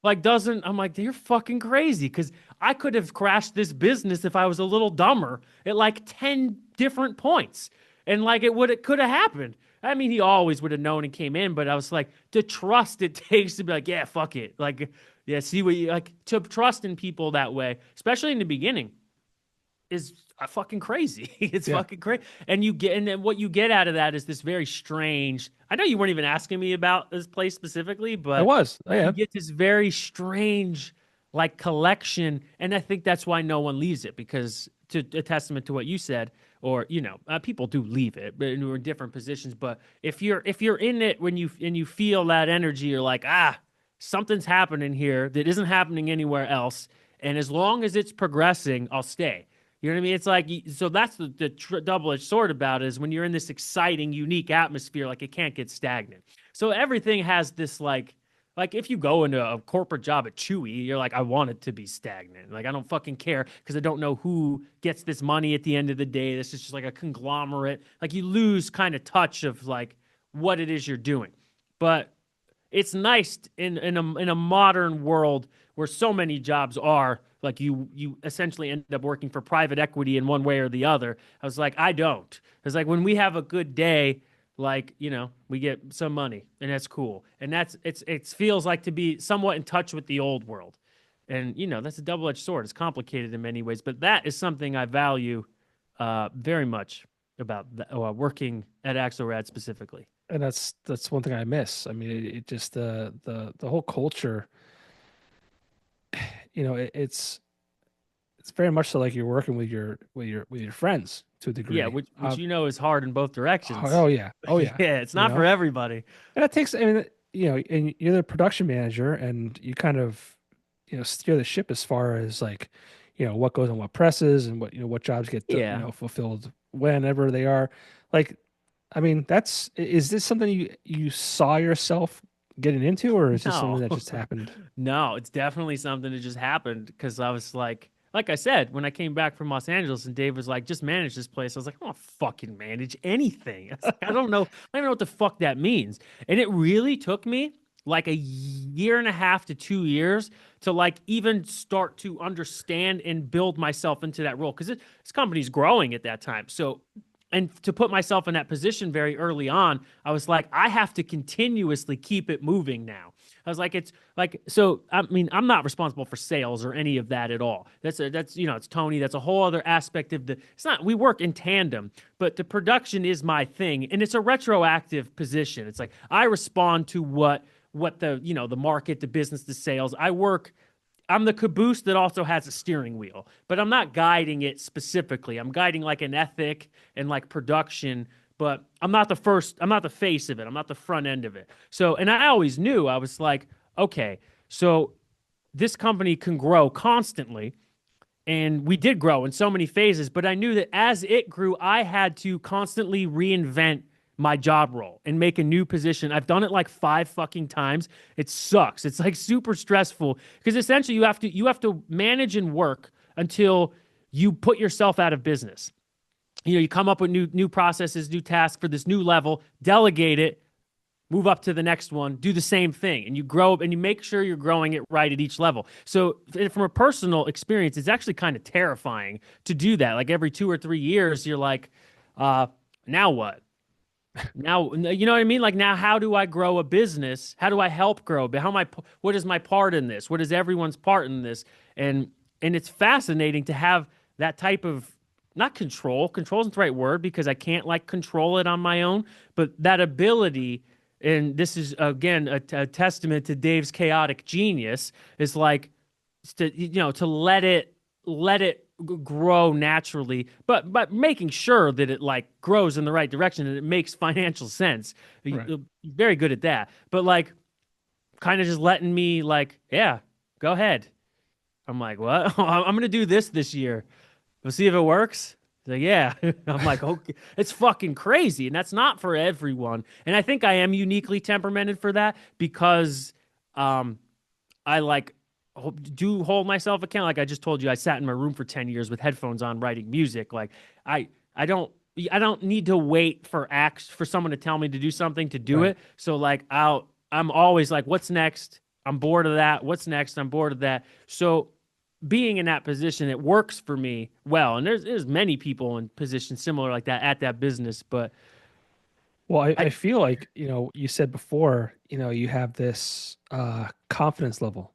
like, doesn't, I'm like, you're fucking crazy because I could have crashed this business if I was a little dumber at like 10 different points. And like it could have happened. I mean, he always would have known and came in, but I was like, the trust it takes to be like, yeah, fuck it. Like, yeah, see what you like to trust in people that way, especially in the beginning is fucking crazy. It's Yeah. fucking crazy. And you get, and then what you get out of that is this very strange. I know you weren't even asking me about this place specifically, I but was. I you am. get this very strange like collection, and I think that's why no one leaves it because to a testament to what you said, or people do leave it, but we're in different positions. But if you're in it when you feel that energy, you're like something's happening here that isn't happening anywhere else, and as long as it's progressing, I'll stay. You know what I mean? It's like, so that's the double-edged sword about it is when you're in this exciting, unique atmosphere, like it can't get stagnant. So everything has this like if you go into a corporate job at Chewy, you're like, I want it to be stagnant. Like I don't fucking care because I don't know who gets this money at the end of the day. This is just like a conglomerate. Like you lose kind of touch of like what it is you're doing. But it's nice in a modern world where so many jobs are like you essentially end up working for private equity in one way or the other. I was like, I don't. It's like when we have a good day, like we get some money and that's cool, and it feels like to be somewhat in touch with the old world, And, that's a double-edged sword. It's complicated in many ways, but that is something I value very much about working at Axelrad specifically. And that's one thing I miss. I mean, it just the whole culture, it's very much so like you're working with your friends to a Yeah, degree. which is hard in both directions. Oh yeah, oh yeah. Yeah, it's You not for know, everybody. and it takes. I mean, and you're the production manager, and you kind of, steer the ship as far as like, what goes on what presses and what jobs get Yeah. fulfilled whenever they are. Like, I mean, is this something you saw yourself getting into, or is this something No. that just happened? No, it's definitely something that just happened because I was like I said, when I came back from Los Angeles and Dave was like, just manage this place. I was like, I don't fucking manage anything. I was like, I don't know. I don't know what the fuck that means. And it really took me like a year and a half to 2 years to like even start to understand and build myself into that role because this company's growing at that time. So, and to put myself in that position very early on, I was like, I have to continuously keep it moving now. I was like, it's like, so, I mean, I'm not responsible for sales or any of that at all. That's, it's Tony. That's a whole other aspect of it's not, we work in tandem, but the production is my thing. And it's a retroactive position. It's like, I respond to what the, the market, the business, the sales. I'm the caboose that also has a steering wheel, but I'm not guiding it specifically. I'm guiding like an ethic and like production, but I'm not the face of it. I'm not the front end of it. So, and I always knew, I was like, okay, so this company can grow constantly. And we did grow in so many phases, but I knew that as it grew, I had to constantly reinvent my job role and make a new position. I've done it like 5 fucking times. It sucks. It's like super stressful because essentially you have to manage and work until you put yourself out of business. You come up with new processes, new tasks for this new level, delegate it, move up to the next one, do the same thing, and you grow and you make sure you're growing it right at each level. So from a personal experience, it's actually kind of terrifying to do that. Like every 2 or 3 years, you're like, now what? Now, you know what I mean? Like now, how do I grow a business? How do I help grow? But what is my part in this? What is everyone's part in this? And it's fascinating to have that type of, not control. Control isn't the right word because I can't like control it on my own, but that ability, and this is again a testament to Dave's chaotic genius, is like to let it grow naturally, but making sure that it like grows in the right direction and it makes financial sense. Right. Very good at that, but like kind of just letting me like, yeah, go ahead. I'm like, what? I'm gonna do this year. We'll see if it works. He's like, yeah. I'm like, okay. It's fucking crazy. And that's not for everyone. And I think I am uniquely temperamented for that because I like do hold myself accountable. Like I just told you, I sat in my room for 10 years with headphones on writing music. Like I don't need to wait for someone to tell me to do something to do it. So like I'm always like, what's next? I'm bored of that. What's next? I'm bored of that. So being in that position, it works for me well. And there's many people in positions similar like that at that business. But Well, I feel like, you said before, you have this confidence level.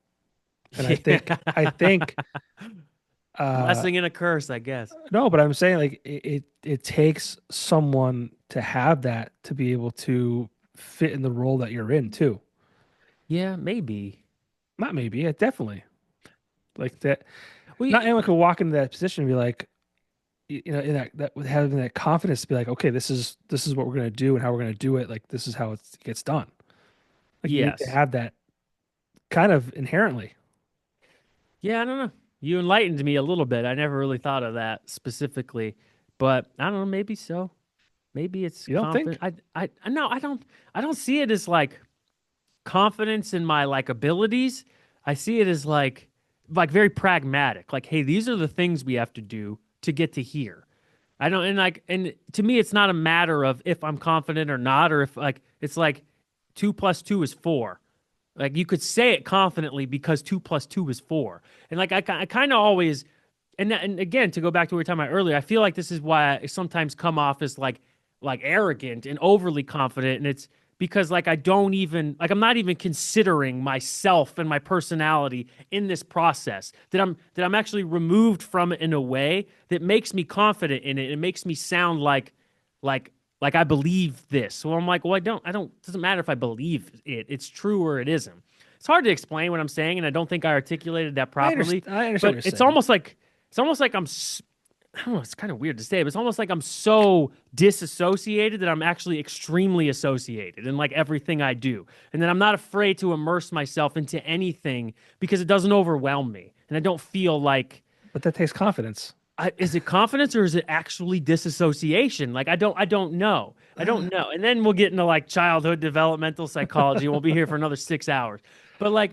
And I think blessing and a curse, I guess. no, but I'm saying like it takes someone to have that to be able to fit in the role that you're in too. Yeah, maybe. Not maybe, yeah, definitely. Like that, not We anyone could walk into that position and be like, in that with having that confidence to be like, okay, this is what we're gonna do and how we're gonna do it. Like this is how it gets done. Like you need to yes. have that kind of inherently. Yeah, I don't know. You enlightened me a little bit. I never really thought of that specifically, but I don't know. Maybe so. Maybe it's You don't confident. think? I no. I don't see it as like confidence in my like abilities. I see it as like very pragmatic. Like, hey, these are the things we have to do to get to here. I don't and to me, it's not a matter of if I'm confident or not, or if like it's like 2 + 2 is 4. Like you could say it confidently because 2 + 2 is 4. And like I kind of always, and again to go back to what we were talking about earlier, I feel like this is why I sometimes come off as like arrogant and overly confident, and it's because like I don't even like I'm not even considering myself and my personality in this process. That I'm actually removed from it in a way that makes me confident in it. It makes me sound like like I believe this. So I'm like, well, I don't it doesn't matter if I believe it. It's true or it isn't. It's hard to explain what I'm saying, and I don't think I articulated that properly. I understand what But you're saying. it's almost like I don't know, it's kind of weird to say, but it's almost like I'm so disassociated that I'm actually extremely associated in like everything I do. And then I'm not afraid to immerse myself into anything because it doesn't overwhelm me. And I don't feel like But that takes confidence. is it confidence or is it actually disassociation? Like I don't know. I don't know. And then we'll get into like childhood developmental psychology. We'll be here for another 6 hours. But like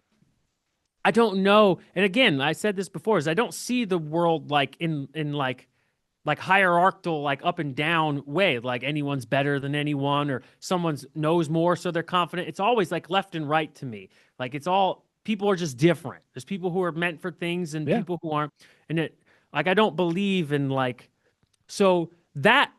I don't know. And again, I said this before, is I don't see the world like in like hierarchical, like up and down way, like anyone's better than anyone or someone's knows more, so they're confident. It's always like left and right to me. Like it's all people are just different. There's people who are meant for things and Yeah. people who aren't. And it like I don't believe in like so that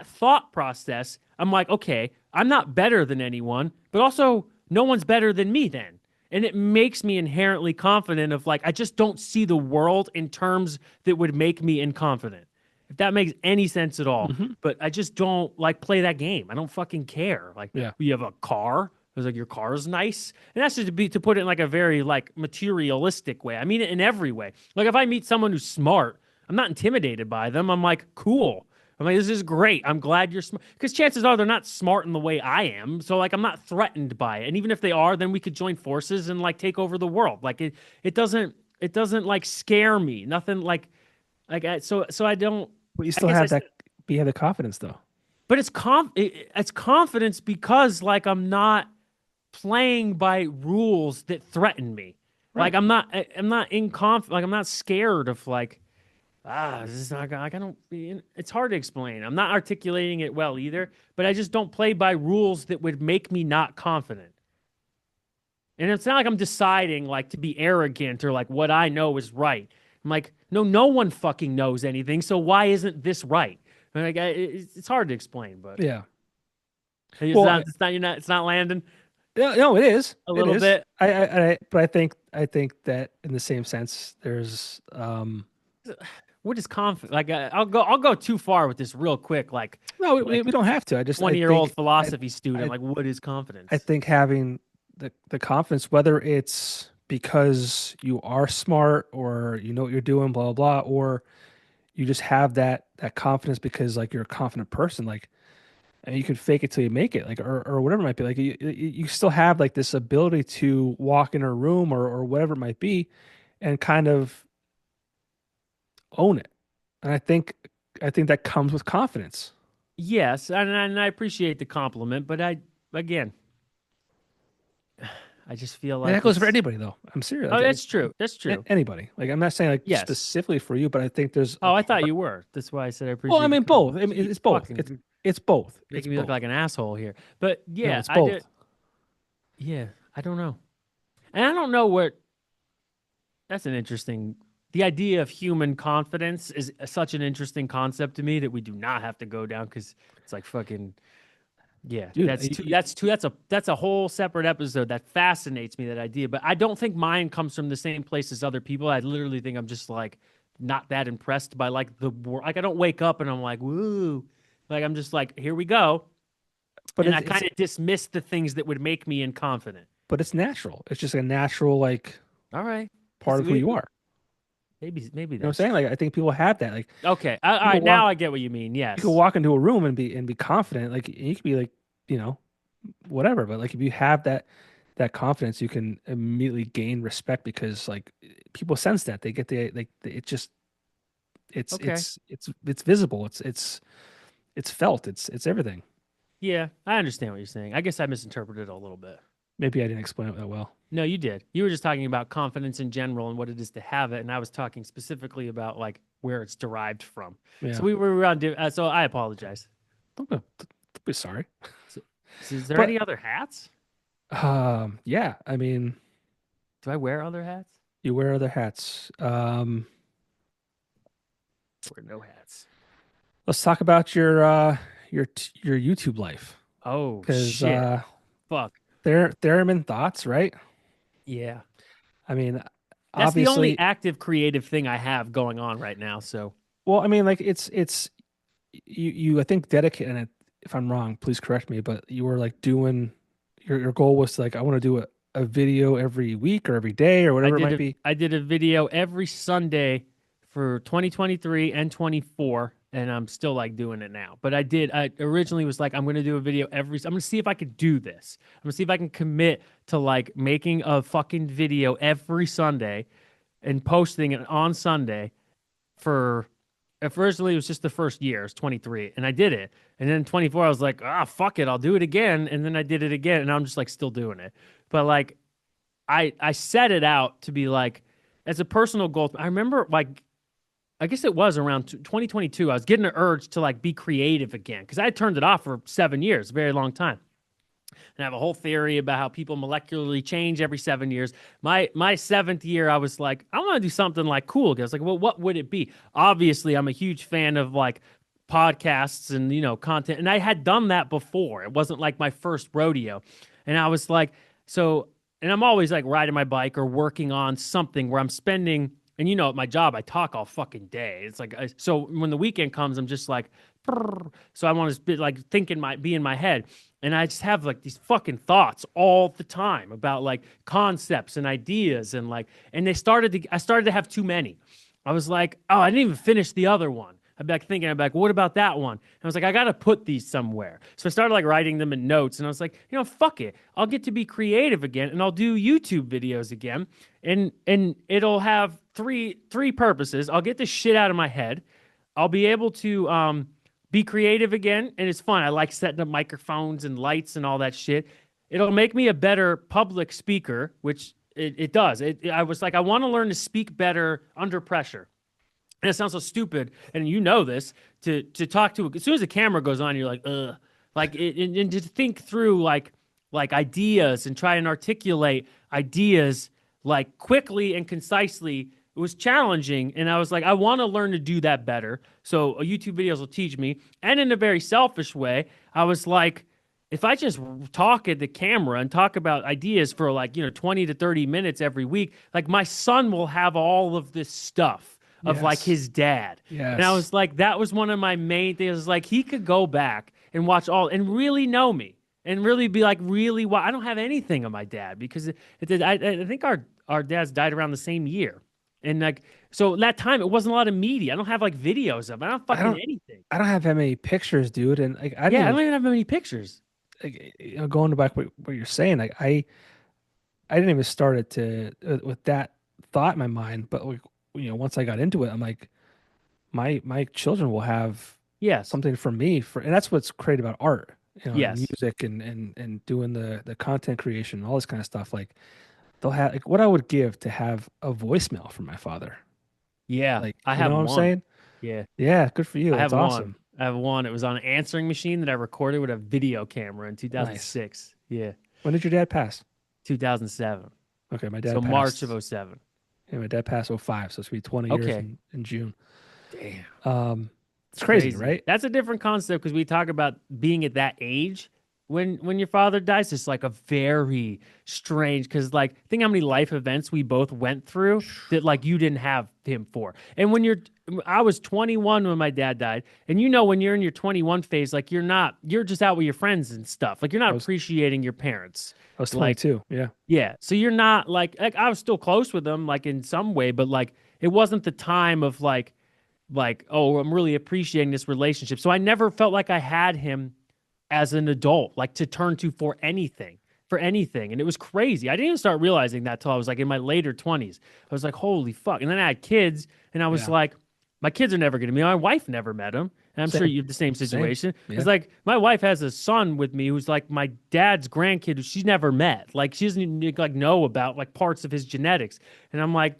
thought process, I'm like, okay, I'm not better than anyone, but also no one's better than me then. And it makes me inherently confident of like I just don't see the world in terms that would make me inconfident. If that makes any sense at all. Hmm. But I just don't like play that game. I don't fucking care. Like Yeah. you have a car. I was like, your car is nice. And that's just to put it in like a very like materialistic way. I mean it in every way. Like if I meet someone who's smart, I'm not intimidated by them. I'm like, cool. I'm like, this is great. I'm glad you're smart. Because chances are they're not smart in the way I am. So like I'm not threatened by it. And even if they are, then we could join forces and like take over the world. Like it doesn't like scare me. Nothing so I don't But you I still guess I have said that. But you have the confidence though. but it's confidence because like I'm not playing by rules that threaten me. Like Right. I'm not like I'm not scared of like this is not like I don't it's hard to explain. I'm not articulating it well either, but I just don't play by rules that would make me not confident. And it's not like I'm deciding like to be arrogant or like what I know is right. I'm like, no one fucking knows anything, so why isn't this right? Like it's hard to explain, but Yeah. it's Well, not it's not landing no, no, it is. a It little is. bit. But I think that in the same sense, there's, What is confidence? Like I'll go too far with this real quick. no, Like we don't have to. I 20-year-old think, philosophy I, student. Like what is I confidence? think having the confidence, whether it's because you are smart or you know what you're doing, blah, blah, blah, or you just have that confidence because like you're a confident person, like, and you can fake it till you make it, like, or whatever it might be. Like you still have like this ability to walk in a room or whatever it might be and kind of own it. And I think that comes with confidence. Yes, and I appreciate the compliment, but again, I just feel And that like goes for it's. anybody though. I'm serious. Oh, that's true. That's true. Anybody. Like I'm not saying like Yes. specifically for you, but I think there's a Oh, I thought part. you were. That's why I said I Well, I appreciate the mean both. compliment. I mean Jeez, it's both. fucking It's both. It's making me look both. like an asshole here. But No, yeah, it's I did. both. Yeah, I don't know, and I don't know what. That's an interesting. The idea of human confidence is such an interesting concept to me that we do not have to go down because it's like fucking. Yeah, Dude, that's two. That's two. That's a whole separate episode that fascinates me. That idea, but I don't think mine comes from the same place as other people. I literally think I'm just like not that impressed by like the world. Like I don't wake up and I'm like woo. Like I'm just like here we go, but and I kind of dismiss the things that would make me inconfident. it's natural. It's just a natural like All right, part of who you are. maybe You know what I'm that's saying? Like I think people have that. Like okay. All you can right, now walk I get what you mean. you can Yes. walk into a room and be confident. Like you could be like, you know, whatever. But like if you have that confidence, you can immediately gain respect because like people sense that. They get the like it just Okay. it's visible. It's felt. It's everything. Yeah, I understand what you're saying. I guess I misinterpreted it a little bit. Maybe I didn't explain it that well. No, you did. You were just talking about confidence in general and what it is to have it, and I was talking specifically about like where it's derived from. So Yeah. we were on. So I apologize. Don't be sorry. So, so is there But any other hats? yeah, I mean, Do I wear other hats? you wear other hats. Or no hats? Let's talk about your your YouTube life Oh because shit! Fuck. Theremin Thoughts, right? Yeah. I mean, That's the only obviously, active creative thing I have going on right now. So well, I mean, like it's you I think dedicate, and if I'm wrong, please correct me, but you were like doing your goal was like I want to do a video every week or every day or whatever it might be. I did a video every Sunday for 2023 and 24, and I'm still like doing it now. But I originally was like, I'm gonna do a video I'm gonna see if I could do this. I'm gonna see if I can commit to like making a fucking video every Sunday and posting it on Sunday for originally it was just the first year, it was 23, and I did it. And then 24, I was like, fuck it, I'll do it again. And then I did it again, and I'm just like still doing it. But like I set it out to be like as a personal goal. I remember like I guess it was around 2022. I was getting an urge to like be creative again because I had turned it off for 7 years, a very long time. And I have a whole theory about how people molecularly change every 7 years. My seventh year, I was like, I want to do something like cool. I was like, well, what would it be? Obviously, I'm a huge fan of like podcasts and content, and I had done that before. It wasn't like my first rodeo, and I was like, so, and I'm always like riding my bike or working on something where I'm spending. And at my job, I talk all fucking day. It's like so when the weekend comes, I'm just like, "Brrr." So I want to be like be in my head. And I just have like these fucking thoughts all the time about like concepts and ideas and like, and I started to have too many. I was like, oh, I didn't even finish the other one. I'd be like thinking, I'd be like, what about that one? And I was like, I got to put these somewhere. So I started like writing them in notes, and I was like, fuck it. I'll get to be creative again, and I'll do YouTube videos again. And it'll have three purposes. I'll get the shit out of my head. I'll be able to be creative again, and it's fun. I like setting up microphones and lights and all that shit. It'll make me a better public speaker, which it does. I was like, I want to learn to speak better under pressure. And it sounds so stupid, and this to talk to. As soon as the camera goes on, you're like, ugh, like and to think through like ideas and try and articulate ideas like quickly and concisely. It was challenging, and I was like, I want to learn to do that better. So YouTube videos will teach me. And in a very selfish way, I was like, if I just talk at the camera and talk about ideas for like 20 to 30 minutes every week, like my son will have all of this stuff of like Yes. his dad. And I Yes. was like, that was one of my main things. Like he could go back and watch all and really know me and really be like, I don't have anything of my dad because I think our dads died around the same year. And like, so that time it wasn't a lot of media. I don't have like videos of it. I don't I fucking don't anything. I don't have that many pictures, dude. And like I didn't Yeah, I even don't even have many pictures. like, going back what you're saying. Like I didn't even start it to with that thought in my mind. But like once I got into it, I'm like my children will have Yes. something from me and that's what's great about art, and Yes. music and doing the content creation and all this kind of stuff. Like they'll have like what I would give to have a voicemail from my father. Yeah. Like, I you know have what I'm one. saying? Yeah. Yeah, good for you. I That's have one. awesome. I have one. It was on an answering machine that I recorded with a video camera in Nice. 2006. Yeah. When did your dad pass? 2007. Okay, my So dad March passed. of '07. Yeah, my dad passed '05, so it's gonna be 20 years Okay. in June. Damn. It's It's crazy, crazy. right? That's a different concept because we talk about being at that age when your father dies. It's like a very strange because like think how many life events we both went through that like you didn't have him for. And I was 21 when my dad died, and when you're in your 21 phase, like you're just out with your friends and stuff. Like you're I not was appreciating your parents. I was Like 22. Yeah. yeah, so you're not like I was still close with them like in some way, but like it wasn't the time of like, oh, I'm really appreciating this relationship. So I never felt like I had him as an adult, like to turn to for anything. And it was crazy. I didn't even start realizing that till I was like in my later 20s. I was like, holy fuck. And then I had kids, and I was Yeah. like, my kids are never going to meet him. My wife never met him. And I'm sure Same. you have the same Same. situation. Yeah. It's like my wife has a son with me who's like my dad's grandkid who she's never met. Like she doesn't even like know about like parts of his genetics. And I'm like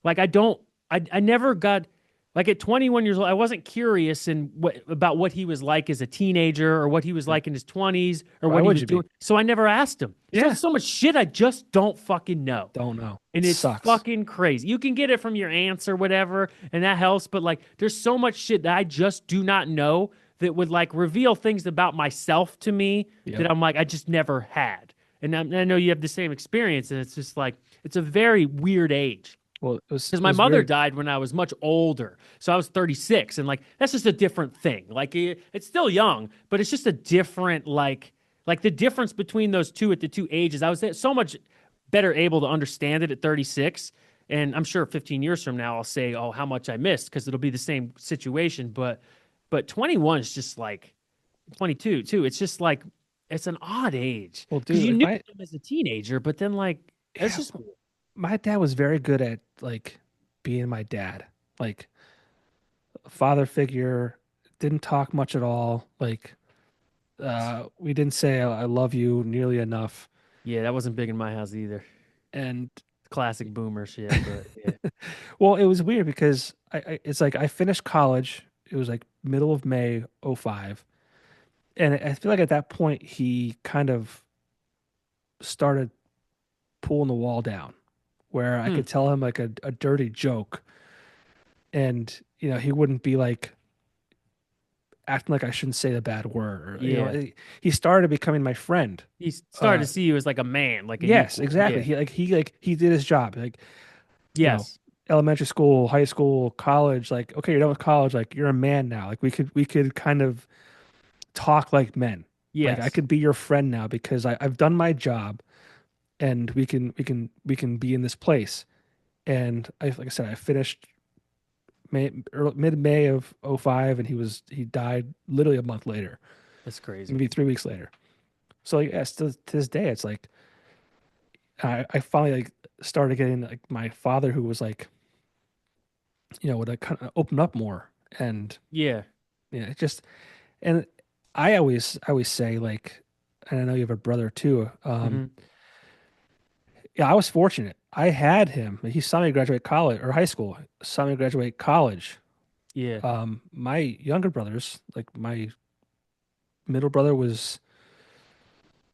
I never got like at 21 years old, I wasn't curious about what he was like as a teenager or what he was like in his 20s or Why what he would was you be? doing. So I never asked him. So Yeah. so much shit I just don't fucking know. Don't know. And It it's sucks. fucking crazy. You can get it from your aunts or whatever, and that helps. But like, there's so much shit that I just do not know that would like reveal things about myself to me Yep. that I'm like, I just never had. And I know you have the same experience, and it's just like, it's a very weird age. Well, Because it my was mother weird. died when I was much older. So I was 36. And like, that's just a different thing. Like, it's still young, but it's just a different, like the difference between those two at the two ages. I was so much better able to understand it at 36. And I'm sure 15 years from now, I'll say, oh, how much I missed, because it'll be the same situation. But 21 is just like 22 too. It's just like, it's an odd age Well, because dude, you like knew him as a teenager, but then like, it's yeah, just, my dad was very good at like being my dad, like a father figure. Didn't talk much at all. Like, we didn't say I love you nearly enough. yeah, that wasn't big in my house either. And Classic boomer shit, but yeah. well, it was weird because it's like I finished college. It was like middle of May '05, and I feel like at that point he kind of started pulling the wall down, where I Hmm. could tell him like a dirty joke, and he wouldn't be like acting like I shouldn't say the bad word. Or, Yeah. he started becoming my friend. He started Uh, to see you as like a man, like an yes, equal. exactly. Yeah. He did his job. Like, you know, Yes. elementary school, high school, college, like, okay, you're done with college, like you're a man now. Like we could kind of talk like men. Like I Yes. could be your friend now because I've done my job and we can be in this place. And like I said, I finished mid May of '05, and he died literally a month later, That's crazy. maybe 3 weeks later. So like, yeah, still to this day, it's like I finally like started getting like my father who was like, would like kind of open up more. And Yeah. yeah, it just, and I always say like, and I know you have a brother too. Hmm. Yeah, I was fortunate. I had him. He saw me graduate college or high school. Saw me graduate college. Yeah. My younger brothers, like my middle brother was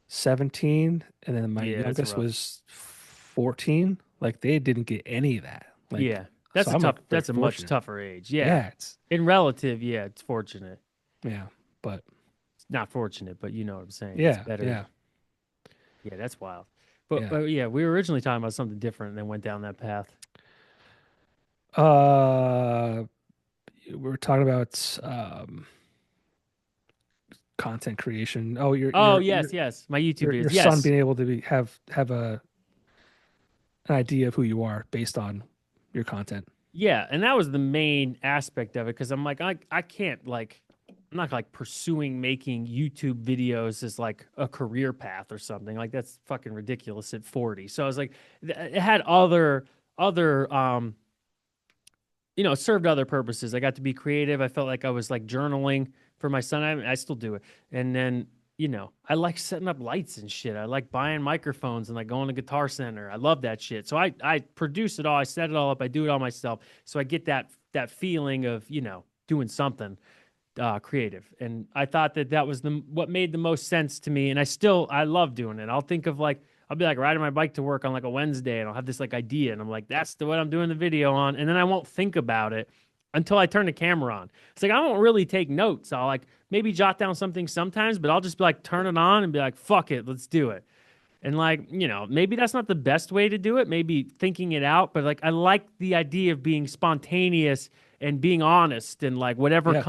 17, and then my Yeah. That's youngest rough. was 14. Like they didn't get any of that. Like, Yeah. so That's a I'm tough, like very that's a much fortunate. tougher age. Yeah. Yeah, it's In relative, yeah, it's fortunate. yeah, but It's not fortunate, but you know what I'm saying. It's yeah, better. yeah, Yeah. That's wild. But, yeah. but yeah, we were originally talking about something different and then went down that path. Uh, we were talking about content creation. Oh, Oh, yes. Yes. My YouTube videos. your son Yes. being able to have an idea of who you are based on your content. Yeah, and that was the main aspect of it because I'm like, I can't like, I'm not like pursuing making YouTube videos as like a career path or something. Like that's fucking ridiculous at 40. So I was like, it had other it served other purposes. I got to be creative. I felt like I was like journaling for my son. I still do it. And then, I like setting up lights and shit. I like buying microphones and like going to Guitar Center. I love that shit. So I produce it all. I set it all up. I do it all myself. So I get that feeling of, doing something creative. And I thought that was what made the most sense to me. And I love doing it. I'll be like riding my bike to work on like a Wednesday and I'll have this like idea and I'm like, that's what I'm doing the video on. And then I won't think about it until I turn the camera on. It's like, I don't really take notes. I'll like maybe jot down something sometimes, but I'll just be like, turn it on and be like, fuck it, let's do it. And like, maybe that's not the best way to do it, maybe thinking it out, but like I like the idea of being spontaneous and being honest and like Yeah,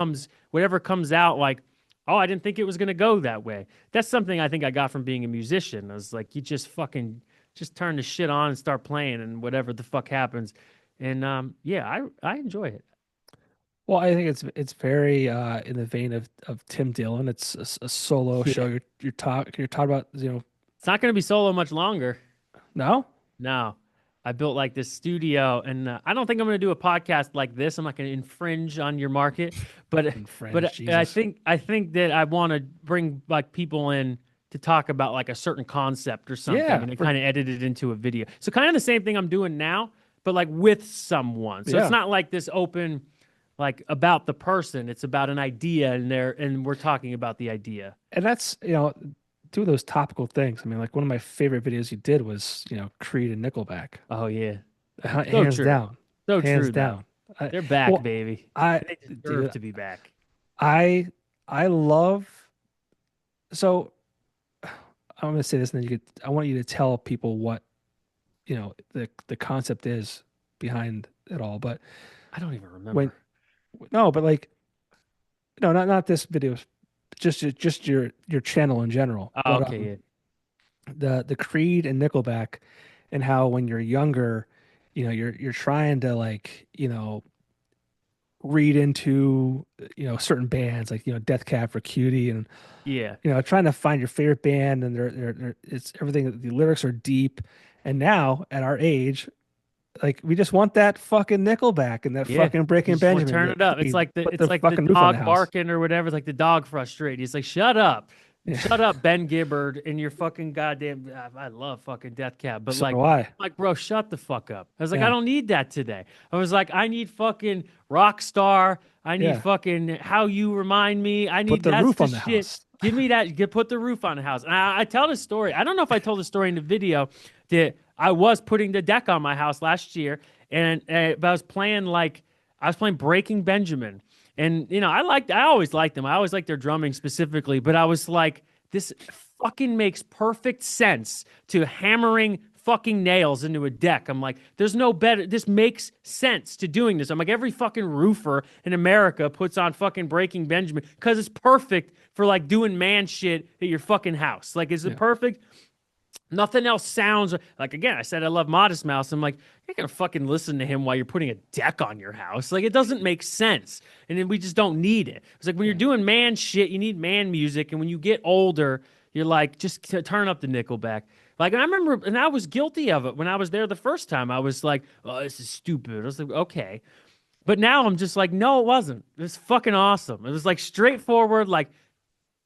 whatever comes out like, oh, I didn't think it was going to go that way. That's something I think I got from being a musician. I was like, you just fucking just turn the shit on and start playing and whatever the fuck happens. And yeah, I enjoy it. well, I think it's very in the vein of Tim Dillon. It's a solo show. Yeah. You're talking about It's not going to be solo much longer. no No, I built like this studio, and I don't think I'm going to do a podcast like this. I'm not going to infringe on your market, but infringe but I Jesus. think that I want to bring like people in to talk about like a certain concept or something, Yeah, and then for kind of edit it into a video. So kind of the same thing I'm doing now, but like with someone. So it's yeah, not like this open, like about the person. It's about an idea, and we're talking about the idea. and that's do those topical things. I mean, like one of my favorite videos you did was Creed and Nickelback. Oh yeah, so Hands true, down, so hands true though. down. I, They're back, well, baby. I And they deserve dude, to be back. I I love so I'm gonna say this, and then I want you to tell people what the concept is behind it all. But I don't even when remember. no, but like no, not this video, just your channel in general. Oh, But okay, yeah. the Creed and Nickelback, and how when you're younger, you're trying to like read into certain bands like Death Cab for Cutie, and Yeah. trying to find your favorite band, and they're it's everything. The lyrics are deep, and now at our age, like we just want that fucking Nickelback and that Yeah. fucking You Breaking just want to Benjamin, turn that it up. It's Creed, like the put it's the like the fucking roof on the dog house. barking or whatever. It's like the dog frustrated. He's like, "Shut up. Yeah, Shut up, Ben Gibbard, and your fucking goddamn I love fucking Death Cab, but so do I. like, bro, shut the fuck up." I was like, I Yeah, don't need that today. I was like, I need fucking Rockstar. I need yeah, fucking How You Remind Me. I put need the That's roof the on the shit. house. Give me that. Put the roof on the house. And I tell the story. I don't know if I told the story in the video that I was putting the deck on my house last year, and but I was playing Breaking Benjamin, and I always liked them. I always liked their drumming specifically, but I was like, this fucking makes perfect sense to hammering fucking nails into a deck. I'm like, there's no better. This makes sense to doing this. I'm like, every fucking roofer in America puts on fucking Breaking Benjamin because it's perfect for like doing man shit at your fucking house. Like, is it Yeah, perfect? Nothing else sounds like, again, I said I love Modest Mouse. I'm like, you're gonna fucking listen to him while you're putting a deck on your house. Like, it doesn't make sense. And then we just don't need it. It's like when you're yeah. doing man shit, you need man music. And when you get older, you're like, just turn up the Nickelback. Like, I remember, and I was guilty of it when I was there the first time. I was like, oh, this is stupid. I was like, okay. But now I'm just like, no, it wasn't. It was fucking awesome. It was like straightforward, like,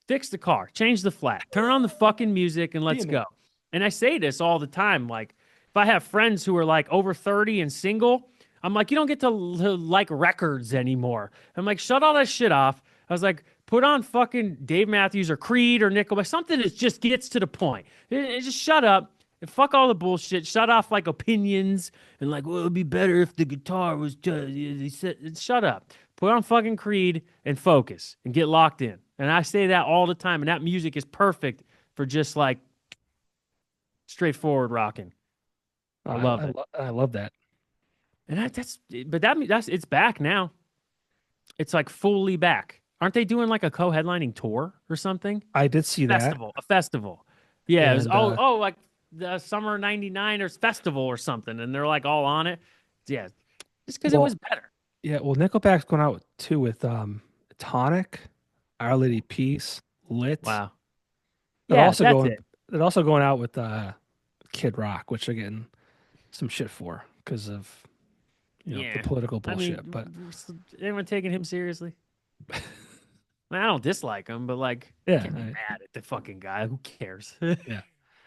fix the car, change the flat, turn on the fucking music, and let's go. BMX. And I say this all the time. Like, if I have friends who are like over 30 and single, I'm like, you don't get to like records anymore. I'm like, shut all that shit off. I was like, put on fucking Dave Matthews or Creed or Nickelback, something that just gets to the point. Just shut up. And fuck all the bullshit. Shut off like opinions and like, well, it'd be better if the guitar was just. He said, shut up. Put on fucking Creed and focus and get locked in. And I say that all the time. And that music is perfect for just like straightforward rocking. Oh, I love it. I love that. And that's it's back now. It's like fully back. Aren't they doing like a co-headlining tour or something? I did see that, A festival. Yeah, it was, and like the summer '99ers festival or something, and they're like all on it. Yeah, just because it was well, better. yeah, well, Nickelback's going out too with Tonic, Our Lady Peace, Lit. Wow. They're Yeah, also that's going it. they're also going out with Kid Rock, which they're getting some shit for because of the Yeah. political I bullshit. But mean, anyone taking him seriously? I don't dislike him, but like, yeah, can't be mad at the fucking guy. Who cares? yeah,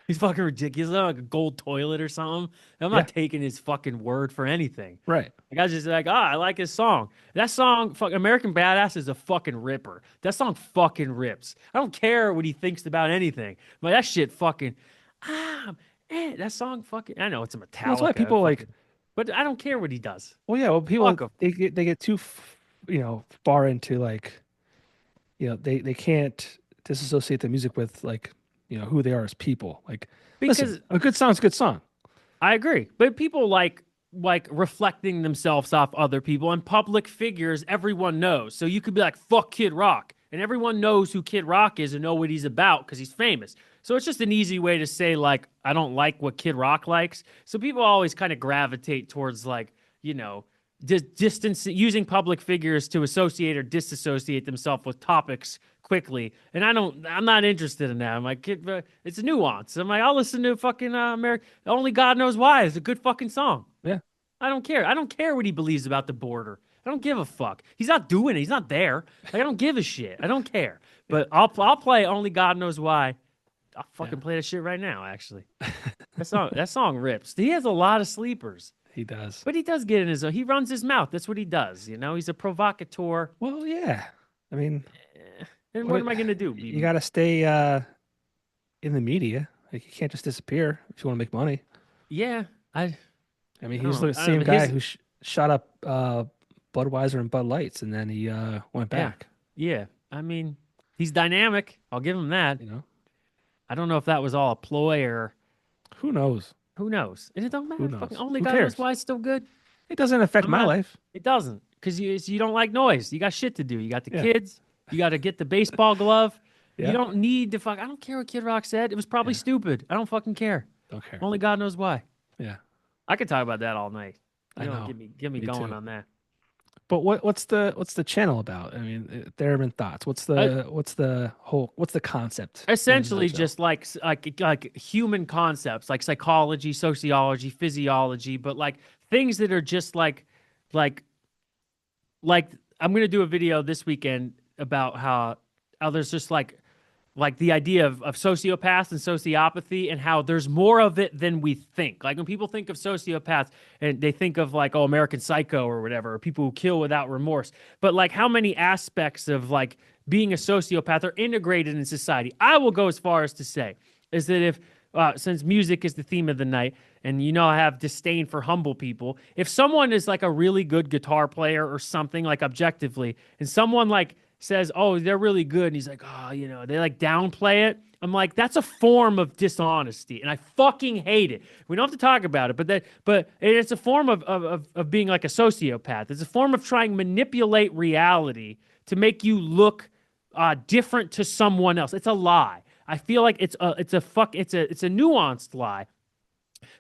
He's fucking ridiculous. Like a gold toilet or something. I'm yeah, not taking his fucking word for anything. right. Like I was just like, I like his song. That song, fuck, American Badass is a fucking ripper. That song fucking rips. I don't care what he thinks about anything, but that shit fucking, ah, that song fucking. I know it's a Well, that's why Metallica, people like. fucking, but I don't care what he does. Well, yeah, well, people Fuck him. they get too far into like they can't disassociate the music with like who they are as people. Like, listen, Because a good song's a good song. I agree, but people like reflecting themselves off other people and public figures. Everyone knows, so you could be like, "Fuck Kid Rock," and everyone knows who Kid Rock is and know what he's about because he's famous. So it's just an easy way to say like, "I don't like what Kid Rock likes." So people always kind of gravitate towards like distance using public figures to associate or disassociate themselves with topics quickly. And I'm not interested in that. I'm like, it's a nuance. I'm like, I'll listen to fucking America. Only God Knows Why. It's a good fucking song. Yeah, I don't care. I don't care what he believes about the border. I don't give a fuck. He's not doing it. He's not there. Like, I don't give a shit. I don't care. yeah, But I'll play Only God Knows Why. I'll yeah. fucking play that shit right now, actually. That song rips. He has a lot of sleepers. He does. But he does get in his own. He runs his mouth. That's what he does. He's a provocateur. Well, yeah. I mean, And what what am I going to do? you got to stay in the media. Like, you can't just disappear if you want to make money. Yeah, I mean, I he's don't. the I don't same know. guy who shot up Budweiser and Bud Lights, and then he went Yeah, back. yeah. I mean, He's dynamic. I'll give him that. You know, I don't know if that was all a ploy or who knows? who knows. And it don't Who matter. Fucking knows? only Who God knows cares? why it's still good. It doesn't affect I'm my not. life. It doesn't because you don't like noise. You got shit to do. You got the Yeah, kids. You got to get the baseball glove. You yeah, don't need to fuck. I don't care what Kid Rock said. It was probably yeah. stupid. I don't fucking care. Don't care. Only God knows why. Yeah, I could talk about that all night. I know. Get me Me going too. on that. But what's the channel about? I mean, Thermin Thoughts. Uh, What's the concept in a Essentially, nutshell? just like human concepts, like psychology, sociology, physiology, but like things that are just like like I'm gonna do a video this weekend about how there's just like the idea of sociopaths and sociopathy and how there's more of it than we think. Like when people think of sociopaths and they think of like, oh, American Psycho or whatever, or people who kill without remorse. But like how many aspects of like being a sociopath are integrated in society? I will go as far as to say is that if since music is the theme of the night, and you know I have disdain for humble people, if someone is like a really good guitar player or something like objectively, and someone like says, "Oh, they're really good," and he's like, "Oh, you know," they like downplay it. I'm like, that's a form of dishonesty, and I fucking hate it. We don't have to talk about it, but it's a form of being like a sociopath. It's a form of trying to manipulate reality to make you look different to someone else. It's a lie. I feel like it's a nuanced lie.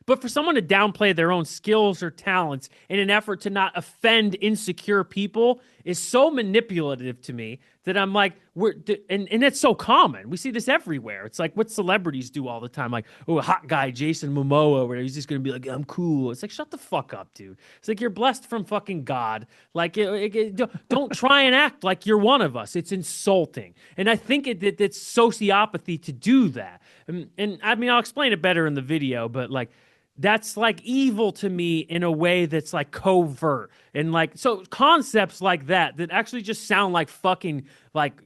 But for someone to downplay their own skills or talents in an effort to not offend insecure people is so manipulative to me that I'm like, and it's so common. We see this everywhere. It's like what celebrities do all the time. Like, oh, a hot guy, Jason Momoa, where he's just going to be like, I'm cool. It's like, shut the fuck up, dude. It's like you're blessed from fucking God. Like, don't try and act like you're one of us. It's insulting. And I think it's sociopathy to do that. And I mean, I'll explain it better in the video, but like, that's like evil to me in a way that's like covert and like so concepts like that actually just sound like fucking like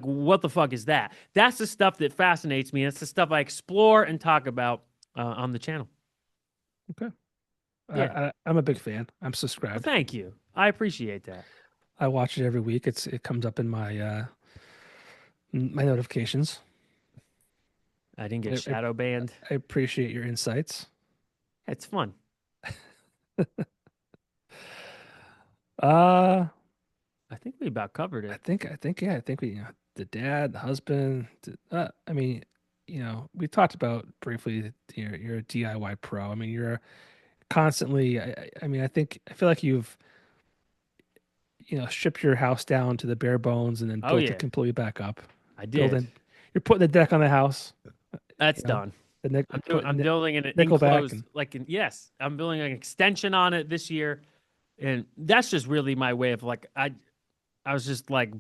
what the fuck is that? That's the stuff that fascinates me. It's the stuff I explore and talk about on the channel. Okay, Yeah. I'm a big fan. I'm Well, subscribed. thank you. I appreciate that. I watch it every week. It comes up in my notifications. I didn't get I, I, shadow banned. I appreciate your insights. It's fun. Uh, I think we about covered it. I think we, the dad, the husband. I mean, we talked about briefly. You're a DIY pro. I mean, you're constantly. I mean, I feel like you've stripped your house down to the bare bones and then Oh built it yeah, completely back up. I did. Building, you're putting the deck on the house. That's You know, done. putting I'm building an Nickelback enclosed and yes, I'm building an extension on it this year. And that's just really my way of like I was just like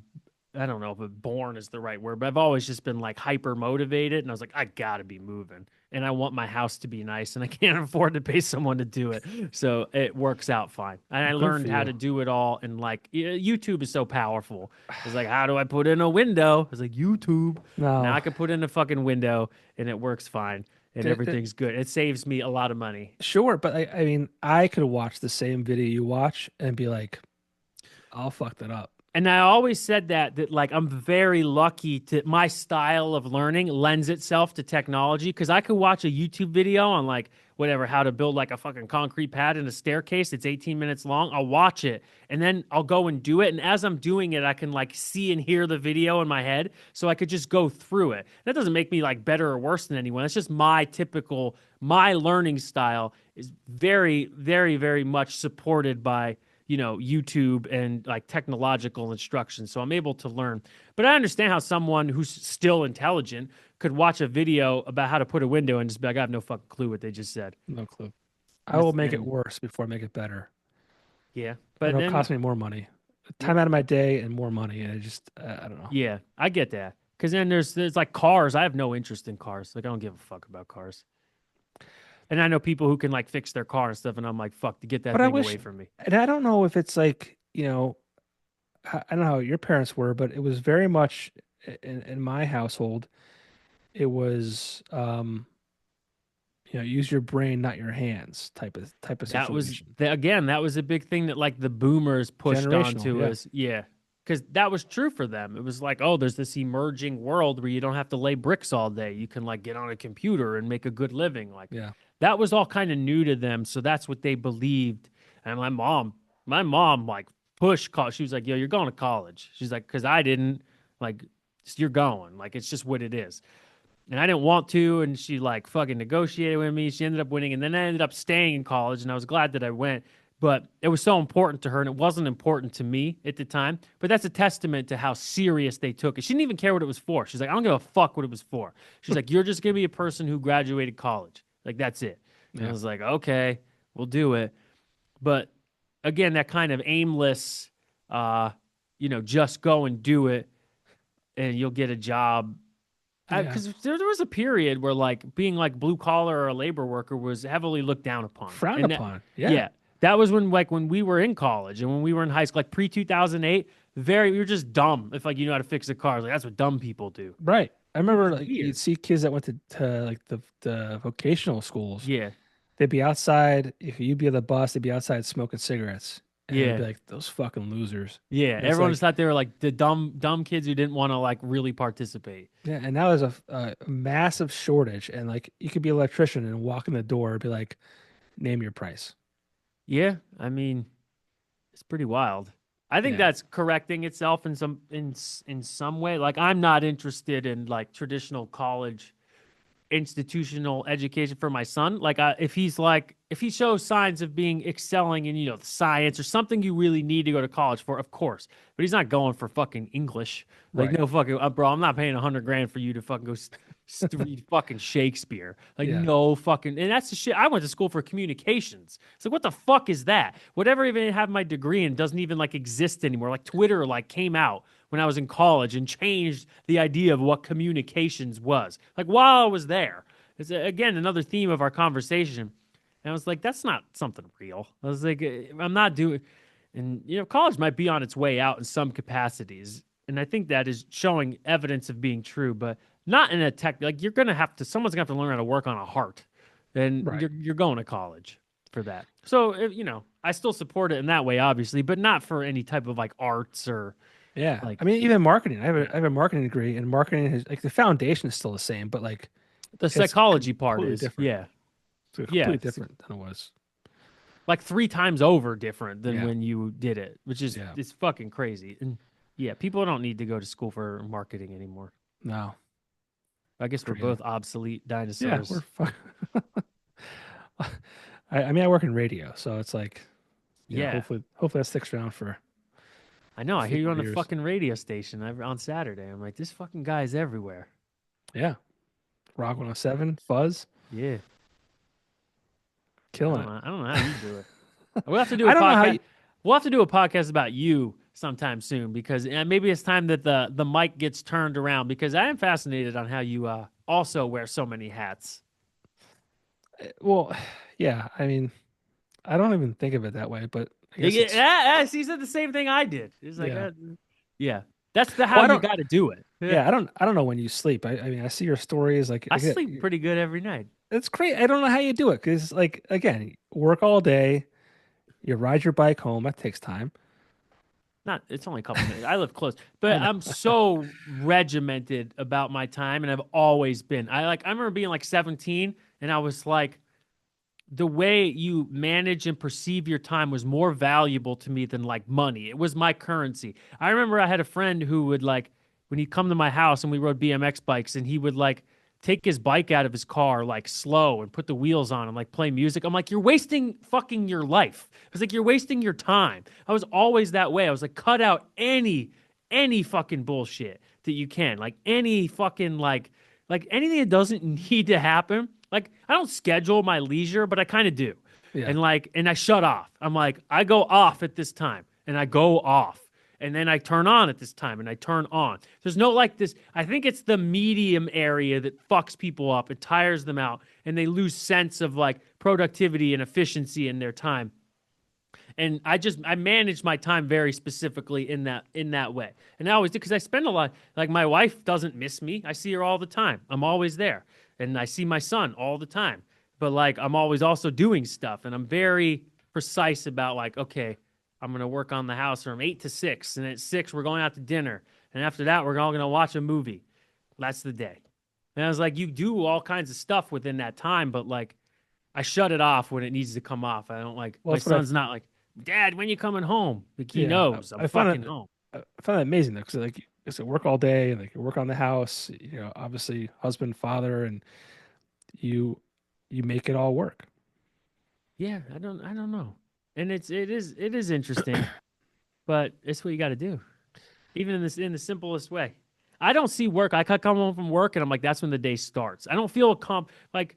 I don't know if born is the right word, but I've always just been like hyper motivated and I was like I got to be moving and I want my house to be nice and I can't afford to pay someone to do it. So it works out fine. And I good learned for how you. to do it all and like YouTube is so powerful. It's like how do I put in a window? It's like YouTube. Now No, I can put in a fucking window and it works fine and the, everything's good. It saves me a lot of money. sure, but I mean, I could watch the same video you watch and be like, I'll fuck that up. And I always said that like I'm very lucky to my style of learning lends itself to technology because I could watch a YouTube video on like whatever how to build like a fucking concrete pad in a staircase. It's 18 minutes long. I'll watch it and then I'll go and do it. And as I'm doing it, I can like see and hear the video in my head, so I could just go through it. That doesn't make me like better or worse than anyone. It's just my learning style is very, very, very much supported by YouTube and like technological instruction. So I'm able to learn. But I understand how someone who's still intelligent could watch a video about how to put a window and just be like, I have no fucking clue what they just said. No clue. I And, will it's- make it and worse before I make it better. yeah. And But it'll then, cost me more money, yeah, time out of my day and more money. And I don't know. yeah, I get that. Because then there's like cars. I have no interest in cars. Like I don't give a fuck about cars. And I know people who can like fix their car and stuff. And I'm like, fuck, to get that But I thing wish, away from me. and I don't know if it's like, I don't know how your parents were, but it was very much in my household, it was, use your brain, not your hands type of That was situation. again, that was a big thing that like the boomers pushed Generational, onto yeah. us. Yeah. because that was true for them. It was like, oh, there's this emerging world where you don't have to lay bricks all day. You can like get on a computer and make a good living. Like Yeah. that was all kind of new to them. So that's what they believed. And my mom like pushed college. She was like, yo, you're going to college. She's like, because I didn't like, you're going. Like, it's just what it is. And I didn't want to. And she like fucking negotiated with me. She ended up winning. And then I ended up staying in college. And I was glad that I went. But it was so important to her. And it wasn't important to me at the time. But that's a testament to how serious they took it. She didn't even care what it was for. She's like, I don't give a fuck what it was for. She's like, you're just going to be a person who graduated college. Like, that's it. And I was like, okay, we'll do it. But again, that kind of aimless, just go and do it and you'll get a job. Because there was a period where like being like blue collar or a labor worker was heavily looked down upon. Frowned upon. Yeah. That was when we were in college and when we were in high school, like pre-2008, we were just dumb. If like you know how to fix a car, like that's what dumb people do. Right. I remember like you'd see kids that went to like the vocational schools. Yeah. They'd be outside. If you'd be at the bus, they'd be outside smoking cigarettes. And Yeah. they'd be like those fucking losers. Yeah. And Everyone just thought they were like the dumb kids who didn't want to like really participate. Yeah, and now there's a massive shortage, and like you could be an electrician and walk in the door and be like, name your price. Yeah, I mean, it's pretty wild. I think that's correcting itself in some way. Like I'm not interested in like traditional college institutional education for my son. Like if he shows signs of being excelling in science or something you really need to go to college for, of course. But he's not going for fucking English. Like no fucking bro, I'm not paying $100,000 for you to fucking go read fucking Shakespeare. Like no fucking, and that's the shit. I went to school for communications. It's like what the fuck is that? Whatever even have my degree in doesn't even like exist anymore. Like Twitter like came out when I was in college and changed the idea of what communications was. Like while I was there, it's again another theme of our conversation. And I was like, that's not something real. I was like, I'm not doing, and college might be on its way out in some capacities, and I think that is showing evidence of being true, but not in a tech. Like someone's gonna have to learn how to work on a heart, and you're going to college for that. So I still support it in that way, obviously, but not for any type of like arts or. Yeah, like, I mean, even marketing. I have a marketing degree, and marketing is like the foundation is still the same, but like the psychology part is different. It's completely different than it was. Like 3 times over different than when you did it, which is it's fucking crazy. And people don't need to go to school for marketing anymore. No, I guess we're both obsolete dinosaurs. Yeah, we're I mean, I work in radio, so it's like, hopefully that sticks around for. I know. I hear you on the fucking radio station on Saturday. I'm like, this fucking guy's everywhere. Yeah. Rock 107, Fuzz. Yeah. Killing it. I don't know how you do it. We'll have to do a podcast. We'll have to do a podcast about you sometime soon because maybe it's time that the mic gets turned around because I am fascinated on how you also wear so many hats. Well, yeah. I mean, I don't even think of it that way, but he said the same thing I did. It's like, that's how you got to do it. Yeah, I don't know when you sleep. I mean, I see your stories. Like, I sleep pretty good every night. It's great. I don't know how you do it because, like, again, work all day, you ride your bike home. That takes time. It's only a couple minutes. I live close, but I'm so regimented about my time, and I've always been. I remember being like 17, and I was like, the way you manage and perceive your time was more valuable to me than like money. It was my currency. I remember I had a friend who would like, when he'd come to my house and we rode BMX bikes and he would like take his bike out of his car like slow and put the wheels on and like play music. I'm like, you're wasting fucking your life. I was like, you're wasting your time. I was always that way. I was like, cut out any fucking bullshit that you can. Like any fucking like anything that doesn't need to happen. Like, I don't schedule my leisure, but I kind of do. Yeah. And I shut off. I'm like, I go off at this time, and I go off. And then I turn on at this time, and I turn on. There's no like this. I think it's the medium area that fucks people up. It tires them out, and they lose sense of, like, productivity and efficiency in their time. And I manage my time very specifically in that way. And I always do, because I spend a lot. Like, my wife doesn't miss me. I see her all the time. I'm always there. And I see my son all the time. But, like, I'm always also doing stuff. And I'm very precise about, like, okay, I'm going to work on the house from 8 to 6. And at 6, we're going out to dinner. And after that, we're all going to watch a movie. That's the day. And I was like, you do all kinds of stuff within that time, but like, I shut it off when it needs to come off. I don't like, Well, my that's what son's not like, Dad, when you coming home? Like, he yeah, knows I'm I found fucking it. home. I found that amazing though, because like it's like work all day and like you work on the house, obviously husband, father, and you you make it all work. Yeah, I don't know. And it is interesting, but it's what you got to do. Even in the simplest way. I don't see work. I come home from work and I'm like, that's when the day starts. I don't feel like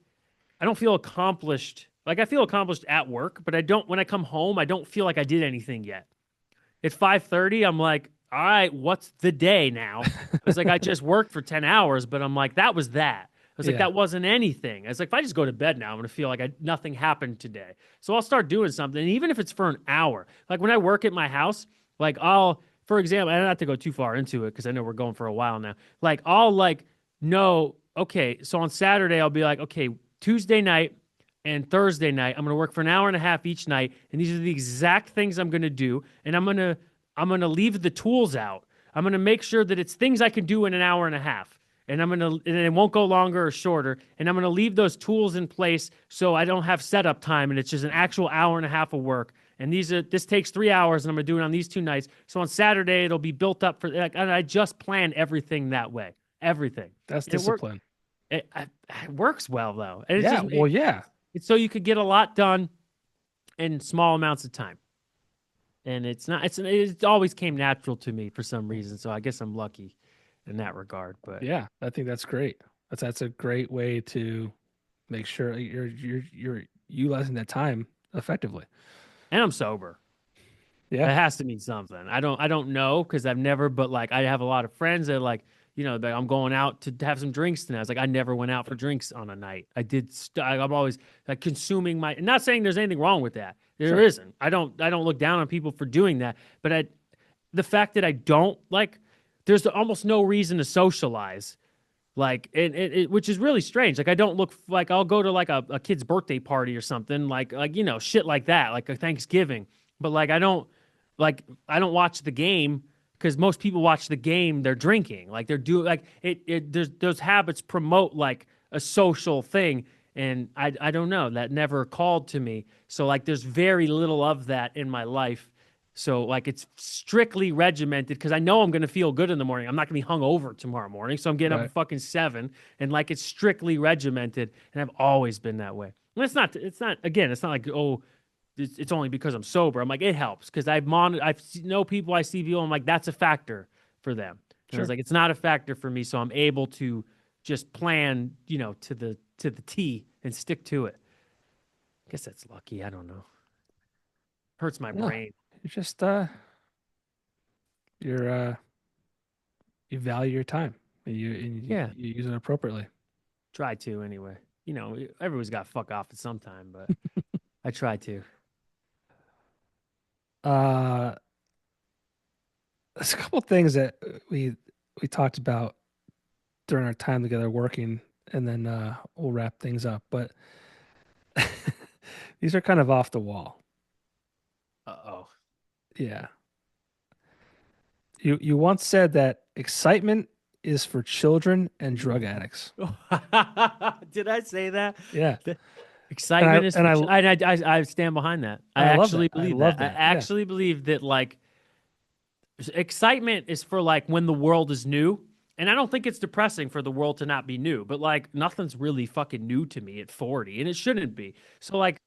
I don't feel accomplished. Like I feel accomplished at work, but I don't when I come home, I don't feel like I did anything yet. At 5:30, I'm like, all right, what's the day now? I was like, I just worked for 10 hours, but I'm like, that was that. I was like, Yeah. that wasn't anything. I was like, if I just go to bed now, I'm gonna feel like nothing happened today. So I'll start doing something, even if it's for an hour. Like when I work at my house, like for example, I don't have to go too far into it because I know we're going for a while now. Like I'll like know, okay, so on Saturday I'll be like, okay, Tuesday night and Thursday night, I'm gonna work for an hour and a half each night, and these are the exact things I'm gonna do, and I'm gonna leave the tools out. I'm gonna make sure that it's things I can do in an hour and a half. And it won't go longer or shorter. And I'm gonna leave those tools in place so I don't have setup time and it's just an actual hour and a half of work. And this takes 3 hours and I'm gonna do it on these 2 nights. So on Saturday it'll be built up for like, and I just plan everything that way. Everything. That's And discipline. it works well though. And Yeah, well, yeah. it's so you could get a lot done in small amounts of time. And it's not it always came natural to me for some reason. So I guess I'm lucky in that regard. But Yeah, I think that's great. That's a great way to make sure you're utilizing that time effectively. and I'm sober. Yeah, That has to mean something. I don't know because I've never, but like I have a lot of friends that like, that I'm going out to have some drinks tonight. I was like, I never went out for drinks on a night. I'm always like consuming not saying there's anything wrong with that. There sure. isn't. I don't look down on people for doing that. But the fact that I don't like, there's almost no reason to socialize. Like, which is really strange. Like, I don't look like I'll go to like a kid's birthday party or something, like shit like that, like a Thanksgiving. But I don't watch the game because most people watch the game. They're drinking, like they're doing like There's those habits promote like a social thing, and I don't know, that never called to me. So like, there's very little of that in my life. So like it's strictly regimented because I know I'm gonna feel good in the morning. I'm not gonna be hungover tomorrow morning, so I'm getting up Right. at fucking 7, and like it's strictly regimented, and I've always been that way. And it's not again, it's not like it's only because I'm sober. I'm like it helps because know people, I see people. I'm like that's a factor for them. And I was Sure. like it's not a factor for me, so I'm able to just plan to the T and stick to it. I guess that's lucky. I don't know. Hurts my No, brain. you just you're you value your time and Yeah. you use it appropriately. Try to anyway. Everyone's got to fuck off at some time, but I try to. Uh, there's a couple of things that we talked about during our time together working, and then we'll wrap things up. But these are kind of off the wall. Uh Yeah. You once said that excitement is for children and drug addicts. oh. Did I say that? Yeah. The And excitement is for I stand behind that. I I love that. actually I believe love that. I that. Yeah. actually believe that like excitement is for like when the world is new. And I don't think it's depressing for the world to not be new, but like nothing's really fucking new to me at 40 and it shouldn't be. So like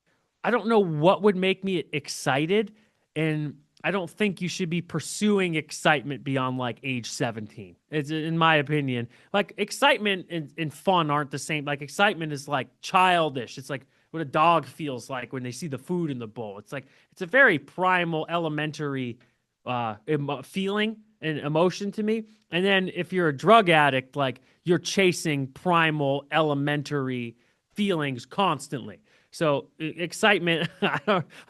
I don't know what would make me excited, and I don't think you should be pursuing excitement beyond like age 17. It's in my opinion. Like excitement and fun aren't the same. Like excitement is like childish. It's like what a dog feels like when they see the food in the bowl. It's like it's a very primal, elementary feeling and emotion to me. And then if you're a drug addict, like you're chasing primal, elementary feelings constantly. So excitement, I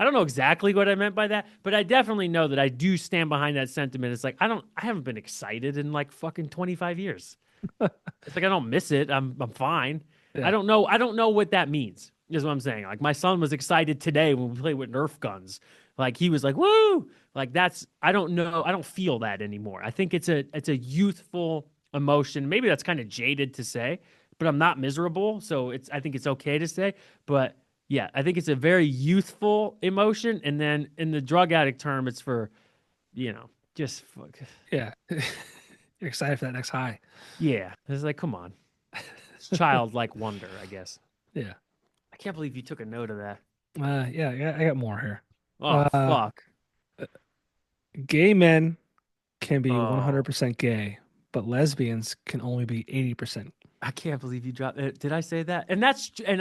don't know exactly what I meant by that, but I definitely know that I do stand behind that sentiment. It's like I haven't been excited in like fucking 25 years. It's like I don't miss it. I'm fine. Yeah. I don't know what that means. Is what I'm saying. Like my son was excited today when we played with Nerf guns. Like he was like, woo! Like that's I don't know. I don't feel that anymore. I think it's a youthful emotion. Maybe that's kind of jaded to say, but I'm not miserable, so I think it's okay to say. But yeah, I think it's a very youthful emotion. And then in the drug addict term, it's for, just fuck. Yeah. You're excited for that next high. Yeah. It's like, come on. It's childlike wonder, I guess. Yeah. I can't believe you took a note of that. I got more here. Oh, Uh, fuck. Gay men can be Oh, 100% gay, but lesbians can only be 80%. I can't believe you dropped it. Did I say that? And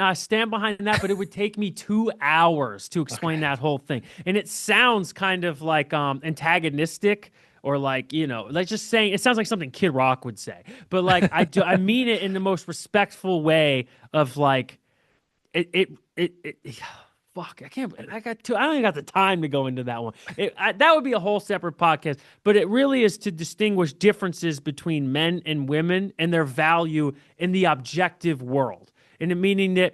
I stand behind that, but it would take me 2 hours to explain Okay. that whole thing. And it sounds kind of like antagonistic or like, like just saying it sounds like something Kid Rock would say. But like I mean it in the most respectful way of like it fuck, I can't. I got two. I don't even got the time to go into that one. That would be a whole separate podcast. But it really is to distinguish differences between men and women and their value in the objective world. And it meaning that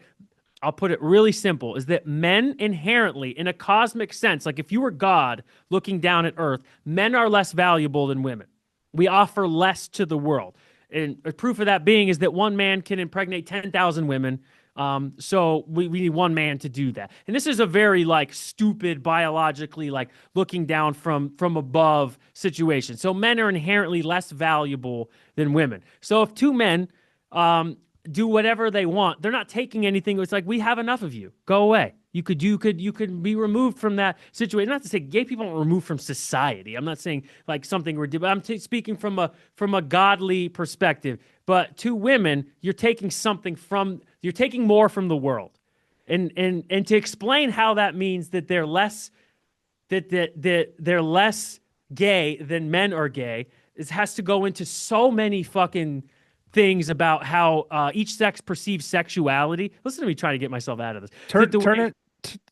I'll put it really simple: is that men inherently, in a cosmic sense, like if you were God looking down at Earth, men are less valuable than women. We offer less to the world. And a proof of that being is that one man can impregnate 10,000 women. So we need one man to do that. And this is a very like stupid biologically like looking down from above situation. So men are inherently less valuable than women. So if two men do whatever they want, they're not taking anything. It's like we have enough of you. Go away. You could be removed from that situation. Not to say gay people are removed from society. I'm not saying like something ridiculous. Speaking from a godly perspective. But to women, you're taking more from the world, and to explain how that means that they're less that they're less gay than men are gay, it has to go into so many fucking things about how each sex perceives sexuality. Listen to me trying to get myself out of this. Turn turn it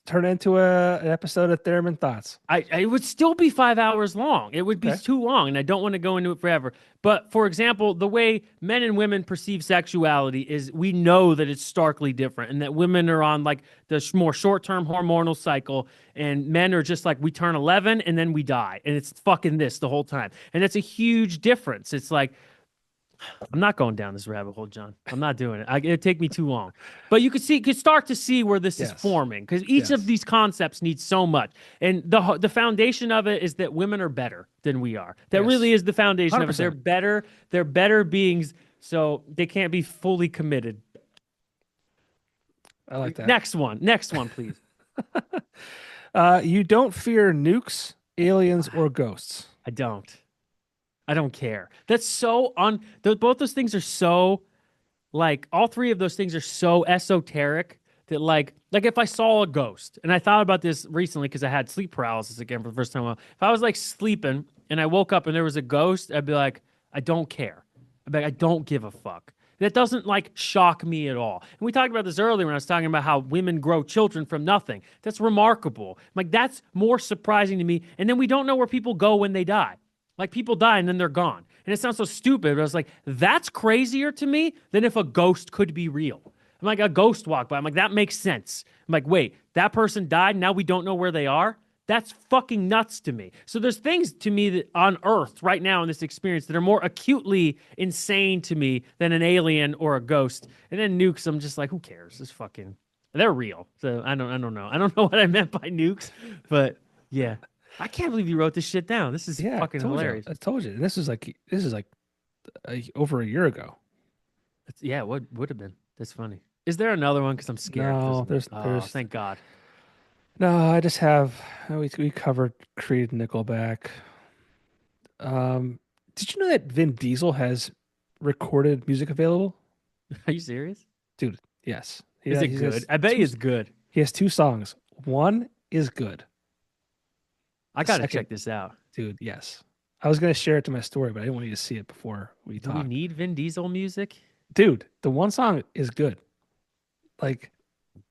turn it into an episode of Thermin Thoughts. It would still be 5 hours long. It would be Okay. too long, and I don't want to go into it forever. But for example, the way men and women perceive sexuality is we know that it's starkly different, and that women are on like the more short-term hormonal cycle, and men are just like we turn 11 and then we die, and it's fucking this the whole time, and it's a huge difference. It's like I'm not going down this rabbit hole, John. I'm not doing it. It'd take me too long. But you could start to see where this is Yes. forming because each of Yes. these concepts needs so much. And the foundation of it is that women are better than we are. That Yes. really is the foundation of it. They're 100%. better. They're better beings, so they can't be fully committed. I like that. Next one, please. You don't fear nukes, aliens, or ghosts. I don't. I don't care. That's so both those things are so like all three of those things are so esoteric that like if I saw a ghost, and I thought about this recently because I had sleep paralysis again for the first time. If I was like sleeping and I woke up and there was a ghost, I'd be like, I don't care. I'd be like, I don't give a fuck. That doesn't like shock me at all. And we talked about this earlier when I was talking about how women grow children from nothing. That's remarkable. Like that's more surprising to me. And then we don't know where people go when they die. Like people die and then they're gone. And it sounds so stupid, but I was like, that's crazier to me than if a ghost could be real. I'm like, a ghost walked by. I'm like, that makes sense. I'm like, wait, that person died. Now we don't know where they are. That's fucking nuts to me. So there's things to me that on Earth right now in this experience that are more acutely insane to me than an alien or a ghost. And then nukes, I'm just like, who cares? It's fucking, they're real. So I don't know. I don't know what I meant by nukes, but yeah. I can't believe you wrote this shit down. This is Yeah, I fucking told you. hilarious. I told you. And this is like over a year ago. Yeah, what would have been? That's funny. Is there another one? Because I'm scared. No, Oh, there's thank God. no. I just have we covered Creed, Nickelback. Um, did you know that Vin Diesel has recorded music available? Are you serious? Dude, yes. Is it He good? has I bet two. it's good. He has two songs. One is good. I The got to second, check this out. dude, yes. I was gonna share it to my story, but I didn't want you to see it before we Do we talked. need Vin Diesel music? Dude, the one song is good. Like,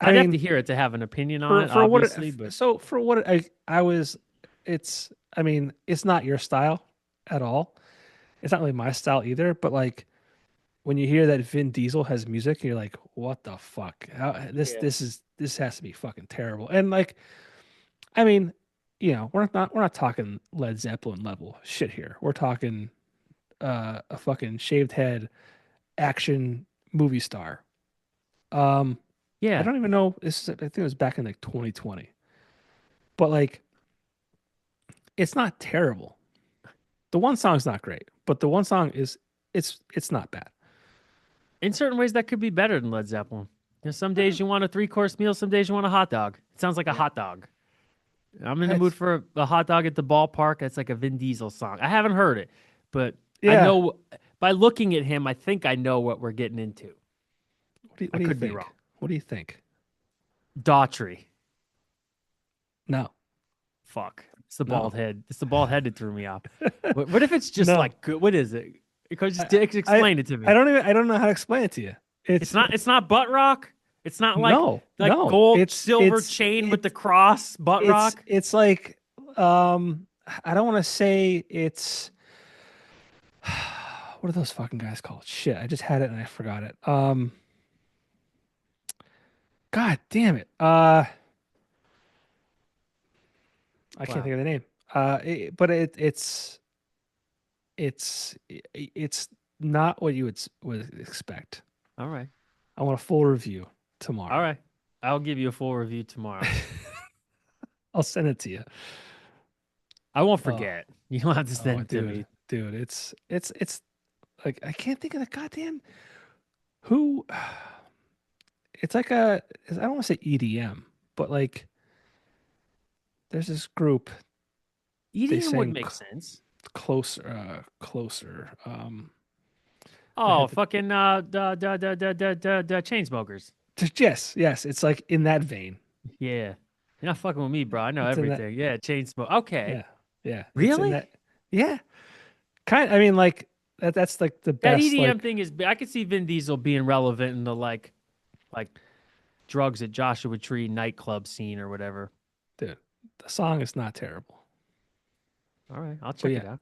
I I'd have to mean, hear it to have an opinion on it, for what obviously. But so for what I was, it's I mean, it's not your style at all. It's not really my style either. But like when you hear that Vin Diesel has music, you're like, what the fuck? yeah, This has to be fucking terrible. And like, I mean. we're not talking Led Zeppelin level shit here. We're talking a fucking shaved head action movie star. Um, I Yeah. don't even know. I think it was back in like 2020, but like it's not terrible. The one song's not great, but the one song is it's not bad. In certain ways, that could be better than Led Zeppelin. Some days you want a three-course meal, some days you want a hot dog. It sounds like a Yeah, hot dog. I'm in the mood it's for a hot dog at the ballpark. It's like a Vin Diesel song. I haven't heard it, but I yeah. know by looking at him, I think I know what we're getting into. What I do you could be think? wrong. What do you think? Daughtry. No, Fuck. It's the no, bald head. It's the bald head that threw me off. What if it's just no. like good? What is it? Because I, just I explain it to I me. don't even I don't know how to explain it to you. It's It's not. It's not butt rock. It's not no, like no. gold It's silver it's chain with the it's cross butt it's rock. it's like I don't want to say it's what are those fucking guys called? Shit, I just had it and I forgot it. God damn it. I can't Wow. think of the name. But it's not what you would expect. All right. I want a full review All tomorrow. right. I'll give you a full review tomorrow. I'll send it to you. I won't Oh, forget. You don't have to oh, send it to dude, me. dude, it's like I can't think of the goddamn who. It's like I don't want to say EDM, but like there's this group. They EDM would sing make sense. closer. I Oh, had the fucking the chain smokers. yes, yes. It's like in that vein. Yeah. You're not fucking with me, bro. I know It's in that. everything. Yeah, chain smoke. Okay. Yeah, yeah. It's in Really? that. Yeah, kind. I mean, like that. That's like the That best. EDM Like, thing is I could see Vin Diesel being relevant in the like drugs at Joshua Tree nightclub scene or whatever. dude, the song is not terrible. All right, I'll But check it yeah, out.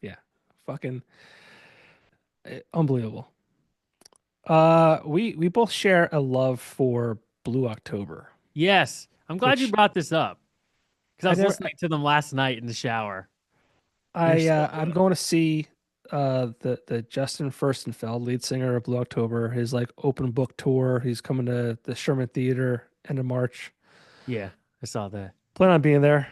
yeah, fucking unbelievable. We both share a love for Blue October, Yes. I'm glad you which brought this up because I I was never. listening to them last night in the shower. They're I so I'm good. going to see the Justin Furstenfeld, lead singer of Blue October, his like open book tour. He's coming to the Sherman Theater end of March. Yeah, I saw that. Plan on being there.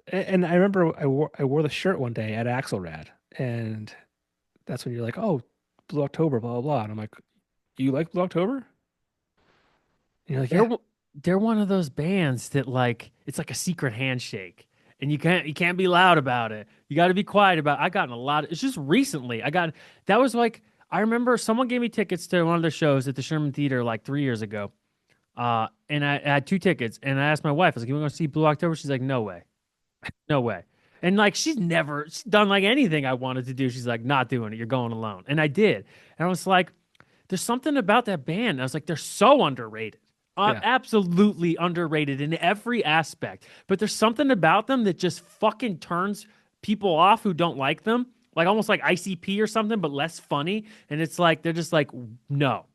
And I remember I wore the shirt one day at Axelrad, and that's when you're like, oh, Blue October, blah blah blah. And I'm like, you like Blue October? And you're like, They're yeah, w- they're one of those bands that like it's like a secret handshake, and you can't be loud about it. You got to be quiet about. I gotten a lot. It's just recently I got that was like I remember someone gave me tickets to one of their shows at the Sherman Theater like 3 years ago. And I had two tickets, and I asked my wife, I was like, "You want to see Blue October?" She's like, "No way, no way." And like she's done like anything I wanted to do. She's like, "Not doing it. You're going alone." And I did. And I was like, there's something about that band. I was like, they're so underrated. yeah, Absolutely underrated in every aspect. But there's something about them that just fucking turns people off who don't like them. Like almost like ICP or something, but less funny. And it's like they're just like, no,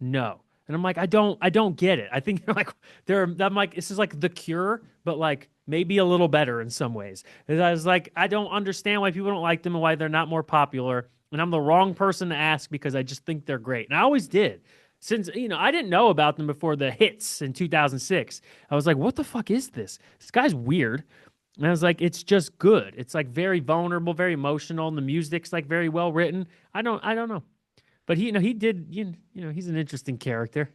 no. And I'm like, I don't get it. I think I'm like, this is like The Cure, but like maybe a little better in some ways. And I was like, I don't understand why people don't like them and why they're not more popular. And I'm the wrong person to ask because I just think they're great. And I always did. Since, I didn't know about them before the hits in 2006. I was like, what the fuck is this? This guy's weird. And I was like, it's just good. It's like very vulnerable, very emotional, and the music's like very well written. I don't know. But he did, he's an interesting character.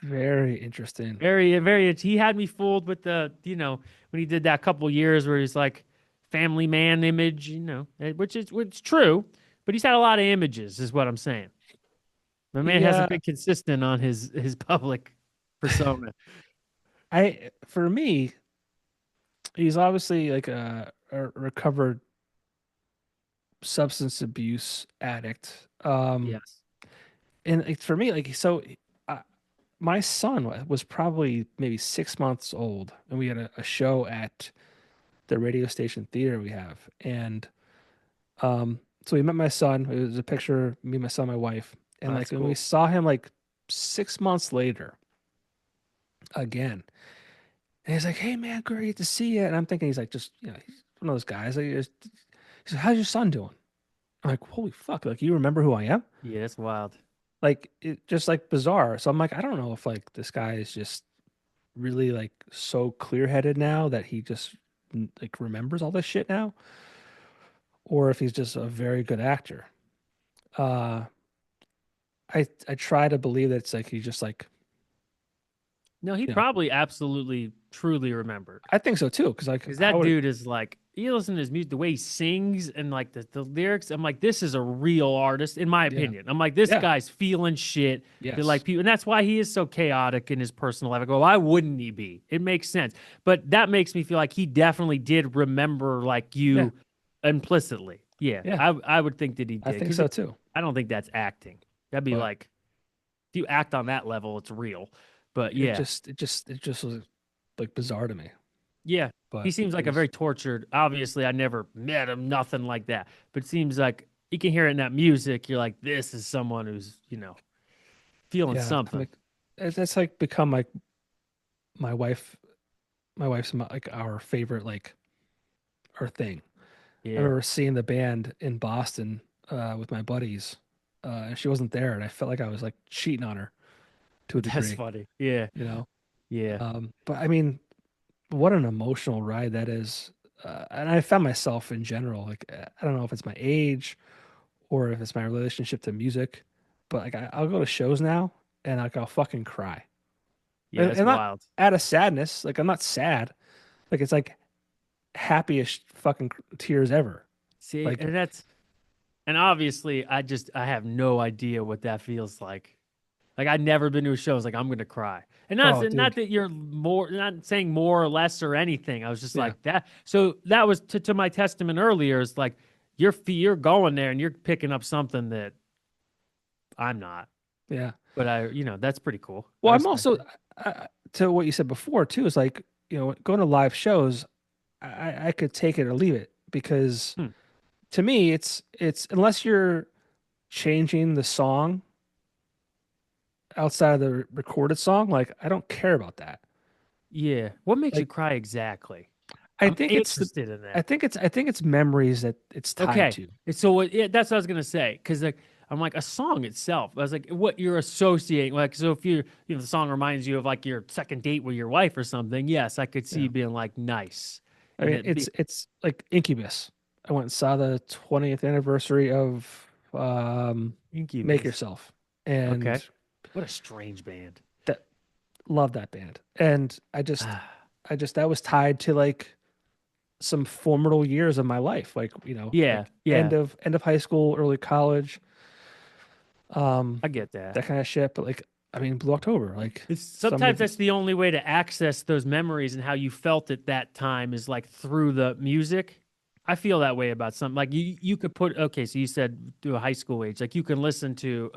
very interesting. Very, he had me fooled with when he did that couple years where he's like family man image, which is true, but he's had a lot of images, is what I'm saying. The man He hasn't been consistent on his public persona. I for me, he's obviously like a recovered substance abuse addict. Yes. And like, for me, like so, uh, my son was probably maybe 6 months old, and we had a show at the radio station theater we have, and so we met my son. It was a picture of me, my son, my wife, Oh, and like that's when we cool. saw him like 6 months later again, And he's like, "Hey man, great to see you." And I'm thinking he's like, just he's one of those guys. Like, he's like, "How's your son doing?" I'm like, "Holy fuck! Like, you remember who I am?" Yeah, that's wild. Like, it just like bizarre. So I'm like, I don't know if like this guy is just really like so clear-headed now that he just like remembers all this shit now, or if he's just a very good actor. Uh, I try to believe that it's like he just like No, he you know probably absolutely truly remembered. I think so too because like Because how that would dude is like, you listen to his music, the way he sings and like the lyrics. I'm like, this is a real artist, in my yeah opinion. I'm like, this yeah guy's feeling shit. But like yes people, and that's why he is so chaotic in his personal life. I go, why wouldn't he be? It makes sense. But that makes me feel like he definitely did remember like yeah you implicitly. Yeah, yeah I would think that he I did. think Because so too. I don't think that's acting. That'd be But like, if you act on that level, it's real. But it yeah. just it just it just was like bizarre to me. Yeah. He But seems like a he's very tortured. Obviously, I never met him, nothing like that. But it seems like you can hear it in that music. You're like, this is someone who's, feeling yeah I'm something. like it's like become like my wife like our favorite like our thing. I Yeah. remember seeing the band in Boston with my buddies, and she wasn't there, and I felt like I was like cheating on her to a That's degree, funny. Yeah. you know. Yeah. But I mean, what an emotional ride that is. And I found myself in general, like I don't know if it's my age or if it's my relationship to music, but like I'll go to shows now and like I'll fucking cry, Yeah. That's and not wild. out of sadness. Like I'm not sad. Like it's like happiest fucking tears ever. See, Like and obviously, I have no idea what that feels like. Like, I'd never been to a show. I was like, I'm going to cry. And oh not dude, that you're more, not saying more or less or anything. I was just yeah, like that. So that was to my testament earlier. Is like, you're going there and you're picking up something that I'm not. yeah. But that's pretty cool. I Well, I'm respect also it. to what you said before too. Is like going to live shows. I could take it or leave it because Hmm. to me it's unless you're changing the song outside of the recorded song, like I don't care about that. Yeah. What makes you Like cry exactly? I I'm think it's the interested in that. I think it's memories that it's tied Okay. to. And so that's what I was gonna say. Because like I'm like a song itself. I was like, what you're associating. Like, so if the song reminds you of like your second date with your wife or something. Yes, I could see Yeah. you being like nice, I and mean it be it's like Incubus. I went and saw the 20th anniversary of Make Incubus. Yourself and Okay. What a strange band. that love that band. And I just that was tied to like some formidable years of my life, like Yeah. like Yeah. end of high school, early college, I get that. that kind of shit. But like, I mean, Blue October, like It's some sometimes of the, that's the only way to access those memories and how you felt at that time is like through the music. I feel that way about something. Like you could put okay, so you said to a high school age, like you can listen to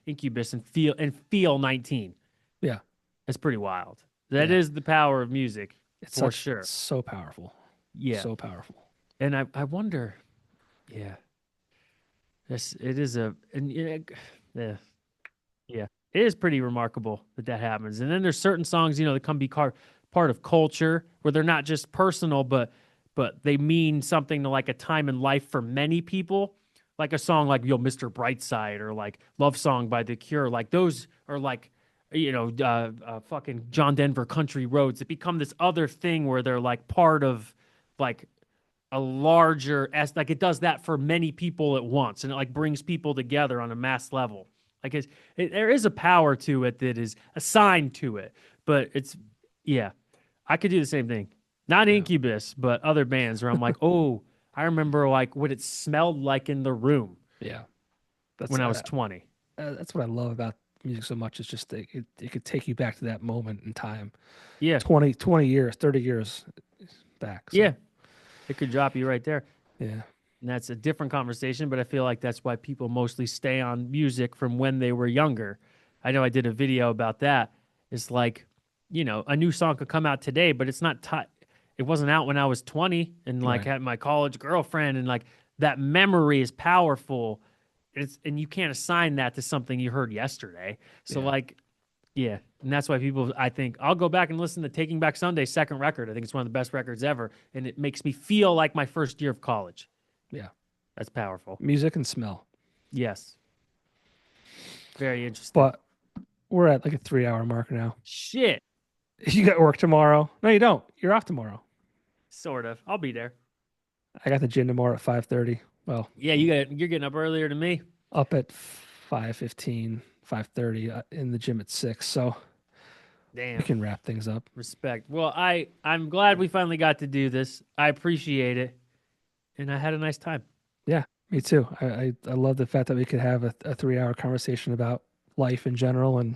Incubus and feel 19. yeah, That's pretty wild. That yeah. is the power of music for It's sure. so powerful, Yeah. so powerful. And I wonder, yeah, this it is a and yeah, yeah, it is pretty remarkable that that happens. And then there's certain songs, that come be part of culture where they're not just personal, but they mean something to like a time in life for many people. Like a song like Mr. Brightside or like Love Song by The Cure. Like those are like fucking John Denver Country Roads. It become this other thing where they're like part of like a larger as like it does that for many people at once and it like brings people together on a mass level like there is a power to it that is assigned to it but it's yeah I could do the same thing not Yeah, Incubus but other bands where I'm like oh I remember like what it smelled like in the room yeah. That's when I was 20 that's what I love about music so much. It's just that it could take you back to that moment in time, yeah 20 years, 30 years back. yeah So it could drop you right there. yeah, And that's a different conversation, but I feel like that's why people mostly stay on music from when they were younger. I know I did a video about that. It's like, a new song could come out today, but it's not it wasn't out when I was 20 and like right. had my college girlfriend and like that memory is powerful. And you can't assign that to something you heard yesterday. So Yeah, like Yeah, and that's why people. I think I'll go back and listen to Taking Back Sunday's second record. I think it's one of the best records ever, and it makes me feel like my first year of college. Yeah. That's powerful. Music and smell. Yes, very interesting. But we're at like a 3 hour mark now. Shit, You got work tomorrow. No, you don't. You're off tomorrow. sort of. I'll be there. I got the gym tomorrow at 5:30. Well, Yeah, you're getting up earlier than me. up at 5:15, 5:30 in the gym at 6. So we Damn. can wrap things up. Respect. Well, I'm glad we finally got to do this. I appreciate it, and I had a nice time. Yeah, me too. I love the fact that we could have a 3 hour conversation about life in general. And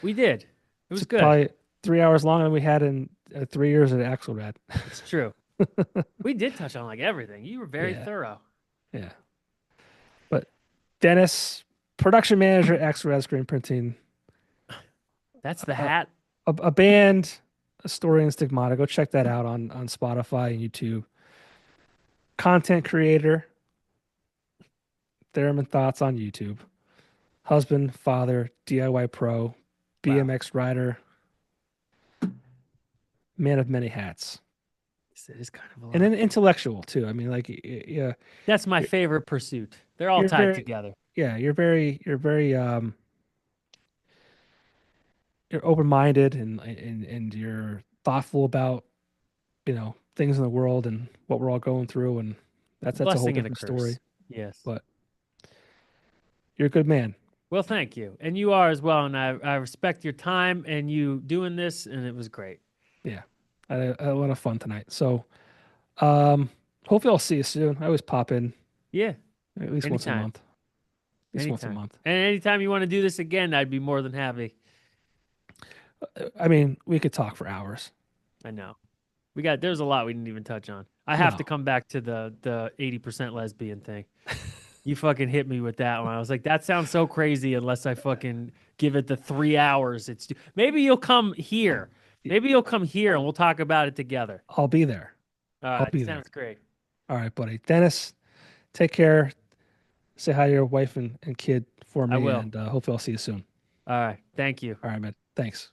We did. It was it's good. probably 3 hours longer than we had in 3 years at Axelrad. It's true. We did touch on like everything. You were very Yeah. thorough. Yeah. But Dennis, production manager at Axelrad Screen Printing, That's the a, hat. a band, Astorian Stigmata. Go check that out on Spotify and YouTube. Content creator, Thermin Thoughts on YouTube. Husband, father, DIY pro, Wow. BMX rider, man of many hats. It is kind of a lot. And an intellectual too. I mean, like, yeah, That's my favorite pursuit. They're all you're tied very, together. yeah, you're open-minded and you're thoughtful about, things in the world and what we're all going through. And that's a whole Blessing and a different curse. story, Yes. but you're a good man. Well, thank you. And you are as well. And I respect your time and you doing this, and it was great. Yeah. I had a lot of fun tonight. So, hopefully I'll see you soon. I always pop in Yeah. at least once a Anytime. month. At least once a Anytime. month. And anytime you want to do this again, I'd be more than happy. I mean, we could talk for hours. I know. There's a lot we didn't even touch on. I have No. to come back to the 80% lesbian thing. You fucking hit me with that one. I was like, that sounds so crazy unless I fucking give it the 3 hours. Maybe you'll come here. Maybe you'll come here and we'll talk about it together. I'll be there. All I'll right, be there. sounds great. All right, buddy. Dennis, take care. Say hi to your wife and kid for me. I will. And hopefully I'll see you soon. All right, thank you. All right, man. Thanks.